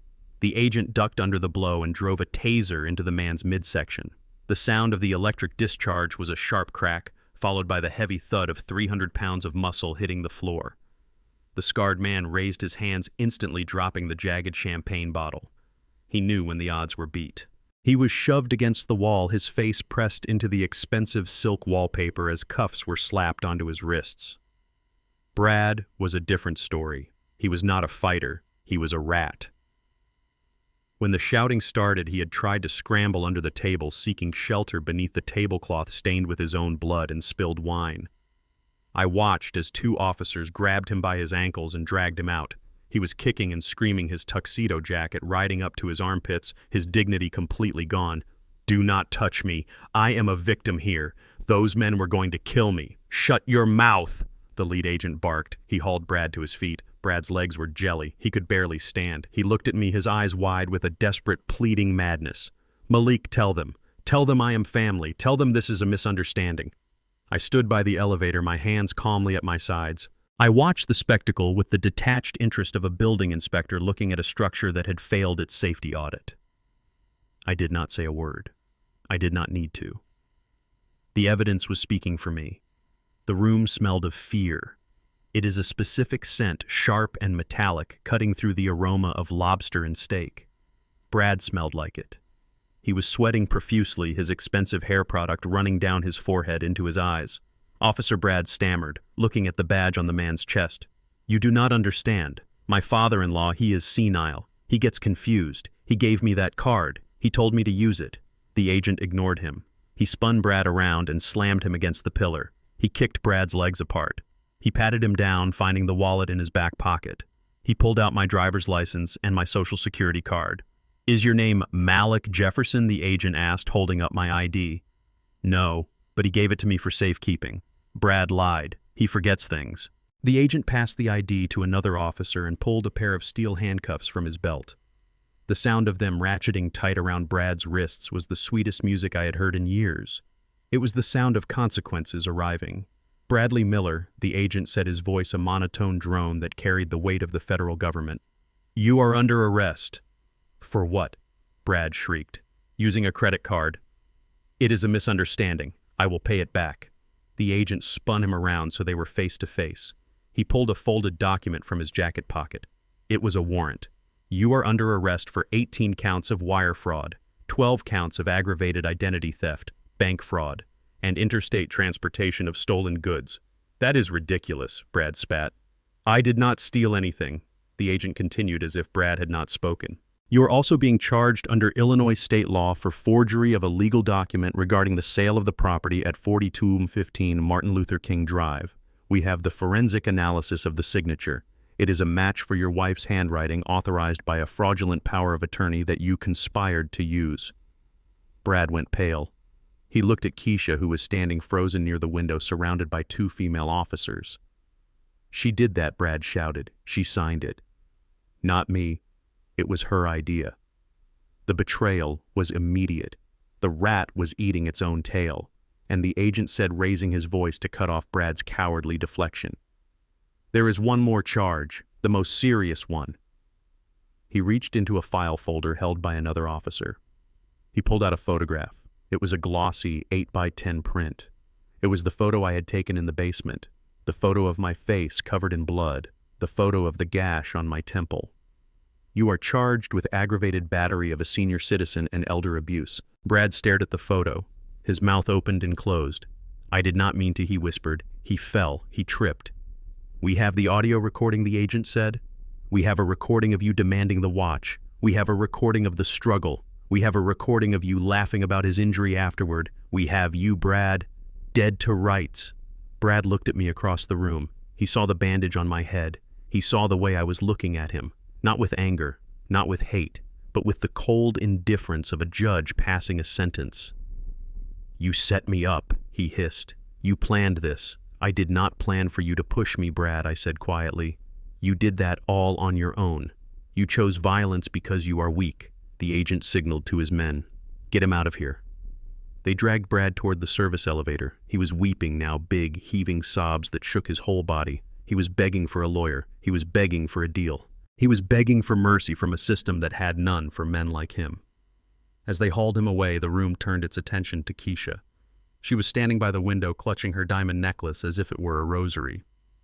The agent ducked under the blow and drove a taser into the man's midsection. The sound of the electric discharge was a sharp crack, followed by the heavy thud of 300 pounds of muscle hitting the floor. The scarred man raised his hands, instantly dropping the jagged champagne bottle. He knew when the odds were beat. He was shoved against the wall, his face pressed into the expensive silk wallpaper as cuffs were slapped onto his wrists. Brad was a different story. He was not a fighter. He was a rat. When the shouting started, he had tried to scramble under the table, seeking shelter beneath the tablecloth stained with his own blood and spilled wine. I watched as 2 officers grabbed him by his ankles and dragged him out. He was kicking and screaming, his tuxedo jacket riding up to his armpits, his dignity completely gone. Do not touch me. I am a victim here. Those men were going to kill me. Shut your mouth, the lead agent barked. He hauled Brad to his feet. Brad's legs were jelly. He could barely stand. He looked at me, his eyes wide with a desperate, pleading madness. Malik, tell them. Tell them I am family. Tell them this is a misunderstanding. I stood by the elevator, my hands calmly at my sides. I watched the spectacle with the detached interest of a building inspector looking at a structure that had failed its safety audit. I did not say a word. I did not need to. The evidence was speaking for me. The room smelled of fear. It is a specific scent, sharp and metallic, cutting through the aroma of lobster and steak. Brad smelled like it. He was sweating profusely, his expensive hair product running down his forehead into his eyes. Officer Brad stammered, looking at the badge on the man's chest. "You do not understand. My father-in-law, he is senile. He gets confused. He gave me that card. He told me to use it." The agent ignored him. He spun Brad around and slammed him against the pillar. He kicked Brad's legs apart. He patted him down, finding the wallet in his back pocket. He pulled out my driver's license and my social security card. "Is your name Malik Jefferson?" the agent asked, holding up my ID. "No, but he gave it to me for safekeeping." Brad lied. He forgets things. The agent passed the ID to another officer and pulled a pair of steel handcuffs from his belt. The sound of them ratcheting tight around Brad's wrists was the sweetest music I had heard in years. It was the sound of consequences arriving. Bradley Miller, the agent said, his voice a monotone drone that carried the weight of the federal government. "You are under arrest." "For what?" Brad shrieked. "Using a credit card." "It is a misunderstanding. I will pay it back." The agent spun him around so they were face to face. He pulled a folded document from his jacket pocket. It was a warrant. "You are under arrest for 18 counts of wire fraud, 12 counts of aggravated identity theft, bank fraud, and interstate transportation of stolen goods." "That is ridiculous," Brad spat. "I did not steal anything," the agent continued as if Brad had not spoken. "You are also being charged under Illinois state law for forgery of a legal document regarding the sale of the property at 4215 Martin Luther King Drive. We have the forensic analysis of the signature. It is a match for your wife's handwriting authorized by a fraudulent power of attorney that you conspired to use." Brad went pale. He looked at Keisha, who was standing frozen near the window surrounded by 2 female officers. "She did that," Brad shouted. "She signed it." "Not me. It was her idea." The betrayal was immediate. The rat was eating its own tail, and the agent said, raising his voice to cut off Brad's cowardly deflection, "There is one more charge, the most serious one." He reached into a file folder held by another officer. He pulled out a photograph. It was a glossy 8x10 print. It was the photo I had taken in the basement, the photo of my face covered in blood, the photo of the gash on my temple. "You are charged with aggravated battery of a senior citizen and elder abuse." Brad stared at the photo. His mouth opened and closed. "I did not mean to," he whispered. "He fell. He tripped." "We have the audio recording," the agent said. "We have a recording of you demanding the watch. We have a recording of the struggle. We have a recording of you laughing about his injury afterward. We have you, Brad, dead to rights." Brad looked at me across the room. He saw the bandage on my head. He saw the way I was looking at him. Not with anger, not with hate, but with the cold indifference of a judge passing a sentence. "You set me up," he hissed. "You planned this. I did not plan for you to push me, Brad," I said quietly. "You did that all on your own. You chose violence because you are weak." The agent signaled to his men. "Get him out of here." They dragged Brad toward the service elevator. He was weeping now, big, heaving sobs that shook his whole body. He was begging for a lawyer. He was begging for a deal. He was begging for mercy from a system that had none for men like him. As they hauled him away, the room turned its attention to Keisha. She was standing by the window clutching her diamond necklace as if it were a rosary.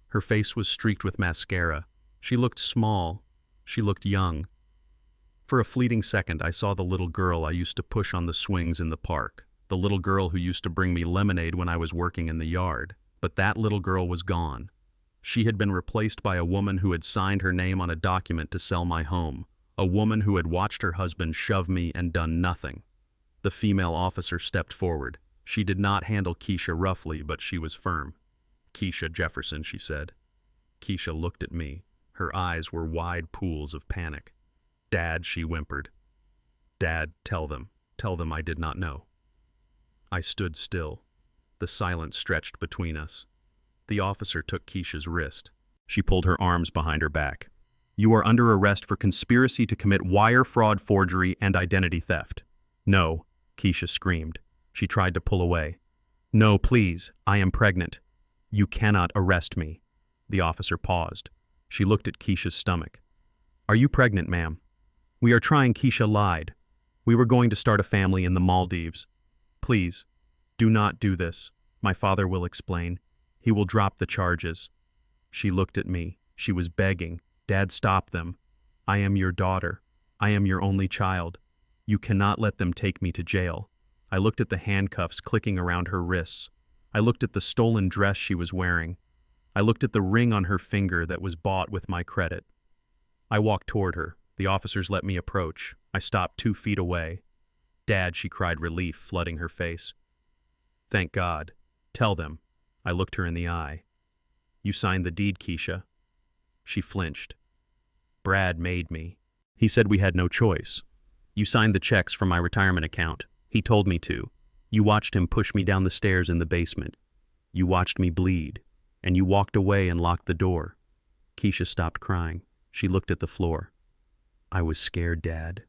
Her face was streaked with mascara. She looked small. She looked young. For a fleeting second, I saw the little girl I used to push on the swings in the park, the little girl who used to bring me lemonade when I was working in the yard. But that little girl was gone. She had been replaced by a woman who had signed her name on a document to sell my home, a woman who had watched her husband shove me and done nothing. The female officer stepped forward. She did not handle Keisha roughly, but she was firm. "Keisha Jefferson," she said. Keisha looked at me. Her eyes were wide pools of panic. "Dad," she whimpered. "Dad, tell them I did not know." I stood still. The silence stretched between us. The officer took Keisha's wrist. She pulled her arms behind her back. "You are under arrest for conspiracy to commit wire fraud, forgery, and identity theft." "No," Keisha screamed. She tried to pull away. "No, please, I am pregnant." "You cannot arrest me." The officer paused. She looked at Keisha's stomach. "Are you pregnant, ma'am?" "We are trying." Keisha lied. "We were going to start a family in the Maldives. Please, Do not do this. My father will explain. He will drop the charges. She looked at me. She was begging. Dad, stop them. I am your daughter. I am your only child. You cannot let them take me to jail. I looked at the handcuffs clicking around her wrists. I looked at the stolen dress she was wearing. I looked at the ring on her finger that was bought with my credit. I walked toward her. The officers let me approach. I stopped 2 feet away. Dad, she cried, relief flooding her face. Thank God. Tell them. I looked her in the eye. You signed the deed, Keisha. She flinched. Brad made me. He said we had no choice. You signed the checks from my retirement account. He told me to. You watched him push me down the stairs in the basement. You watched me bleed. And you walked away and locked the door. Keisha stopped crying. She looked at the floor. I was scared, Dad.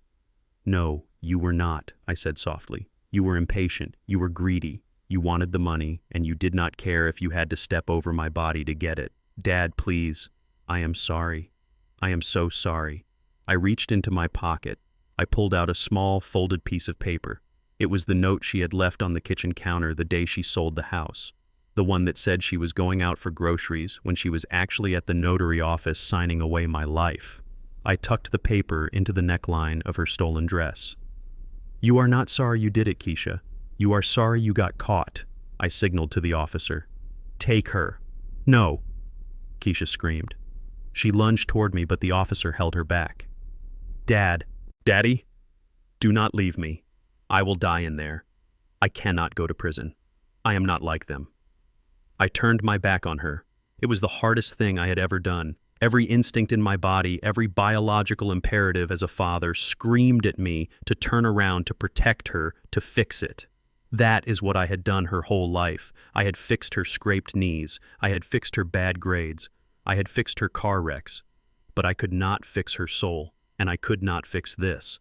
No, you were not, I said softly. You were impatient. You were greedy. You wanted the money, and you did not care if you had to step over my body to get it. Dad, please. I am sorry. I am so sorry. I reached into my pocket. I pulled out a small, folded piece of paper. It was the note she had left on the kitchen counter the day she sold the house. The one that said she was going out for groceries when she was actually at the notary office signing away my life. I tucked the paper into the neckline of her stolen dress. You are not sorry you did it, Keisha. You are sorry you got caught, I signaled to the officer. Take her. No, Keisha screamed. She lunged toward me, but the officer held her back. Dad, Daddy, do not leave me. I will die in there. I cannot go to prison. I am not like them. I turned my back on her. It was the hardest thing I had ever done. Every instinct in my body, every biological imperative as a father screamed at me to turn around, to protect her, to fix it. That is what I had done her whole life. I had fixed her scraped knees. I had fixed her bad grades. I had fixed her car wrecks. But I could not fix her soul, and I could not fix this.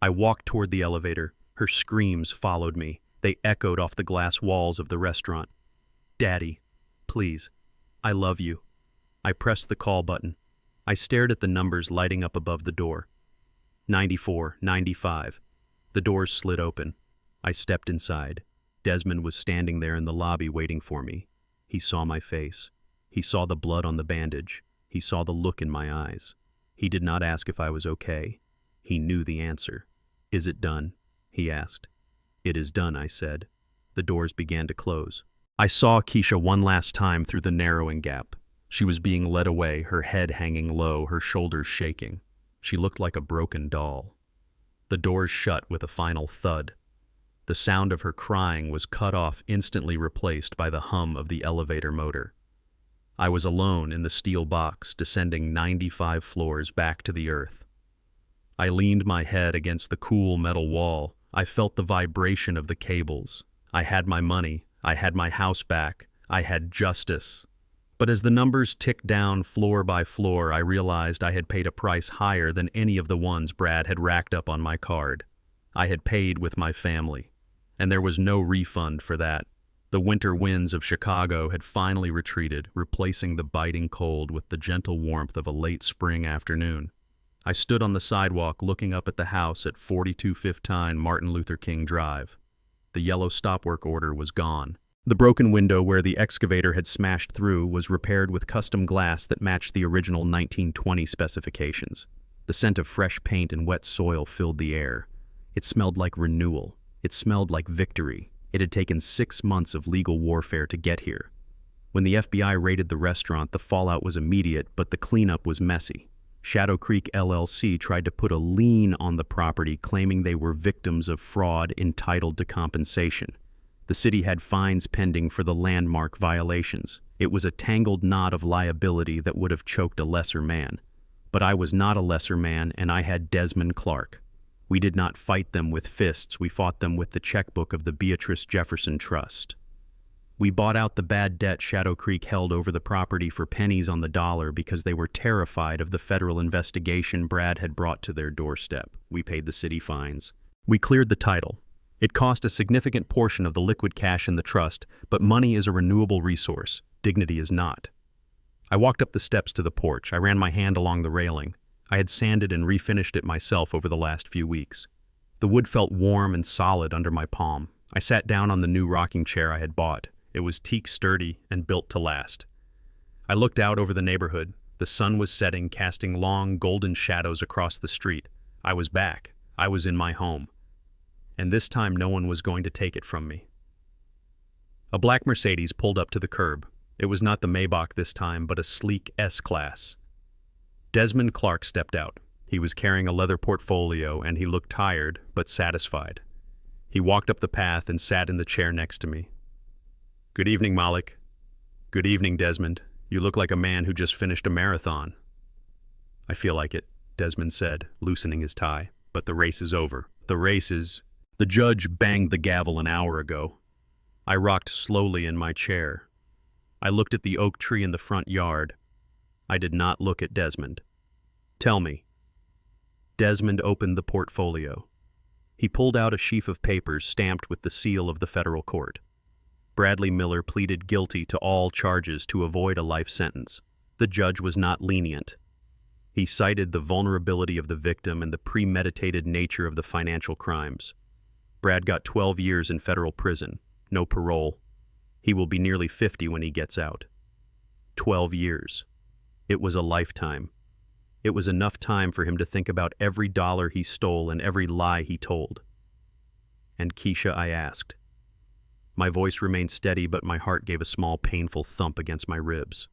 I walked toward the elevator. Her screams followed me. They echoed off the glass walls of the restaurant. Daddy, please, I love you. I pressed the call button. I stared at the numbers lighting up above the door. 94, 95. The doors slid open. I stepped inside. Desmond was standing there in the lobby waiting for me. He saw my face. He saw the blood on the bandage. He saw the look in my eyes. He did not ask if I was okay. He knew the answer. Is it done? He asked. It is done, I said. The doors began to close. I saw Keisha one last time through the narrowing gap. She was being led away, her head hanging low, her shoulders shaking. She looked like a broken doll. The doors shut with a final thud. The sound of her crying was cut off, instantly replaced by the hum of the elevator motor. I was alone in the steel box, descending 95 floors back to the earth. I leaned my head against the cool metal wall. I felt the vibration of the cables. I had my money. I had my house back. I had justice. But as the numbers ticked down floor by floor, I realized I had paid a price higher than any of the ones Brad had racked up on my card. I had paid with my family, and there was no refund for that. The winter winds of Chicago had finally retreated, replacing the biting cold with the gentle warmth of a late spring afternoon. I stood on the sidewalk looking up at the house at 4215 Martin Luther King Drive. The yellow stop-work order was gone. The broken window where the excavator had smashed through was repaired with custom glass that matched the original 1920 specifications. The scent of fresh paint and wet soil filled the air. It smelled like renewal. It smelled like victory. It had taken 6 months of legal warfare to get here. When the FBI raided the restaurant, the fallout was immediate, but the cleanup was messy. Shadow Creek LLC tried to put a lien on the property, claiming they were victims of fraud entitled to compensation. The city had fines pending for the landmark violations. It was a tangled knot of liability that would have choked a lesser man. But I was not a lesser man, and I had Desmond Clark. We did not fight them with fists, we fought them with the checkbook of the Beatrice Jefferson Trust. We bought out the bad debt Shadow Creek held over the property for pennies on the dollar because they were terrified of the federal investigation Brad had brought to their doorstep. We paid the city fines. We cleared the title. It cost a significant portion of the liquid cash in the trust, but money is a renewable resource. Dignity is not. I walked up the steps to the porch. I ran my hand along the railing. I had sanded and refinished it myself over the last few weeks. The wood felt warm and solid under my palm. I sat down on the new rocking chair I had bought. It was teak sturdy and built to last. I looked out over the neighborhood. The sun was setting, casting long, golden shadows across the street. I was back. I was in my home. And this time no one was going to take it from me. A black Mercedes pulled up to the curb. It was not the Maybach this time, but a sleek S-Class. Desmond Clark stepped out. He was carrying a leather portfolio, and he looked tired, but satisfied. He walked up the path and sat in the chair next to me. "Good evening, Malik." "Good evening, Desmond. You look like a man who just finished a marathon." "I feel like it," Desmond said, loosening his tie. "But the race is over." "The race is—" "The judge banged the gavel an hour ago." I rocked slowly in my chair. I looked at the oak tree in the front yard. I did not look at Desmond. "Tell me." Desmond opened the portfolio. He pulled out a sheaf of papers stamped with the seal of the federal court. Bradley Miller pleaded guilty to all charges to avoid a life sentence. The judge was not lenient. He cited the vulnerability of the victim and the premeditated nature of the financial crimes. Brad got 12 years in federal prison, no parole. He will be nearly 50 when he gets out. 12 years. It was a lifetime. It was enough time for him to think about every dollar he stole and every lie he told. "And Keisha?" I asked. My voice remained steady, but my heart gave a small, painful thump against my ribs.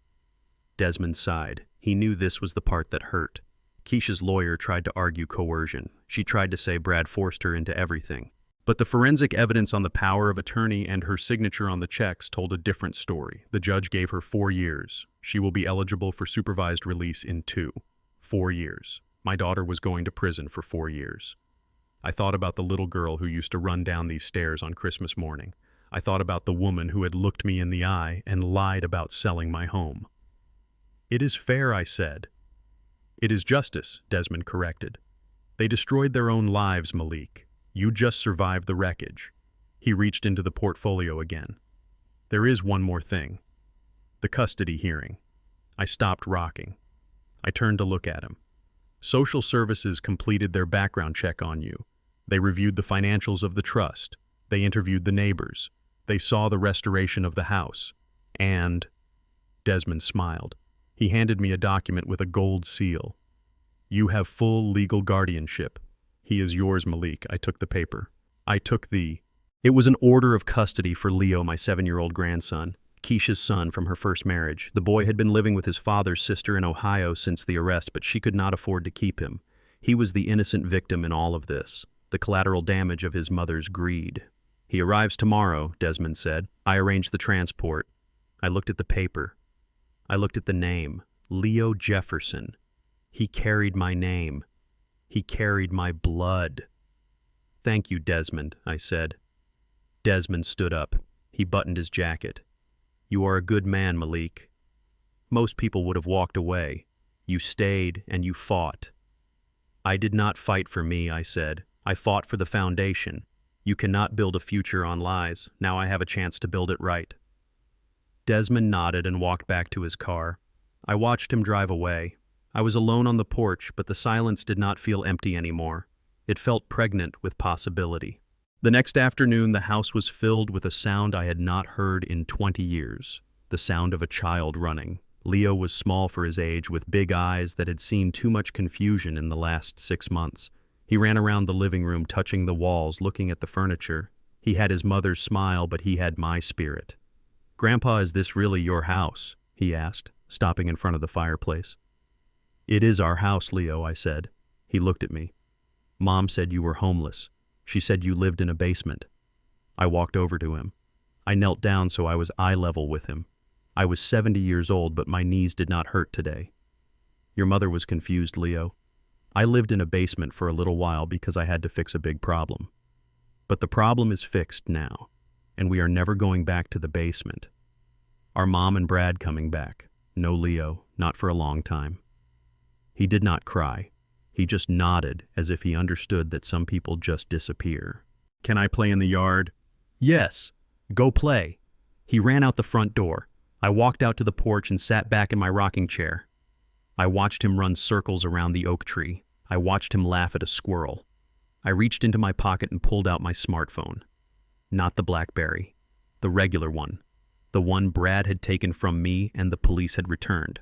Desmond sighed. He knew this was the part that hurt. Keisha's lawyer tried to argue coercion. She tried to say Brad forced her into everything. But the forensic evidence on the power of attorney and her signature on the checks told a different story. The judge gave her 4 years. She will be eligible for supervised release in 2. 4 years. My daughter was going to prison for 4 years. I thought about the little girl who used to run down these stairs on Christmas morning. I thought about the woman who had looked me in the eye and lied about selling my home. "It is fair," I said. "It is justice," Desmond corrected. "They destroyed their own lives, Malik. You just survived the wreckage." He reached into the portfolio again. "There is one more thing. The custody hearing." I stopped rocking. I turned to look at him. "Social services completed their background check on you. They reviewed the financials of the trust. They interviewed the neighbors. They saw the restoration of the house. And—" Desmond smiled. He handed me a document with a gold seal. "You have full legal guardianship. He is yours, Malik." I took the paper. It was an order of custody for Leo, my 7-year-old grandson, Keisha's son from her first marriage. The boy had been living with his father's sister in Ohio since the arrest, but she could not afford to keep him. He was the innocent victim in all of this, the collateral damage of his mother's greed. "He arrives tomorrow," Desmond said. I arranged the transport. I looked at the paper. I looked at the name, Leo Jefferson. He carried my name. He carried my blood. "Thank you, Desmond," I said. Desmond stood up. He buttoned his jacket. "You are a good man, Malik. Most people would have walked away. You stayed and you fought." "I did not fight for me," I said. "I fought for the foundation. You cannot build a future on lies. Now I have a chance to build it right." Desmond nodded and walked back to his car. I watched him drive away. I was alone on the porch, but the silence did not feel empty anymore. It felt pregnant with possibility. The next afternoon, the house was filled with a sound I had not heard in 20 years, the sound of a child running. Leo was small for his age, with big eyes that had seen too much confusion in the last 6 months. He ran around the living room, touching the walls, looking at the furniture. He had his mother's smile, but he had my spirit. "Grandpa, is this really your house?" he asked, stopping in front of the fireplace. "It is our house, Leo," I said. He looked at me. "Mom said you were homeless. She said you lived in a basement." I walked over to him. I knelt down so I was eye level with him. I was 70 years old, but my knees did not hurt today. "Your mother was confused, Leo. I lived in a basement for a little while because I had to fix a big problem. But the problem is fixed now, and we are never going back to the basement. Are Mom and Brad coming back?" "No, Leo, not for a long time." He did not cry. He just nodded as if he understood that some people just disappear. "Can I play in the yard?" "Yes, go play." He ran out the front door. I walked out to the porch and sat back in my rocking chair. I watched him run circles around the oak tree. I watched him laugh at a squirrel. I reached into my pocket and pulled out my smartphone. Not the BlackBerry. The regular one. The one Brad had taken from me and the police had returned.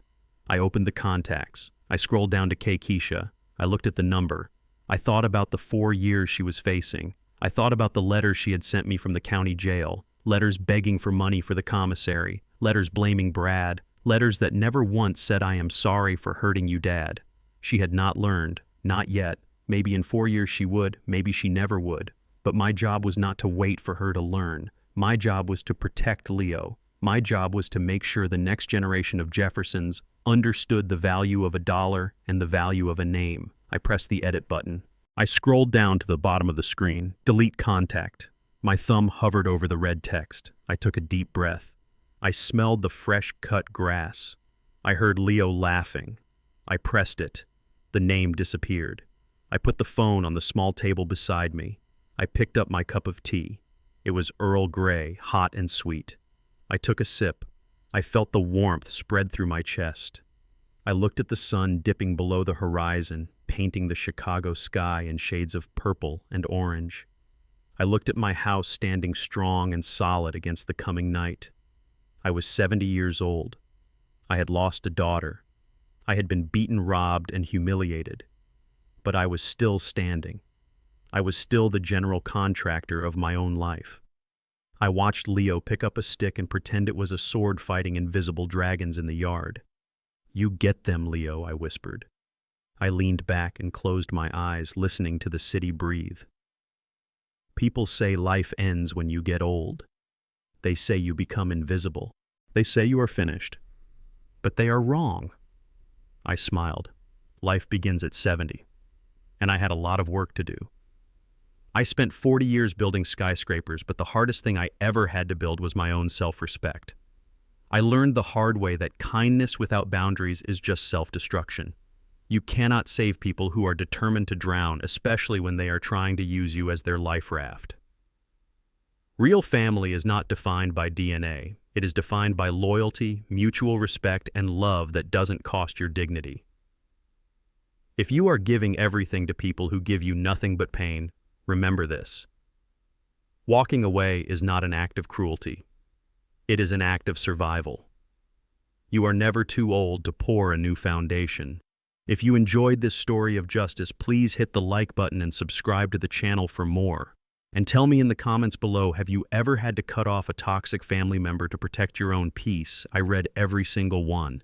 I opened the contacts. I scrolled down to Keisha. I looked at the number. I thought about the 4 years she was facing. I thought about the letters she had sent me from the county jail. Letters begging for money for the commissary. Letters blaming Brad. Letters that never once said I am sorry for hurting you, Dad. She had not learned. Not yet. Maybe in 4 years she would. Maybe she never would. But my job was not to wait for her to learn. My job was to protect Leo. My job was to make sure the next generation of Jeffersons understood the value of a dollar and the value of a name. I pressed the edit button. I scrolled down to the bottom of the screen. Delete contact. My thumb hovered over the red text. I took a deep breath. I smelled the fresh-cut grass. I heard Leo laughing. I pressed it. The name disappeared. I put the phone on the small table beside me. I picked up my cup of tea. It was Earl Grey, hot and sweet. I took a sip. I felt the warmth spread through my chest. I looked at the sun dipping below the horizon, painting the Chicago sky in shades of purple and orange. I looked at my house standing strong and solid against the coming night. I was 70 years old. I had lost a daughter. I had been beaten, robbed, and humiliated. But I was still standing. I was still the general contractor of my own life. I watched Leo pick up a stick and pretend it was a sword fighting invisible dragons in the yard. "You get them, Leo," I whispered. I leaned back and closed my eyes, listening to the city breathe. People say life ends when you get old. They say you become invisible. They say you are finished. But they are wrong. I smiled. Life begins at 70. And I had a lot of work to do. I spent 40 years building skyscrapers, but the hardest thing I ever had to build was my own self-respect. I learned the hard way that kindness without boundaries is just self-destruction. You cannot save people who are determined to drown, especially when they are trying to use you as their life raft. Real family is not defined by DNA. It is defined by loyalty, mutual respect, and love that doesn't cost your dignity. If you are giving everything to people who give you nothing but pain, remember this. Walking away is not an act of cruelty. It is an act of survival. You are never too old to pour a new foundation. If you enjoyed this story of justice, please hit the like button and subscribe to the channel for more. And tell me in the comments below, have you ever had to cut off a toxic family member to protect your own peace? I read every single one.